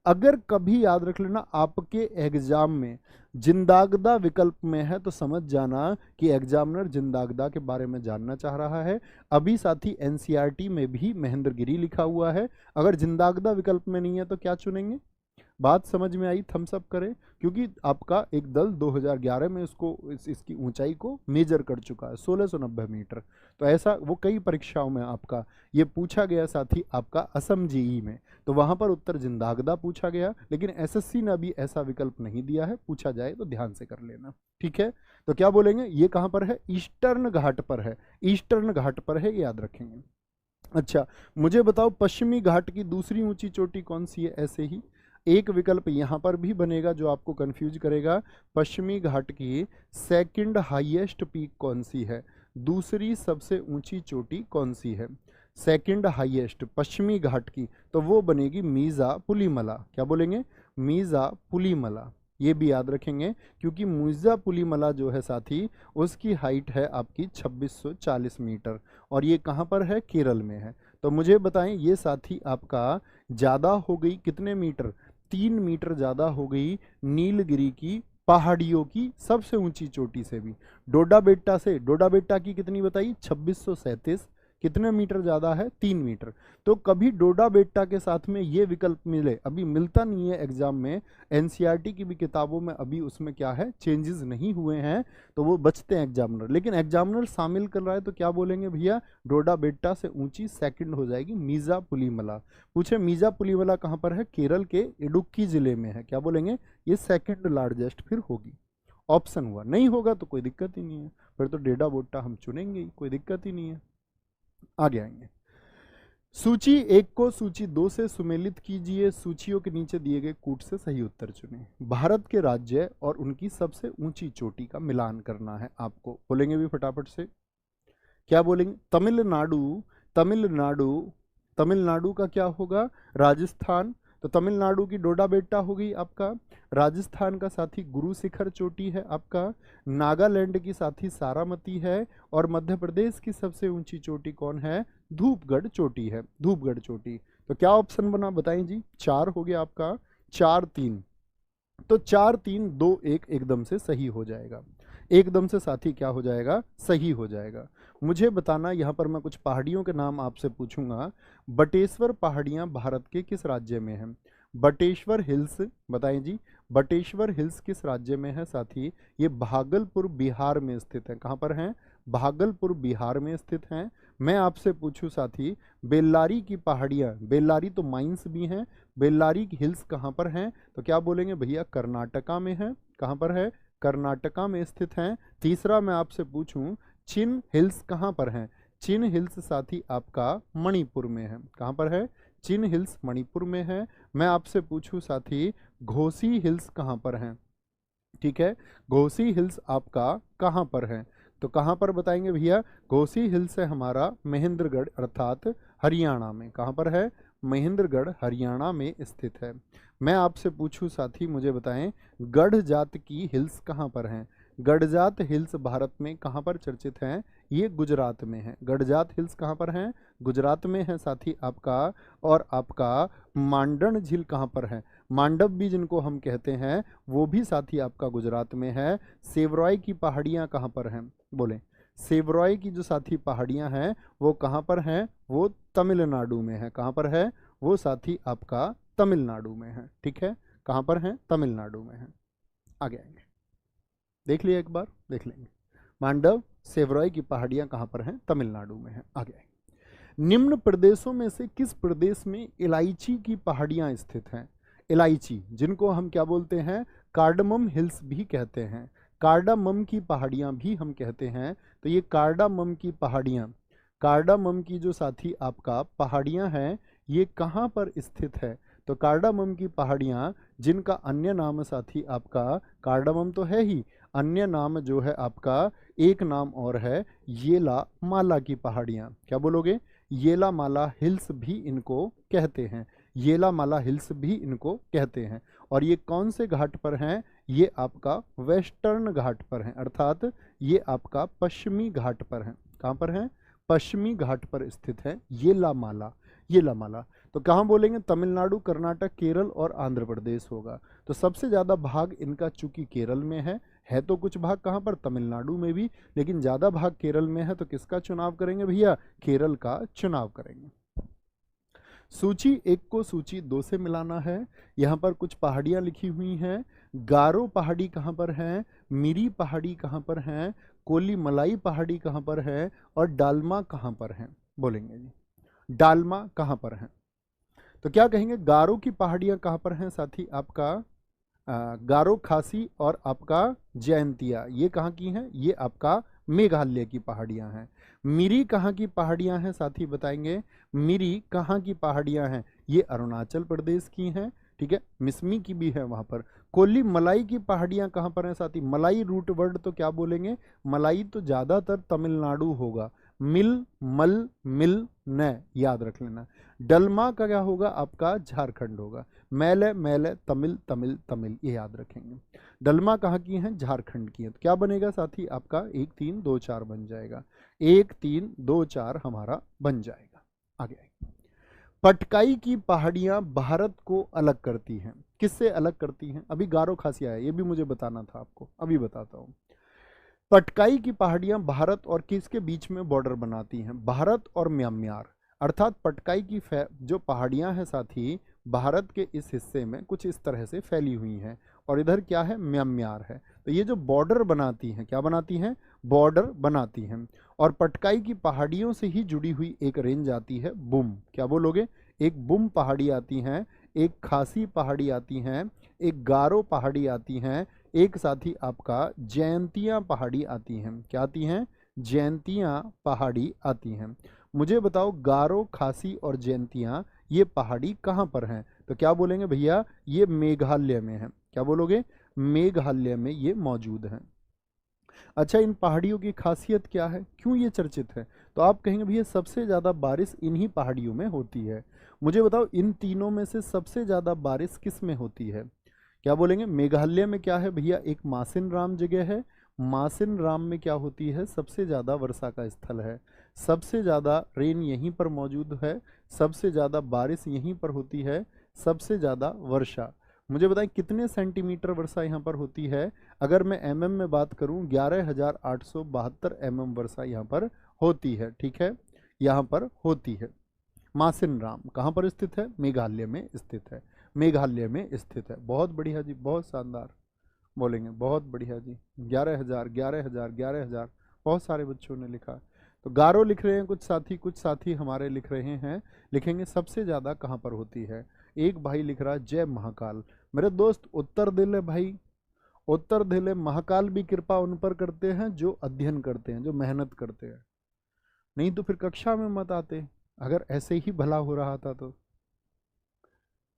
अगर कभी याद रख लेना आपके एग्जाम में जिंदागदा विकल्प में है, तो समझ जाना कि एग्जामिनर जिंदागदा के बारे में जानना चाह रहा है। अभी साथी एनसीईआरटी में भी महेंद्रगिरी लिखा हुआ है, अगर जिंदागदा विकल्प में नहीं है तो क्या चुनेंगे। बात समझ में आई, थम्स अप करें, क्योंकि आपका एक दल 2011 में इसकी ऊंचाई को मेजर कर चुका है 1690 मीटर। तो ऐसा वो कई परीक्षाओं में आपका ये पूछा गया साथी, आपका असम जेई में, तो वहां पर उत्तर जिंदागदा पूछा गया, लेकिन एसएससी ने अभी ऐसा विकल्प नहीं दिया है, पूछा जाए तो ध्यान से कर लेना, ठीक है। तो क्या बोलेंगे, ये कहां पर है, ईस्टर्न घाट पर है, ईस्टर्न घाट पर है, याद रखेंगे। अच्छा मुझे बताओ पश्चिमी घाट की दूसरी ऊंची चोटी कौन सी है, ऐसे ही एक विकल्प यहां पर भी बनेगा जो आपको कंफ्यूज करेगा, पश्चिमी घाट की सेकंड हाईएस्ट पीक कौन सी है, दूसरी सबसे ऊंची चोटी कौन सी है, सेकंड हाईएस्ट पश्चिमी घाट की, तो वो बनेगी मीज़ा पुलीमला, क्या बोलेंगे, मीज़ा पुलीमला। ये भी याद रखेंगे, क्योंकि मीज़ा पुलीमला जो है साथी, उसकी हाइट है आपकी 2640 मीटर, और ये कहाँ पर है, केरल में है। तो मुझे बताएं ये साथी आपका ज़्यादा हो गई कितने मीटर, 3 मीटर ज़्यादा हो गई नीलगिरी की पहाड़ियों की सबसे ऊंची चोटी से भी। डोडा बेट्टा से, डोडा बेट्टा की कितनी बताई, 2637, कितने मीटर ज़्यादा है, 3 मीटर। तो कभी डोडा बेट्टा के साथ में ये विकल्प मिले, अभी मिलता नहीं है एग्जाम में, एनसीईआरटी की भी किताबों में अभी उसमें क्या है, चेंजेस नहीं हुए हैं, तो वो बचते हैं एग्जामिनर। लेकिन एग्जामिनर शामिल कर रहा है तो क्या बोलेंगे भैया, डोडा बेट्टा से ऊंची सेकंड हो जाएगी मीज़ा पुलीमला। पूछे मीज़ा पुलीमला कहाँ पर है, केरल के इडुक्की जिले में है, क्या बोलेंगे, ये सेकंड लार्जेस्ट फिर होगी। ऑप्शन हुआ, नहीं होगा तो कोई दिक्कत ही नहीं है, फिर तो डोडा बेट्टा हम चुनेंगे ही, कोई दिक्कत ही नहीं है। आगे आएंगे, सूची 1 को सूची 2 से सुमेलित कीजिए, सूचियों के नीचे दिए गए कूट से सही उत्तर चुनें। भारत के राज्य और उनकी सबसे ऊंची चोटी का मिलान करना है आपको, बोलेंगे भी फटाफट से, क्या बोलेंगे, तमिलनाडु, तमिलनाडु, तमिलनाडु का क्या होगा, राजस्थान, तो तमिलनाडु की डोडा बेट्टा होगी आपका, राजस्थान का साथी गुरु शिखर चोटी है आपका, नागालैंड की साथी सारामती है, और मध्य प्रदेश की सबसे ऊंची चोटी कौन है, धूपगढ़ चोटी है, धूपगढ़ चोटी। तो क्या ऑप्शन बना बताएं जी, 4 हो गया आपका, 4-3, तो 4-3-2-1 एकदम से सही हो जाएगा, एकदम से साथी क्या हो जाएगा, सही हो जाएगा। मुझे बताना, यहाँ पर मैं कुछ पहाड़ियों के नाम आपसे पूछूंगा, बटेश्वर पहाड़ियाँ भारत के किस राज्य में हैं, बटेश्वर हिल्स, बताएं जी, बटेश्वर हिल्स किस राज्य में है साथी? ये भागलपुर बिहार में स्थित है। कहाँ पर है? भागलपुर बिहार में स्थित हैं। मैं आपसे पूछूं साथी, बेल्लारी की पहाड़ियाँ, बेल्लारी तो माइंस भी हैं, बेल्लारी की हिल्स कहाँ पर हैं? तो क्या बोलेंगे भैया? कर्नाटका में है। कहाँ पर है? कर्नाटका में स्थित हैं। तीसरा मैं आपसे पूछूं, चिन हिल्स कहाँ पर हैं? चिन हिल्स साथी आपका मणिपुर में है। कहाँ पर है? चिन हिल्स मणिपुर में है। मैं आपसे पूछूं साथी, घोसी हिल्स कहाँ पर हैं? ठीक है, घोसी हिल्स आपका कहाँ पर है? तो कहाँ पर बताएंगे भैया? घोसी हिल्स है हमारा महेंद्रगढ़ अर्थात हरियाणा में। कहाँ पर है? महेंद्रगढ़ हरियाणा में स्थित है। मैं आपसे पूछूं साथी, मुझे बताएं, गढ़ जात की हिल्स कहाँ पर हैं? गढ़जात हिल्स भारत में कहाँ पर चर्चित हैं? ये गुजरात में है। गढ़जात हिल्स कहाँ पर हैं? गुजरात में है साथी आपका। और आपका मांडन झील कहाँ पर है? मांडव जिनको हम कहते हैं वो भी साथी आपका गुजरात में है। सेवरॉय की पहाड़ियाँ कहाँ पर हैं? बोले, सेवरॉय की जो साथी पहाड़ियाँ हैं वो कहाँ पर हैं? वो तमिलनाडु में है। कहाँ पर है? वो साथी आपका तमिलनाडु में है। ठीक है, कहाँ पर है? तमिलनाडु में है। आगे आएंगे, देख लिया एक बार, देख लेंगे। मांडव सेवरॉय की पहाड़ियाँ कहाँ पर हैं? तमिलनाडु में है। आगे आएंगे। निम्न प्रदेशों में से किस प्रदेश में इलायची की पहाड़ियाँ स्थित हैं? इलायची, जिनको हम क्या बोलते हैं? कार्डमम हिल्स भी कहते हैं। कार्डामम की पहाड़ियाँ भी हम कहते हैं। तो ये कार्डामम की पहाड़ियाँ, कार्डामम की जो साथी आपका पहाड़ियाँ हैं ये कहाँ पर स्थित है? तो कार्डामम की पहाड़ियाँ, जिनका अन्य नाम साथी आपका, कार्डामम तो है ही, अन्य नाम जो है आपका, एक नाम और है येला माला की पहाड़ियाँ। क्या बोलोगे? येला माला हिल्स भी इनको कहते हैं। येला माला हिल्स भी इनको कहते हैं। और ये कौन से घाट पर हैं? ये आपका वेस्टर्न घाट पर हैं, अर्थात ये आपका पश्चिमी घाट पर हैं। कहाँ पर हैं? पश्चिमी घाट पर स्थित है येला माला। येला माला तो कहाँ बोलेंगे? तमिलनाडु, कर्नाटक, केरल और आंध्र प्रदेश होगा। तो सबसे ज़्यादा भाग इनका चूंकि केरल में है तो कुछ भाग कहाँ पर? तमिलनाडु में भी, लेकिन ज़्यादा भाग केरल में है। तो किसका चुनाव करेंगे भैया? केरल का चुनाव करेंगे। सूची 1 को सूची 2 से मिलाना है। यहाँ पर कुछ पहाड़ियाँ लिखी हुई हैं। गारो पहाड़ी कहाँ पर है? मिरी पहाड़ी कहाँ पर है? कोलीमलाई पहाड़ी कहाँ पर है? और डालमा कहाँ पर है? बोलेंगे जी, डालमा कहाँ पर है? तो क्या कहेंगे? गारो की पहाड़ियाँ कहाँ पर हैं साथी आपका? गारो खासी और आपका जयंतिया, ये कहाँ की हैं? ये आपका मेघालय की पहाड़ियाँ हैं। मिरी कहाँ की पहाड़ियाँ हैं साथी बताएंगे? मिरी कहाँ की पहाड़ियाँ हैं? ये अरुणाचल प्रदेश की हैं। ठीक है, मिसमी की भी है वहाँ पर। कोली मलाई की पहाड़ियाँ कहाँ पर हैं साथी? मलाई रूट वर्ड तो क्या बोलेंगे? मलाई तो ज़्यादातर तमिलनाडु होगा। मिल, मल, मिल, न, याद रख लेना। डलमा का क्या होगा? आपका झारखंड होगा। मैले, मैले, तमिल, तमिल, तमिल, ये याद रखेंगे। डलमा कहाँ की हैं? झारखंड की है। तो क्या बनेगा साथी आपका? 1 3 2 4 बन जाएगा। 1 3 2 4 हमारा बन जाएगा। आगे आएगा। पटकाई की पहाड़ियां भारत को अलग करती हैं। किससे अलग करती हैं? अभी गारो खासिया है, ये भी मुझे बताना था आपको, अभी बताता हूँ। पटकाई की पहाड़ियां भारत और किसके बीच में बॉर्डर बनाती हैं? भारत और म्यांमार। अर्थात पटकाई की जो पहाड़ियां हैं साथी, भारत के इस हिस्से में कुछ इस तरह से फैली हुई हैं और इधर क्या है? म्यांमार है। तो ये जो बॉर्डर बनाती हैं, क्या बनाती हैं? बॉर्डर बनाती हैं। और पटकाई की पहाड़ियों से ही जुड़ी हुई एक रेंज आती है बुम। क्या बोलोगे? एक बुम पहाड़ी आती हैं, एक खासी पहाड़ी आती हैं, एक गारो पहाड़ी आती हैं, एक साथी आपका जयंतियाँ पहाड़ी आती हैं। क्या आती हैं? जयंतियाँ पहाड़ी आती हैं। मुझे बताओ, गारो, खासी और जयंतियाँ ये पहाड़ी कहाँ पर हैं? तो क्या बोलेंगे भैया? ये मेघालय में है। क्या बोलोगे? मेघालय में ये मौजूद हैं। अच्छा, इन पहाड़ियों की खासियत क्या है? क्यों ये चर्चित है? तो आप कहेंगे भैया सबसे ज़्यादा बारिश इन्हीं पहाड़ियों में होती है। मुझे बताओ, इन तीनों में से सबसे ज़्यादा बारिश किस में होती है? क्या बोलेंगे? मेघालय में क्या है भैया? एक मासिन राम जगह है। मासिन राम में क्या होती है? सबसे ज़्यादा वर्षा का स्थल है। सबसे ज़्यादा रेन यहीं पर मौजूद है, सबसे ज़्यादा बारिश यहीं पर होती है, सबसे ज़्यादा वर्षा। मुझे बताएं कितने सेंटीमीटर वर्षा यहाँ पर होती है? अगर मैं एमएम में बात करूँ, 11,872 एमएम वर्षा यहाँ पर होती है। ठीक है, यहाँ पर होती है। मासिन राम कहाँ पर स्थित है? मेघालय में स्थित है। मेघालय में स्थित है। बहुत बढ़िया जी, बहुत शानदार बोलेंगे, बहुत बढ़िया जी। 11,000 11,000 11,000 बहुत सारे बच्चों ने लिखा। तो गारो लिख रहे हैं कुछ साथी हमारे लिख रहे हैं, लिखेंगे सबसे ज़्यादा कहाँ पर होती है। एक भाई लिख रहा है जय महाकाल। मेरे दोस्त उत्तर दिले भाई, उत्तर दिले। महाकाल भी कृपा उन पर करते हैं जो अध्ययन करते हैं, जो मेहनत करते हैं, नहीं तो फिर कक्षा में मत आते अगर ऐसे ही भला हो रहा था तो।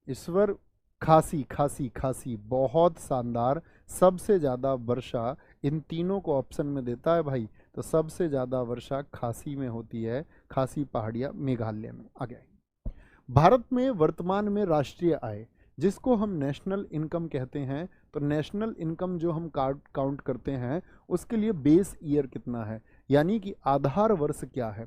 ईश्वर खासी खासी खासी, बहुत शानदार। सबसे ज़्यादा वर्षा इन तीनों को ऑप्शन में देता है भाई, तो सबसे ज़्यादा वर्षा खासी में होती है, खासी पहाड़ियाँ मेघालय में। आ गया। भारत में वर्तमान में राष्ट्रीय आय जिसको हम नेशनल इनकम कहते हैं, तो नेशनल इनकम जो हम काउंट करते हैं उसके लिए बेस ईयर कितना है, यानी कि आधार वर्ष क्या है।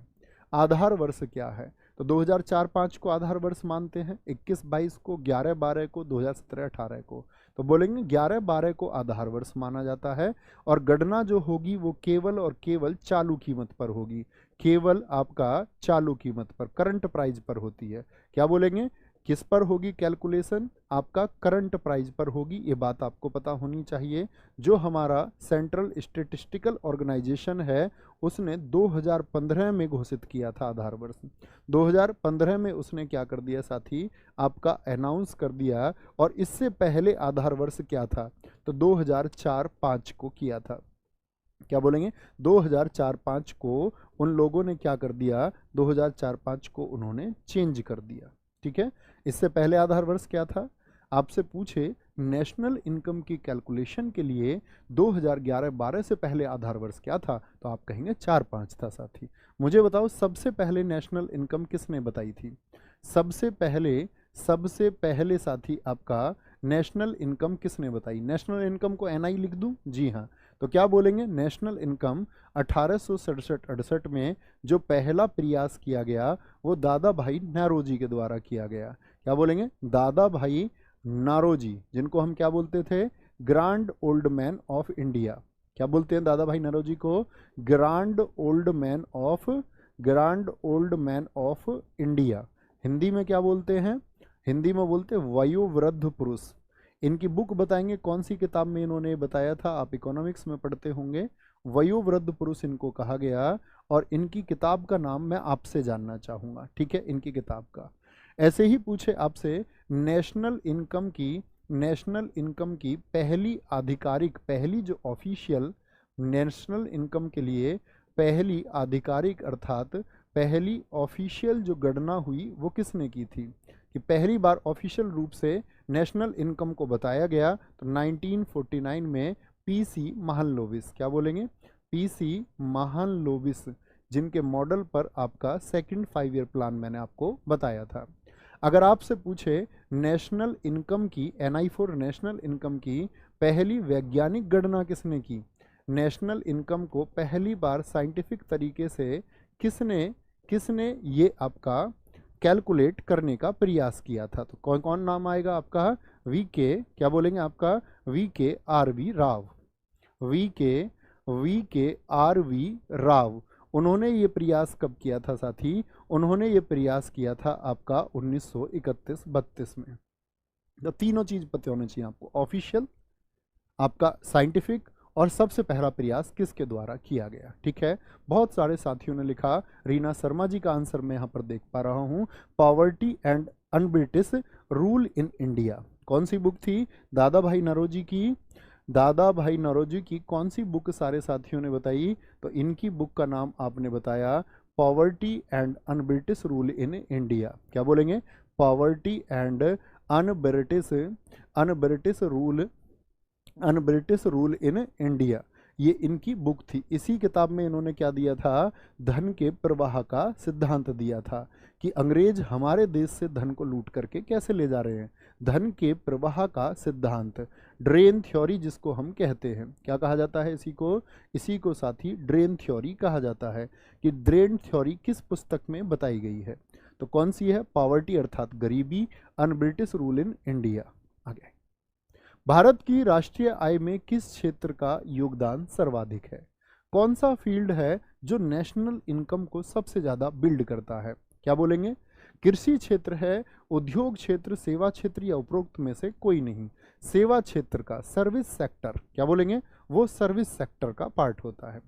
आधार वर्ष क्या है, तो 2004-05 को आधार वर्ष मानते हैं, 21-22 को, 11-12 को, 2017-18 को। तो बोलेंगे 11-12 को आधार वर्ष माना जाता है। और गणना जो होगी वो केवल और केवल चालू कीमत पर होगी, केवल आपका चालू कीमत पर, करंट प्राइस पर होती है। क्या बोलेंगे, किस पर होगी कैलकुलेशन, आपका करंट प्राइस पर होगी। ये बात आपको पता होनी चाहिए। जो हमारा सेंट्रल स्टेटिस्टिकल ऑर्गेनाइजेशन है उसने 2015 में घोषित किया था आधार वर्ष। 2015 में उसने क्या कर दिया साथी, आपका अनाउंस कर दिया। और इससे पहले आधार वर्ष क्या था, तो 2004-05 को किया था। क्या बोलेंगे, 2004-05 को उन लोगों ने क्या कर दिया, 2004-05 को उन्होंने चेंज कर दिया। ठीक है, इससे पहले आधार वर्ष क्या था। आपसे पूछे नेशनल इनकम की कैलकुलेशन के लिए 2011-12 से पहले आधार वर्ष क्या था, तो आप कहेंगे 4-5 था साथी। मुझे बताओ सबसे पहले नेशनल इनकम किसने बताई थी। सबसे पहले साथी आपका नेशनल इनकम किसने बताई। नेशनल इनकम को एनआई लिख दूं, जी हाँ। तो क्या बोलेंगे, नेशनल इनकम 1867-68 में जो पहला प्रयास किया गया वो दादा भाई नारोजी के द्वारा किया गया। क्या बोलेंगे, दादा भाई नारोजी, जिनको हम क्या बोलते थे, grand old man of India. क्या बोलते हैं दादा भाई नारोजी को, grand old man of India. Hindi में क्या बोलते हैं, हिंदी में बोलते हैं वयोवृद्ध पुरुष। इनकी बुक बताएंगे कौन सी किताब में इन्होंने बताया था, आप इकोनॉमिक्स में पढ़ते होंगे। वयोवृद्ध पुरुष इनको कहा गया। और इनकी किताब का नाम मैं आपसे जानना चाहूँगा, ठीक है, इनकी किताब का। ऐसे ही पूछे आपसे नेशनल इनकम की पहली आधिकारिक, पहली जो ऑफिशियल नेशनल इनकम के लिए पहली आधिकारिक अर्थात पहली ऑफिशियल जो गणना हुई वो किसने की थी, कि पहली बार ऑफिशियल रूप से नेशनल इनकम को बताया गया, तो 1949 में पीसी महालनोबिस। क्या बोलेंगे, पीसी महालनोबिस, जिनके मॉडल पर आपका सेकंड 5 ईयर प्लान मैंने आपको बताया था। अगर आपसे पूछे नेशनल इनकम की, एनआई फॉर नेशनल इनकम की पहली वैज्ञानिक गणना किसने की, नेशनल इनकम को पहली बार साइंटिफिक तरीके से किसने ये आपका कैलकुलेट करने का प्रयास किया था, तो कौन कौन नाम आएगा आपका, वीके, क्या बोलेंगे आपका, VK RV Rao, VK RV Rao. उन्होंने ये प्रयास कब किया था साथी, उन्होंने ये प्रयास किया था आपका 1931-32 में। तो तीनों चीज पता होनी चाहिए आपको, ऑफिशियल, आपका साइंटिफिक, और सबसे पहला प्रयास किसके द्वारा किया गया। ठीक है, बहुत सारे साथियों ने लिखा। रीना शर्मा जी का आंसर मैं यहाँ पर देख पा रहा हूँ, poverty and un-British rule in India. कौन सी बुक थी, दादा भाई नौरोजी की, दादा भाई नौरोजी की कौन सी बुक सारे साथियों ने बताई, तो इनकी बुक का नाम आपने बताया poverty and un-British rule in India. क्या बोलेंगे, poverty and un-British rule in India, ये इनकी बुक थी। इसी किताब में इन्होंने क्या दिया था, धन के प्रवाह का सिद्धांत दिया था, कि अंग्रेज हमारे देश से धन को लूट करके कैसे ले जा रहे हैं। धन के प्रवाह का सिद्धांत, ड्रेन थ्योरी जिसको हम कहते हैं, क्या कहा जाता है इसी को साथी ड्रेन थ्योरी कहा जाता है। कि ड्रेन थ्योरी किस पुस्तक में बताई गई है, तो कौन सी है, पॉवर्टी अर्थात गरीबी, अनब्रिटिश रूल इन इंडिया। आगे, भारत की राष्ट्रीय आय में किस क्षेत्र का योगदान सर्वाधिक है, कौन सा फील्ड है जो नेशनल इनकम को सबसे ज्यादा बिल्ड करता है। क्या बोलेंगे, कृषि क्षेत्र है, उद्योग क्षेत्र, सेवा क्षेत्र या उपरोक्त में से कोई नहीं। सेवा क्षेत्र का सर्विस सेक्टर क्या बोलेंगे, वो सर्विस सेक्टर का पार्ट होता है।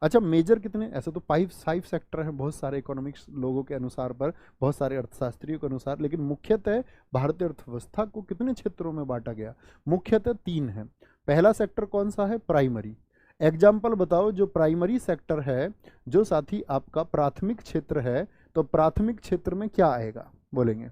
अच्छा, मेजर कितने, ऐसे तो फाइव सेक्टर हैं बहुत सारे इकोनॉमिक्स लोगों के अनुसार पर, बहुत सारे अर्थशास्त्रियों के अनुसार, लेकिन मुख्यतः भारतीय अर्थव्यवस्था को कितने क्षेत्रों में बांटा गया, मुख्यतः 3 है। पहला सेक्टर कौन सा है, प्राइमरी। एग्जाम्पल बताओ, जो प्राइमरी सेक्टर है, जो साथी आपका प्राथमिक क्षेत्र है, तो प्राथमिक क्षेत्र में क्या आएगा बोलेंगे,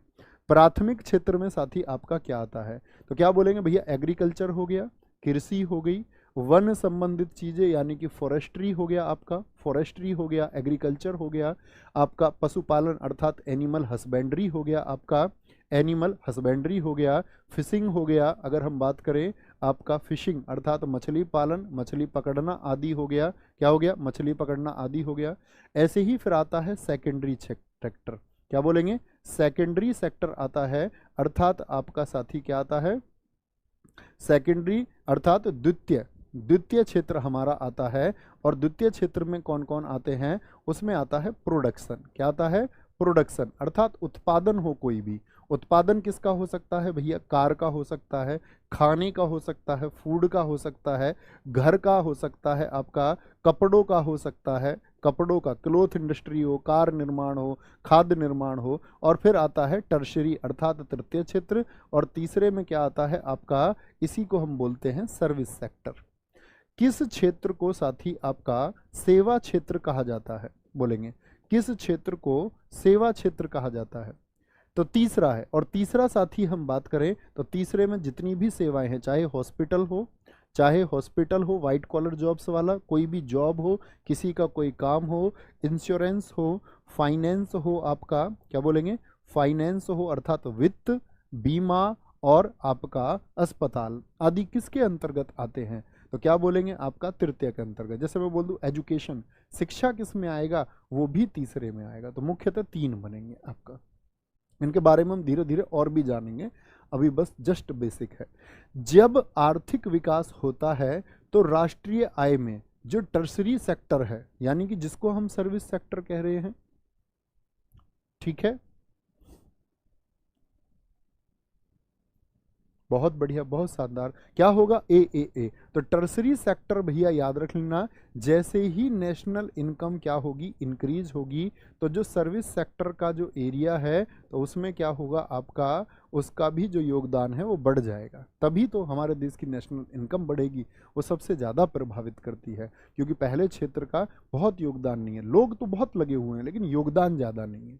प्राथमिक क्षेत्र में साथी आपका क्या आता है, तो क्या बोलेंगे भैया, एग्रीकल्चर हो गया, कृषि हो गई, वन संबंधित चीजें यानी कि फॉरेस्ट्री हो गया आपका, फॉरेस्ट्री हो गया, एग्रीकल्चर हो गया आपका, पशुपालन अर्थात एनिमल हस्बेंड्री हो गया आपका, एनिमल हस्बेंड्री हो गया, फिशिंग हो गया, अगर हम बात करें आपका फिशिंग अर्थात मछली पालन, मछली पकड़ना आदि हो गया, क्या हो गया, मछली पकड़ना आदि हो गया। ऐसे ही फिर आता है सेकेंडरी सेक्टर, क्या बोलेंगे, सेकेंडरी सेक्टर आता है, अर्थात आपका साथी क्या आता है, सेकेंडरी अर्थात द्वितीय क्षेत्र हमारा आता है। और द्वितीय क्षेत्र में कौन कौन आते हैं, उसमें आता है प्रोडक्शन, क्या आता है, प्रोडक्शन अर्थात उत्पादन हो, कोई भी उत्पादन किसका हो सकता है भैया, कार का हो सकता है, खाने का हो सकता है, फूड का हो सकता है, घर का हो सकता है, आपका कपड़ों का हो सकता है, कपड़ों का क्लोथ इंडस्ट्री हो, कार निर्माण हो, खाद्य निर्माण हो। और फिर आता है टर्शरी अर्थात तृतीय क्षेत्र। और तीसरे में क्या आता है आपका, इसी को हम बोलते हैं सर्विस सेक्टर। किस क्षेत्र को साथी आपका सेवा क्षेत्र कहा जाता है, बोलेंगे किस क्षेत्र को सेवा क्षेत्र कहा जाता है, तो तीसरा है। और तीसरा साथी हम बात करें तो तीसरे में जितनी भी सेवाएं हैं, चाहे हॉस्पिटल हो, वाइट कॉलर जॉब्स वाला कोई भी जॉब हो, किसी का कोई काम हो, इंश्योरेंस हो, फाइनेंस हो, आपका क्या बोलेंगे, फाइनेंस हो अर्थात वित्त, बीमा और आपका अस्पताल आदि किसके अंतर्गत आते हैं, तो क्या बोलेंगे, आपका तृतीय के अंतर्गत। जैसे मैं बोल दूं एजुकेशन, शिक्षा किस में आएगा, वो भी तीसरे में आएगा। तो मुख्यतः 3 बनेंगे आपका। इनके बारे में हम धीरे धीरे और भी जानेंगे, अभी बस जस्ट बेसिक है। जब आर्थिक विकास होता है तो राष्ट्रीय आय में जो टर्सरी सेक्टर है, यानी कि जिसको हम सर्विस सेक्टर कह रहे हैं, ठीक है, बहुत बढ़िया, बहुत शानदार, क्या होगा, ए। तो टर्सरी सेक्टर भैया याद रख लेना, जैसे ही नेशनल इनकम क्या होगी, इंक्रीज होगी, तो जो सर्विस सेक्टर का जो एरिया है तो उसमें क्या होगा आपका, उसका भी जो योगदान है वो बढ़ जाएगा। तभी तो हमारे देश की नेशनल इनकम बढ़ेगी, वो सबसे ज़्यादा प्रभावित करती है, क्योंकि पहले क्षेत्र का बहुत योगदान नहीं है, लोग तो बहुत लगे हुए हैं लेकिन योगदान ज़्यादा नहीं है।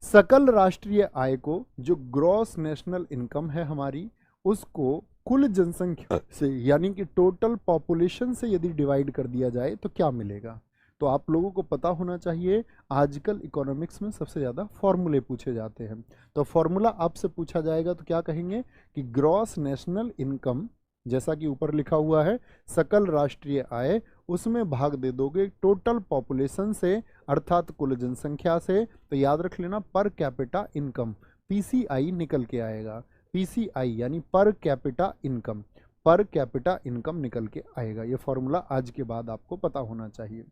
सकल राष्ट्रीय आय को, जो ग्रॉस नेशनल इनकम है हमारी, उसको कुल जनसंख्या से यानी कि टोटल पॉपुलेशन से यदि डिवाइड कर दिया जाए तो क्या मिलेगा। तो आप लोगों को पता होना चाहिए, आजकल इकोनॉमिक्स में सबसे ज़्यादा फॉर्मूले पूछे जाते हैं। तो फॉर्मूला आपसे पूछा जाएगा तो क्या कहेंगे कि ग्रॉस नेशनल इनकम, जैसा कि ऊपर लिखा हुआ है सकल राष्ट्रीय आय, उसमें भाग दे दोगे टोटल पॉपुलेशन से अर्थात कुल जनसंख्या से। तो याद रख लेना पर कैपिटा इनकम, पीसीआई निकल के आएगा, पीसीआई यानी per capita income, per capita income निकल के आएगा। ये फॉर्मूला आज के बाद आपको पता होना चाहिए।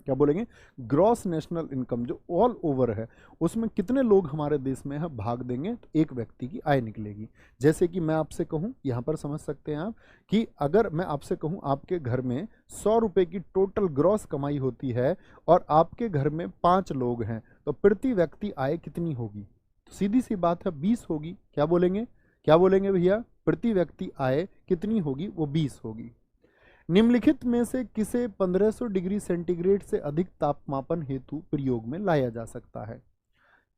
क्या बोलेंगे, ग्रॉस नेशनल इनकम जो ऑल ओवर है, उसमें कितने लोग हमारे देश में है भाग देंगे तो एक व्यक्ति की आय निकलेगी। जैसे कि मैं आपसे कहूं, यहां पर समझ सकते हैं आप कि अगर मैं आपसे कहूं आपके घर में 100 रुपए की टोटल ग्रॉस कमाई होती है और आपके घर में 5 लोग हैं, तो प्रति व्यक्ति आय कितनी होगी, तो सीधी सी बात है 20 होगी। क्या बोलेंगे भैया, प्रति व्यक्ति आय कितनी होगी, वो 20 होगी। निम्नलिखित में से किसे 1500 डिग्री सेंटीग्रेड से अधिक तापमापन हेतु प्रयोग में लाया जा सकता है,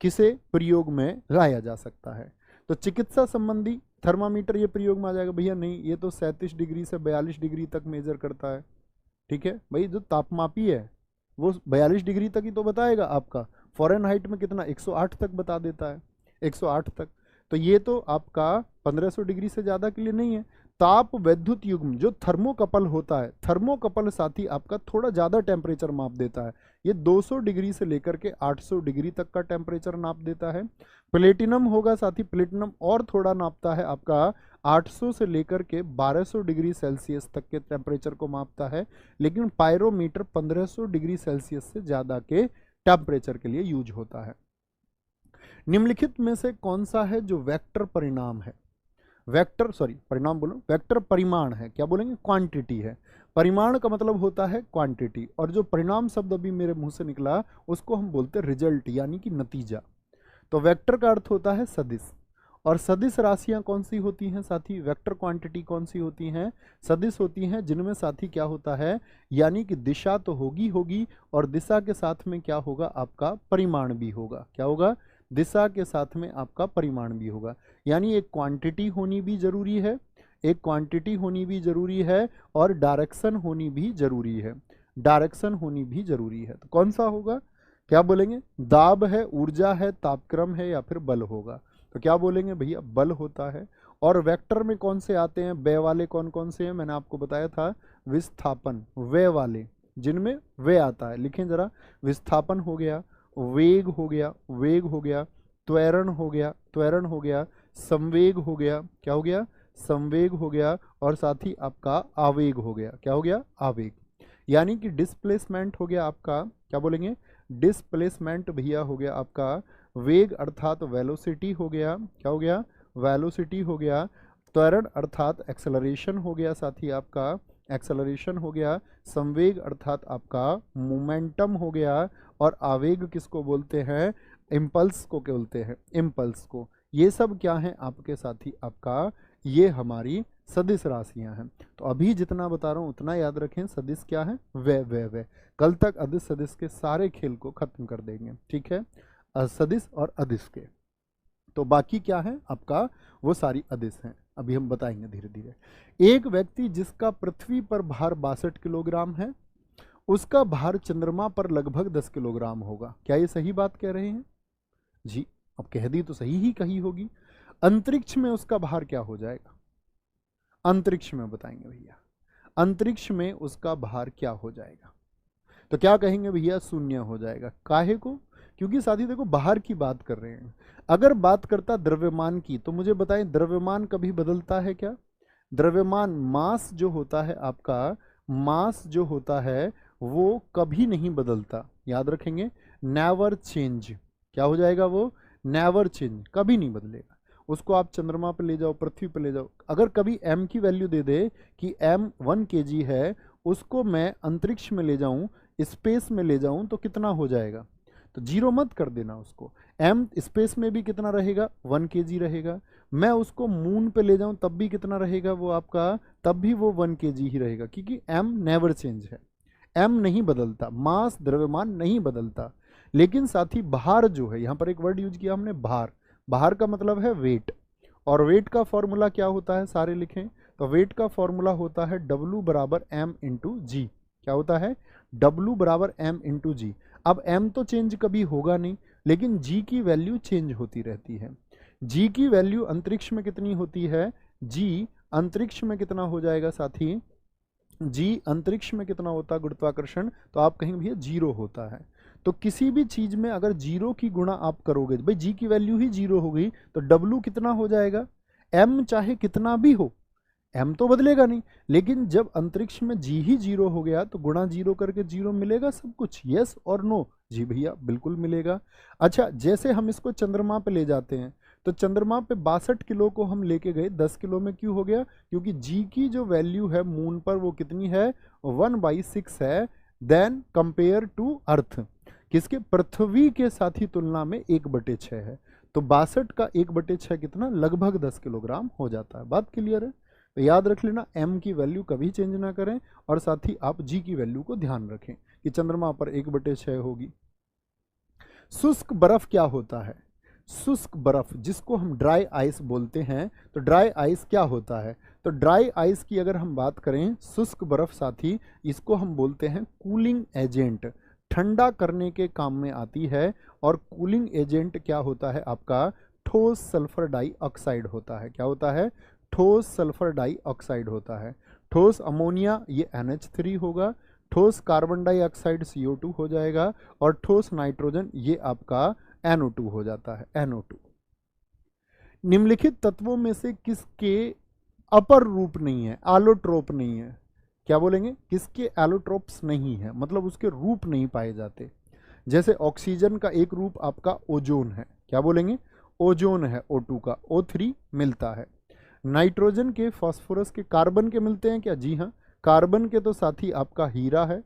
किसे प्रयोग में लाया जा सकता है। तो चिकित्सा संबंधी थर्मामीटर ये प्रयोग में आ जाएगा भैया, नहीं, ये तो 37 डिग्री से 42 डिग्री तक मेजर करता है। ठीक है भाई, जो तापमापी है वो 42 डिग्री तक ही तो बताएगा आपका, फ़ारेनहाइट में कितना 108 तक बता देता है, 108 तक। तो ये तो आपका 1500 डिग्री से ज़्यादा के लिए नहीं है। ताप वैद्युत युग्म जो थर्मोकपल होता है, थर्मोकपल साथी आपका थोड़ा ज़्यादा टेम्परेचर माप देता है, ये 200 डिग्री से लेकर के 800 डिग्री तक का टेम्परेचर नाप देता है। प्लेटिनम होगा साथी, प्लेटिनम और थोड़ा नापता है आपका 800 से लेकर के 1200 डिग्री सेल्सियस तक के टेम्परेचर को मापता है, लेकिन पायरोमीटर 1500 डिग्री सेल्सियस से ज़्यादा के टेम्परेचर के लिए यूज होता है। निम्नलिखित में से कौन सा है जो वेक्टर परिणाम है, वेक्टर सॉरी परिणाम बोलो, वेक्टर परिमाण है, क्या बोलेंगे, क्वांटिटी है। परिमाण का मतलब होता है क्वांटिटी, और जो परिणाम शब्द अभी मेरे मुंह से निकला उसको हम बोलते हैं रिजल्ट, यानी कि नतीजा। तो वेक्टर का अर्थ होता है सदिश, और सदिश राशियां कौन सी होती हैं साथी, वेक्टर क्वांटिटी कौन सी होती हैं, सदिश होती हैं, जिनमें साथी क्या होता है, यानी कि दिशा तो होगी और दिशा के साथ में क्या होगा, आपका परिमाण भी होगा। क्या होगा, दिशा के साथ में आपका परिमाण भी होगा। यानी एक क्वांटिटी होनी भी जरूरी है, एक क्वांटिटी होनी भी जरूरी है, और डायरेक्शन होनी भी जरूरी है, डायरेक्शन होनी भी जरूरी है। तो कौन सा होगा, क्या बोलेंगे, दाब है, ऊर्जा है, तापक्रम है, या फिर बल होगा। तो क्या बोलेंगे भैया, बल होता है। और वेक्टर में कौन से आते हैं, वे वाले कौन कौन से हैं, मैंने आपको बताया था, विस्थापन, वे वाले जिनमें वे आता है, लिखें जरा, विस्थापन हो गया, वेग हो गया, वेग हो गया, त्वरण हो गया, त्वरण हो गया, संवेग हो गया, क्या हो गया, संवेग हो गया, और साथ ही आपका आवेग हो गया। क्या हो गया, आवेग। यानी कि डिस्प्लेसमेंट हो गया आपका, क्या बोलेंगे, डिस्प्लेसमेंट भैया हो गया आपका, वेग अर्थात वेलोसिटी हो गया, क्या हो गया, वेलोसिटी हो गया, त्वरण अर्थात एक्सेलरेशन हो गया, साथ ही आपका एक्सेलरेशन हो गया, संवेग अर्थात आपका मोमेंटम हो गया, और आवेग किसको बोलते हैं, इम्पल्स को बोलते हैं, इम्पल्स को। ये सब क्या है आपके साथी, आपका ये हमारी सदिश राशियां हैं। तो अभी जितना बता रहा हूं उतना याद रखें, सदिश क्या है, वे। कल तक अदिश सदिश के सारे खेल को खत्म कर देंगे, ठीक है, असदिश और अदिश के। तो बाकी क्या है आपका, वो सारी अदिश हैं, अभी हम बताएंगे धीरे धीरे। एक व्यक्ति जिसका पृथ्वी पर भार 62 किलोग्राम है, उसका भार चंद्रमा पर लगभग 10 किलोग्राम होगा। क्या ये सही बात कह रहे हैं जी, अब कह दी तो सही ही कही होगी। अंतरिक्ष में उसका भार क्या हो जाएगा, अंतरिक्ष में बताएंगे भैया, अंतरिक्ष में उसका भार क्या हो जाएगा। तो क्या कहेंगे भैया, शून्य हो जाएगा। काहे को, क्योंकि साथी देखो बाहर की बात कर रहे हैं। अगर बात करता द्रव्यमान की, तो मुझे बताएं द्रव्यमान कभी बदलता है क्या, द्रव्यमान मास जो होता है आपका, मास जो होता है वो कभी नहीं बदलता, याद रखेंगे, नेवर चेंज। क्या हो जाएगा वो, नेवर चेंज, कभी नहीं बदलेगा। उसको आप चंद्रमा पे ले जाओ, पृथ्वी पे ले जाओ, अगर कभी m की वैल्यू दे दे कि m 1 kg है, उसको मैं अंतरिक्ष में ले जाऊं, स्पेस में ले जाऊं, तो कितना हो जाएगा, तो जीरो मत कर देना उसको। m स्पेस में भी कितना रहेगा, 1 kg रहेगा। मैं उसको मून पे ले जाऊं तब भी कितना रहेगा वो आपका, तब भी वो 1 kg ही रहेगा, क्योंकि m नेवर चेंज है, m नहीं बदलता, मास द्रव्यमान नहीं बदलता। लेकिन साथ ही भार जो है, यहाँ पर एक वर्ड यूज किया हमने, भार, भार का मतलब है वेट, और वेट का फॉर्मूला क्या होता है, सारे लिखें, तो वेट का फॉर्मूला होता है W बराबर m इंटू जी। क्या होता है, W बराबर m इंटू जी। अब m तो चेंज कभी होगा नहीं, लेकिन g की वैल्यू चेंज होती रहती है। g की वैल्यू अंतरिक्ष में कितनी होती है, g अंतरिक्ष में कितना हो जाएगा साथी, g अंतरिक्ष में कितना होता है गुरुत्वाकर्षण, तो आप कहेंगे भैया 0 होता है। तो किसी भी चीज में अगर 0 की गुणा आप करोगे, भाई g की वैल्यू ही 0 हो गई, तो w कितना हो जाएगा, m चाहे कितना भी हो, m तो बदलेगा नहीं, लेकिन जब अंतरिक्ष में g ही 0 हो गया तो गुणा 0 करके 0 मिलेगा सब कुछ, यस और नो, जी भैया बिल्कुल मिलेगा। अच्छा, जैसे हम इसको चंद्रमा पे ले जाते हैं, तो चंद्रमा पे 62 किलो को हम लेके गए, 10 किलो में क्यों हो गया, क्योंकि g की जो वैल्यू है मून पर वो कितनी है, 1/6 है, देन कंपेयर टू अर्थ, किसके, पृथ्वी के साथ ही तुलना में 1/6 है। तो 62 का 1/6 कितना, लगभग 10 किलोग्राम हो जाता है। बात क्लियर है, तो याद रख लेना m की वैल्यू कभी चेंज ना करें, और साथ ही आप g की वैल्यू को ध्यान रखें कि चंद्रमा पर 1/6 होगी। शुष्क बर्फ क्या होता है, शुष्क बर्फ जिसको हम ड्राई आइस बोलते हैं, तो ड्राई आइस क्या होता है, तो ड्राई आइस की अगर हम बात करें, शुष्क बर्फ साथी, इसको हम बोलते हैं कूलिंग एजेंट, ठंडा करने के काम में आती है। और कूलिंग एजेंट क्या होता है आपका, ठोस सल्फर डाइऑक्साइड होता है। क्या होता है, ठोस सल्फर डाइऑक्साइड होता है। ठोस अमोनिया ये NH3 होगा, ठोस कार्बन डाइऑक्साइड CO2 हो जाएगा, और ठोस नाइट्रोजन ये आपका NO2 हो जाता है, NO2। निम्नलिखित तत्वों में से किसके अपर रूप नहीं है, आलोट्रोप नहीं है, क्या बोलेंगे, किसके एलोट्रोप्स नहीं है, मतलब उसके रूप नहीं पाए जाते। जैसे ऑक्सीजन का एक रूप आपका ओजोन है, क्या बोलेंगे, ओजोन है O2 का, O3 मिलता है। नाइट्रोजन के, फास्फोरस के, कार्बन के मिलते हैं क्या, जी हाँ। कार्बन के तो साथी आपका हीरा है,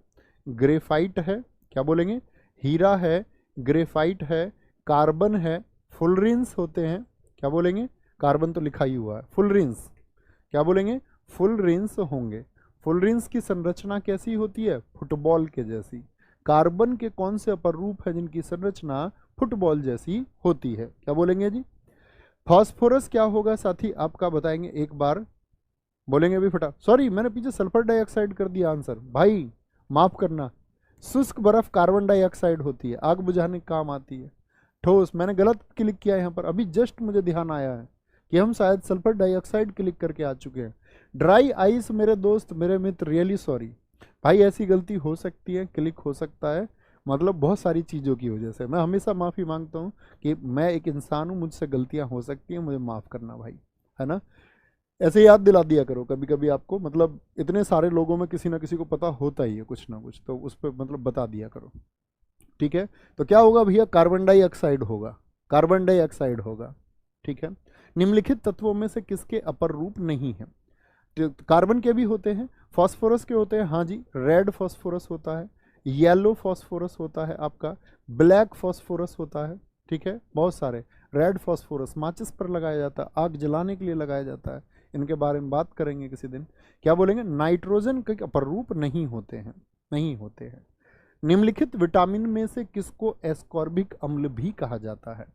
ग्रेफाइट है, क्या बोलेंगे, हीरा है, ग्रेफाइट है, कार्बन है, फुलरिन्स होते हैं, क्या बोलेंगे, कार्बन तो लिखा ही हुआ है, फुलरिन्स, क्या बोलेंगे, फुलरिन्स होंगे। फुलरिन्स की संरचना कैसी होती है, फुटबॉल के जैसी। कार्बन के कौन से अपर रूप है जिनकी संरचना फुटबॉल जैसी होती है, क्या बोलेंगे जी। फास्फोरस क्या होगा साथी आपका बताएंगे एक बार, बोलेंगे अभी फटा, सॉरी मैंने पीछे सल्फर डाइऑक्साइड कर दिया आंसर, भाई माफ करना। शुष्क बर्फ कार्बन डाइऑक्साइड होती है, आग बुझाने के काम आती है। ठोस मैंने गलत क्लिक किया यहाँ पर, अभी जस्ट मुझे ध्यान आया है कि हम शायद सल्फर डाइऑक्साइड क्लिक करके आ चुके हैं। ड्राई आइस मेरे दोस्त, मेरे मित्र, रियली सॉरी भाई, ऐसी गलती हो सकती है, क्लिक हो सकता है, मतलब बहुत सारी चीज़ों की वजह से। मैं हमेशा माफ़ी मांगता हूँ कि मैं एक इंसान हूँ, मुझसे गलतियाँ हो सकती हैं, मुझे माफ़ करना भाई, है ना। ऐसे याद दिला दिया करो कभी कभी आपको, मतलब इतने सारे लोगों में किसी ना किसी को पता होता ही है कुछ ना कुछ, तो उस पर मतलब बता दिया करो, ठीक है। तो क्या होगा भैया, कार्बन डाइऑक्साइड होगा, कार्बन डाइऑक्साइड होगा, ठीक है। निम्नलिखित तत्वों में से किसके अपर रूप नहीं है, तो कार्बन के भी होते हैं, फास्फोरस के होते हैं, हाँ जी, रेड फास्फोरस होता है, येलो फास्फोरस होता है आपका, ब्लैक फास्फोरस होता है, ठीक है, बहुत सारे। रेड फास्फोरस माचिस पर लगाया जाता है, आग जलाने के लिए लगाया जाता है, इनके बारे में बात करेंगे किसी दिन। क्या बोलेंगे, नाइट्रोजन के अपर रूप नहीं होते हैं, नहीं होते हैं। निम्नलिखित विटामिन में से किसको एस्कॉर्बिक अम्ल भी कहा जाता है।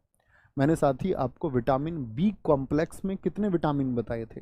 मैंने साथी आपको विटामिन बी कॉम्प्लेक्स में कितने विटामिन बताए थे,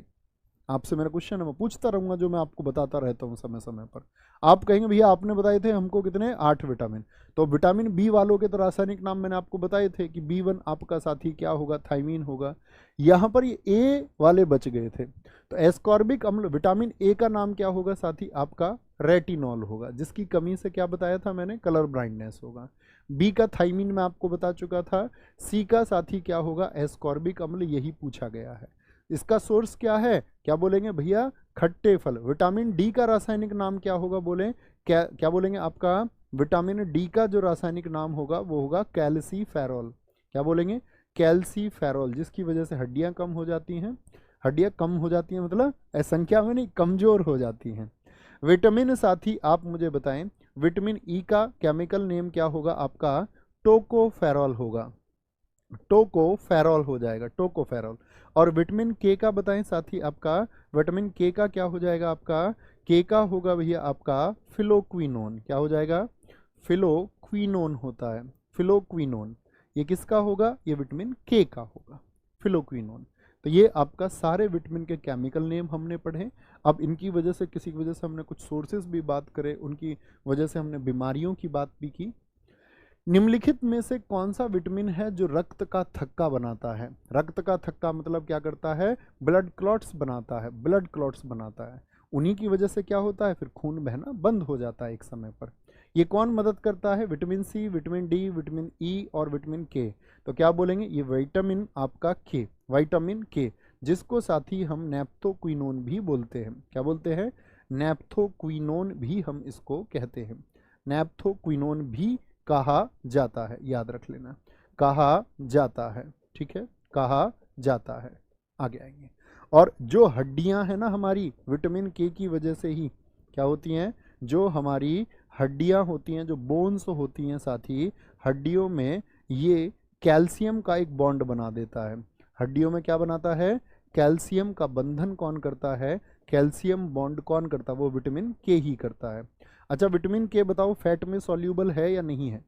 आपसे मेरा क्वेश्चन है, मैं पूछता रहूंगा जो मैं आपको बताता रहता हूँ समय समय पर। आप कहेंगे भैया आपने बताए थे हमको कितने, 8 विटामिन। तो विटामिन बी वालों के तो रासायनिक नाम मैंने आपको बताए थे कि B1 आपका साथी क्या होगा, थाइमीन होगा। यहाँ पर ये ए वाले बच गए थे, तो एस्कॉर्बिक अम्ल विटामिन ए का नाम क्या होगा साथी आपका, रेटिनॉल होगा, जिसकी कमी से क्या बताया था मैंने, कलर ब्लाइंडनेस होगा। बी का थाइमीन मैं आपको बता चुका था। सी का साथी क्या होगा, एस्कॉर्बिक अम्ल, यही पूछा गया है। इसका सोर्स क्या है, क्या बोलेंगे भैया, खट्टे फल। विटामिन डी का रासायनिक नाम क्या होगा, बोले क्या, क्या बोलेंगे आपका, विटामिन डी का जो रासायनिक नाम होगा वो होगा कैल्सीफेरॉल, क्या बोलेंगे, कैल्सीफेरॉल, जिसकी वजह से हड्डियां कम हो जाती हैं, हड्डियां कम हो जाती हैं मतलब संख्या में नहीं, कमजोर हो जाती हैं। विटामिन साथी आप मुझे बताएं, विटामिन ई का केमिकल नेम क्या होगा आपका, टोकोफेरॉल होगा, टोकोफेरॉल हो जाएगा, टोकोफेरॉल। और विटामिन के का बताएं साथी आपका, विटामिन के का क्या हो जाएगा आपका, के का होगा भैया आपका फिलोक्विनोन, क्या हो जाएगा, फिलोक्विनोन होता है, फिलोक्विनोन। ये किसका होगा, ये विटामिन के का होगा, फिलोक्विनोन। तो ये आपका सारे विटामिन के केमिकल नेम हमने पढ़े। अब इनकी वजह से, किसी की वजह से हमने कुछ सोर्सेज भी बात करे, उनकी वजह से हमने बीमारियों की बात भी की। निम्नलिखित में से कौन सा विटामिन है जो रक्त का थक्का बनाता है, रक्त का थक्का मतलब क्या करता है, ब्लड क्लॉट्स बनाता है, ब्लड क्लॉट्स बनाता है। उन्हीं की वजह से क्या होता है, फिर खून बहना बंद हो जाता है एक समय पर। ये कौन मदद करता है, vitamin C, vitamin D, vitamin E और विटामिन के। तो क्या बोलेंगे, ये विटामिन आपका के, विटामिन के, जिसको साथी हम नेप्थोक्विनोन भी बोलते हैं, क्या बोलते हैं, नेप्थोक्विनोन भी हम इसको कहते हैं, नेप्थोक्विनोन भी कहा जाता है, याद रख लेना, कहा जाता है, ठीक है, कहा जाता है। आगे आएंगे। और जो हड्डियां हैं ना हमारी, विटामिन के की वजह से ही क्या होती हैं, जो हमारी हड्डियां होती हैं, जो बोन्स होती हैं साथी, हड्डियों में ये कैल्शियम का एक बॉन्ड बना देता है। हड्डियों में क्या बनाता है, कैल्शियम का बंधन कौन करता है, कैल्शियम बॉन्ड कौन करता है, वो विटामिन के ही करता है। अच्छा विटामिन के बताओ फैट में सॉल्यूबल है या नहीं है,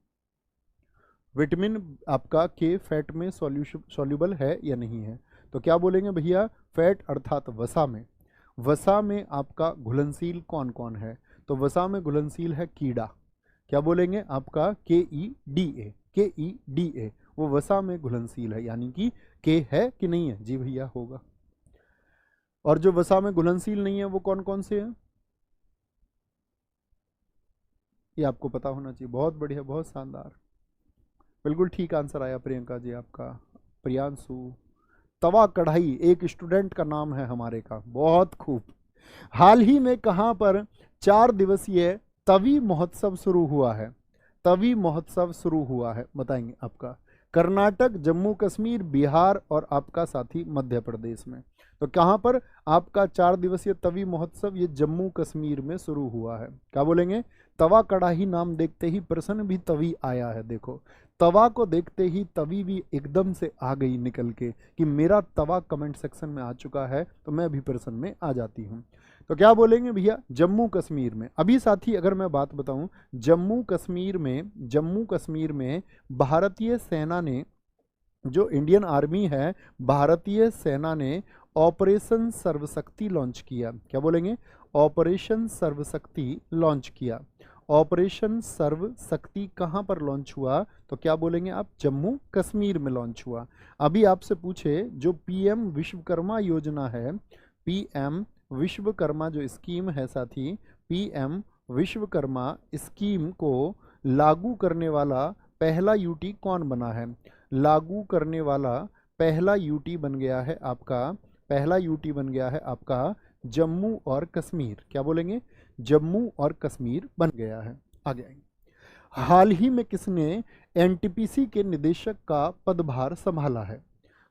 विटामिन आपका के फैट में सॉल्यूबल है या नहीं है। तो क्या बोलेंगे भैया, फैट अर्थात वसा में, वसा में आपका घुलनशील कौन कौन है, तो वसा में घुलनशील है कीड़ा, क्या बोलेंगे आपका KEDA, KEDA, वो वसा में घुलनशील है, यानी कि के है कि नहीं है, जी भैया होगा। और जो वसा में घुलनशील नहीं है वो कौन कौन से हैं, ये आपको पता होना चाहिए। बहुत बढ़िया, बहुत शानदार, बिल्कुल ठीक आंसर आया प्रियंका जी आपका। प्रियांशु, तवा कढ़ाई एक स्टूडेंट का नाम है हमारे का, बहुत खूब। हाल ही में कहां पर 4 दिवसीय तवी महोत्सव शुरू हुआ है, तवी महोत्सव शुरू हुआ है, बताएंगे आपका कर्नाटक, जम्मू कश्मीर, बिहार और आपका साथी मध्य प्रदेश में। तो कहाँ पर आपका 4 दिवसीय तवी महोत्सव ये जम्मू कश्मीर में शुरू हुआ है। क्या बोलेंगे? तवा कड़ाही नाम देखते ही प्रश्न भी तवी आया है। देखो तवा को देखते ही तवी भी एकदम से आ गई निकल के कि मेरा तवा कमेंट सेक्शन में आ चुका है, तो मैं भी प्रश्न में आ जाती हूँ। तो क्या बोलेंगे भैया? जम्मू कश्मीर में। अभी साथी अगर मैं बात बताऊं, जम्मू कश्मीर में भारतीय सेना ने, जो इंडियन आर्मी है, भारतीय सेना ने ऑपरेशन सर्वशक्ति लॉन्च किया। क्या बोलेंगे? ऑपरेशन सर्वशक्ति लॉन्च किया। ऑपरेशन सर्वशक्ति कहाँ पर लॉन्च हुआ? तो क्या बोलेंगे आप? जम्मू कश्मीर में लॉन्च हुआ। अभी आपसे पूछे जो पीएम विश्वकर्मा योजना है, पीएम विश्वकर्मा जो स्कीम है साथी, पीएम विश्वकर्मा स्कीम को लागू करने वाला पहला यूटी कौन बना है? लागू करने वाला पहला यूटी बन गया है आपका, पहला यूटी बन गया है आपका जम्मू और कश्मीर। क्या बोलेंगे? जम्मू और कश्मीर बन गया है। आगे आएंगे। हाल ही में किसने एनटीपीसी के निदेशक का पदभार संभाला है?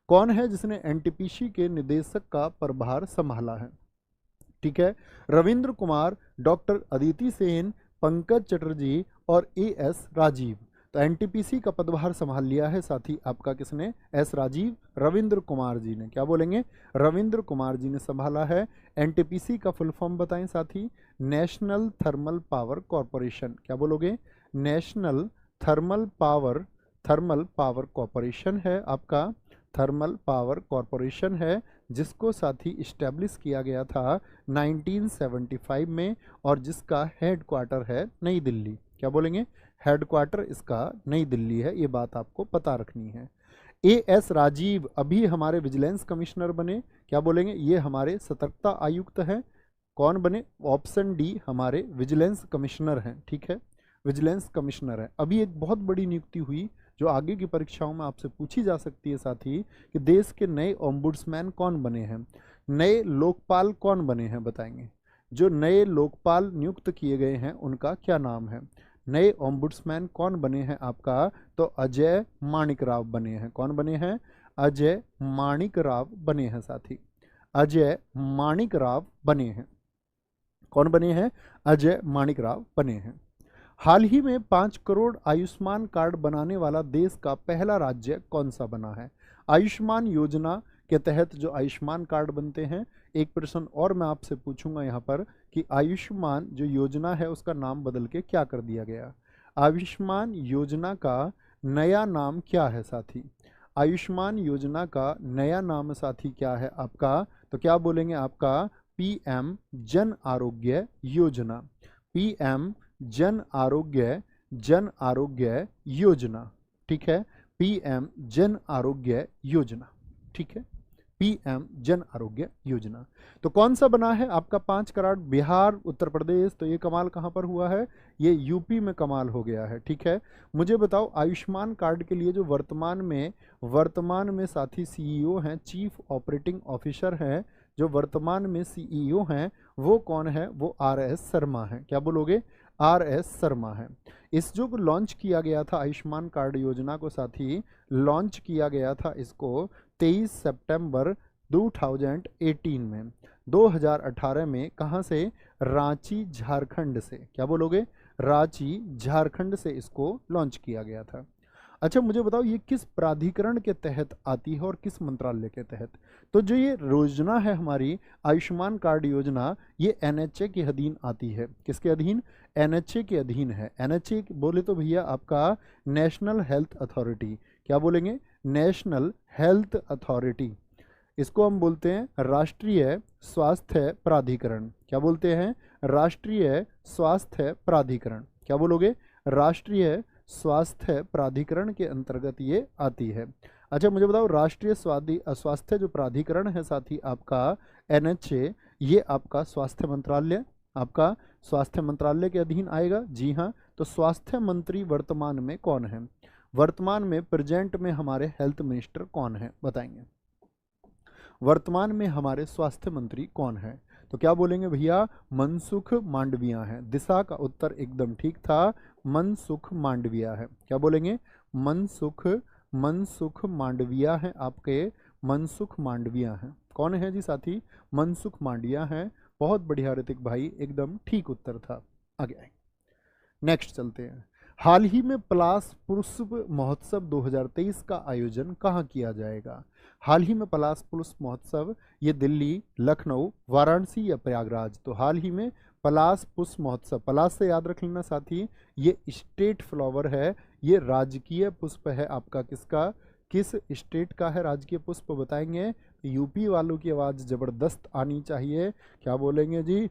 कौन है जिसने एनटीपीसी के निदेशक का पदभार संभाला है? ठीक है, रविंद्र कुमार, डॉक्टर अदिति सेन, पंकज चटर्जी और एएस राजीव। तो एनटीपीसी का पदभार संभाल लिया है साथी आपका किसने? एस राजीव, रविंद्र कुमार जी ने। क्या बोलेंगे? रविंद्र कुमार जी ने संभाला है। एनटीपीसी का फुल फॉर्म बताएं साथी? National thermal power corporation. क्या बोलोगे? नेशनल थर्मल पावर कॉरपोरेशन है आपका, थर्मल पावर कॉरपोरेशन है, जिसको साथी इस्टेब्लिश किया गया था 1975 में और जिसका हेडक्वार्टर है नई दिल्ली। क्या बोलेंगे? हेडक्वार्टर इसका नई दिल्ली है, ये बात आपको पता रखनी है। एएस राजीव अभी हमारे विजिलेंस कमिश्नर बने। क्या बोलेंगे? ये हमारे सतर्कता आयुक्त हैं। कौन बने? ऑप्शन डी, हमारे विजिलेंस कमिश्नर हैं। ठीक है, विजिलेंस कमिश्नर है। अभी एक बहुत बड़ी नियुक्ति हुई जो आगे की परीक्षाओं में आपसे पूछी जा सकती है साथी, कि देश के नए ओम्बुड्समैन कौन बने हैं, नए लोकपाल कौन बने हैं, बताएंगे। जो नए लोकपाल नियुक्त किए गए हैं उनका क्या नाम है? नए ओम्बुड्समैन कौन बने हैं आपका? तो अजय माणिक राव बने हैं। कौन बने हैं? अजय माणिक राव बने हैं साथी, अजय माणिक राव बने हैं। कौन बने हैं? अजय माणिक राव बने हैं। हाल ही में 5 करोड़ आयुष्मान कार्ड बनाने वाला देश का पहला राज्य कौन सा बना है? आयुष्मान योजना के तहत जो आयुष्मान कार्ड बनते हैं, एक प्रश्न और मैं आपसे पूछूंगा यहाँ पर कि आयुष्मान जो योजना है उसका नाम बदल के क्या कर दिया गया? आयुष्मान योजना का नया नाम क्या है साथी? आयुष्मान योजना का नया नाम साथी क्या है आपका? तो क्या बोलेंगे आपका? PM Jan Arogya Yojana, PM Jan Arogya Yojana. ठीक है, पीएम जन आरोग्य योजना। ठीक है, पीएम जन आरोग्य योजना। तो कौन सा बना है आपका 5 करोड़? बिहार, उत्तर प्रदेश। तो ये कमाल कहाँ पर हुआ है? ये यूपी में कमाल हो गया है। ठीक है, मुझे बताओ आयुष्मान कार्ड के लिए जो वर्तमान में साथी सीईओ हैं, चीफ ऑपरेटिंग ऑफिसर हैं, जो वर्तमान में सीईओ हैं वो कौन है? वो आरएस शर्मा है। क्या बोलोगे? आरएस शर्मा है। इस जो लॉन्च किया गया था आयुष्मान कार्ड योजना को साथी, लॉन्च किया गया था इसको 23 सितंबर 2018 में, 2018 में। कहाँ से? रांची झारखंड से। क्या बोलोगे? रांची झारखंड से इसको लॉन्च किया गया था। अच्छा मुझे बताओ ये किस प्राधिकरण के तहत आती है और किस मंत्रालय के तहत? तो जो ये योजना है हमारी आयुष्मान कार्ड योजना, ये एनएचए के अधीन आती है। किसके अधीन? एनएचए के अधीन है। एनएचए बोले तो भैया आपका नेशनल हेल्थ अथॉरिटी। क्या बोलेंगे? National health authority. इसको हम बोलते हैं राष्ट्रीय स्वास्थ्य प्राधिकरण। क्या बोलते हैं? राष्ट्रीय स्वास्थ्य प्राधिकरण। क्या बोलोगे? राष्ट्रीय स्वास्थ्य प्राधिकरण के अंतर्गत ये आती है। अच्छा मुझे बताओ राष्ट्रीय स्वास्थ्य जो प्राधिकरण है साथी आपका एनएचए, ये आपका स्वास्थ्य मंत्रालय, आपका स्वास्थ्य मंत्रालय के अधीन आएगा। जी हाँ, तो स्वास्थ्य मंत्री वर्तमान में कौन है? वर्तमान में प्रेजेंट में हमारे हेल्थ मिनिस्टर कौन है, बताएंगे। वर्तमान में हमारे स्वास्थ्य मंत्री कौन है? तो क्या बोलेंगे भैया? मनसुख मांडविया है। दिशा का उत्तर एकदम ठीक था, मनसुख मांडविया है। क्या बोलेंगे? मनसुख मनसुख मांडविया हैं आपके, मनसुख मांडविया हैं। कौन है जी साथी? मनसुख मांडविया हैं। बहुत बढ़िया ऋतिक भाई, एकदम ठीक उत्तर था। आगे आए, नेक्स्ट चलते हैं। हाल ही में पलाश पुष्प महोत्सव 2023 का आयोजन कहाँ किया जाएगा? हाल ही में पलाश पुष्प महोत्सव, ये दिल्ली, लखनऊ, वाराणसी या प्रयागराज? तो हाल ही में पलाश पुष्प महोत्सव, पलाश से याद रख लेना साथी, ये स्टेट फ्लावर है, ये राजकीय पुष्प है आपका। किसका, किस स्टेट का है राजकीय पुष्प बताएंगे? यूपी वालों की आवाज़ ज़बरदस्त आनी चाहिए। क्या बोलेंगे जी?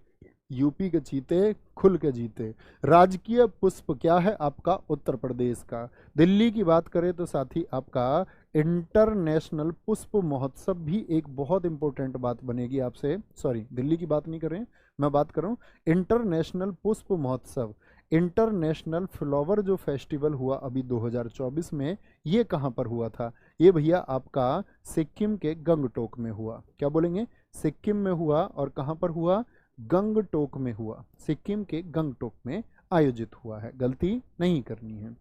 यूपी के चीते खुल के जीते। राजकीय पुष्प क्या है आपका? उत्तर प्रदेश का। दिल्ली की बात करें तो साथी आपका इंटरनेशनल पुष्प महोत्सव भी एक बहुत इंपॉर्टेंट बात बनेगी आपसे। सॉरी, दिल्ली की बात नहीं कर रहे हैं, मैं बात कर रहा हूँ इंटरनेशनल पुष्प महोत्सव। इंटरनेशनल फ्लावर जो फेस्टिवल हुआ अभी 2024 में, ये कहाँ पर हुआ था? ये भैया आपका सिक्किम के गंगटोक में हुआ। क्या बोलेंगे? सिक्किम में हुआ। और कहाँ पर हुआ? गंगटोक में हुआ। सिक्किम के गंगटोक में आयोजित हुआ है, गलती नहीं करनी है।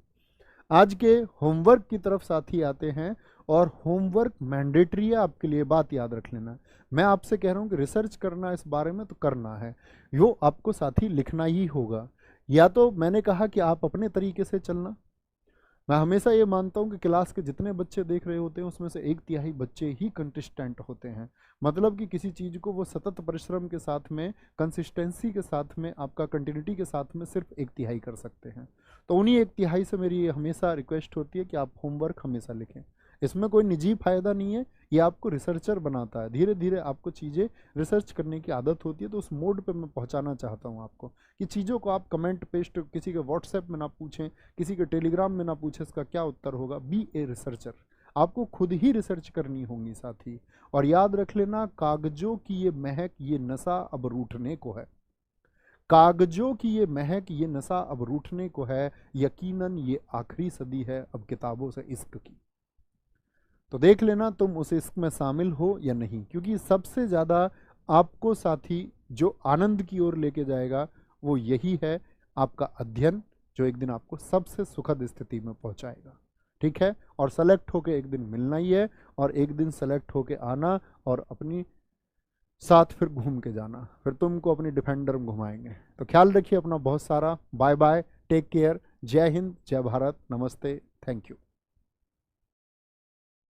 आज के होमवर्क की तरफ साथी आते हैं, और होमवर्क मैंडेटरी है आपके लिए, बात याद रख लेना। मैं आपसे कह रहा हूं कि रिसर्च करना इस बारे में तो करना है, यो आपको साथी लिखना ही होगा। या तो मैंने कहा कि आप अपने तरीके से चलना। मैं हमेशा ये मानता हूँ कि क्लास के जितने बच्चे देख रहे होते हैं उसमें से 1/3 बच्चे ही कंसिस्टेंट होते हैं। मतलब कि किसी चीज़ को वो सतत परिश्रम के साथ में, कंसिस्टेंसी के साथ में, आपका कंटिन्यूटी के साथ में सिर्फ 1/3 कर सकते हैं। तो उन्हीं 1/3 से मेरी ये हमेशा रिक्वेस्ट होती है कि आप होमवर्क हमेशा लिखें। इसमें कोई निजी फायदा नहीं है, ये आपको रिसर्चर बनाता है। धीरे धीरे आपको चीज़ें रिसर्च करने की आदत होती है, तो उस मोड पे मैं पहुंचाना चाहता हूं आपको कि चीज़ों को आप कमेंट पेस्ट किसी के व्हाट्सएप में ना पूछें, किसी के टेलीग्राम में ना पूछें इसका क्या उत्तर होगा। बी ए रिसर्चर, आपको खुद ही रिसर्च करनी होगी साथी। और याद रख लेना, कागजों की ये महक, ये नशा अब रूठने को है। कागजों की ये महक, ये नशा अब रूठने को है। यकीनन ये आखिरी सदी है अब किताबों से इश्क की। तो देख लेना तुम उस इश्क में शामिल हो या नहीं, क्योंकि सबसे ज़्यादा आपको साथी जो आनंद की ओर लेके जाएगा वो यही है आपका अध्ययन, जो एक दिन आपको सबसे सुखद स्थिति में पहुंचाएगा। ठीक है? और सेलेक्ट होके एक दिन मिलना ही है, और एक दिन सेलेक्ट होके आना, और अपनी साथ फिर घूम के जाना। फिर तुमको अपनी डिफेंडर में घुमाएंगे। तो ख्याल रखिए अपना बहुत सारा। बाय बाय, टेक केयर, जय हिंद, जय भारत, नमस्ते, थैंक यू।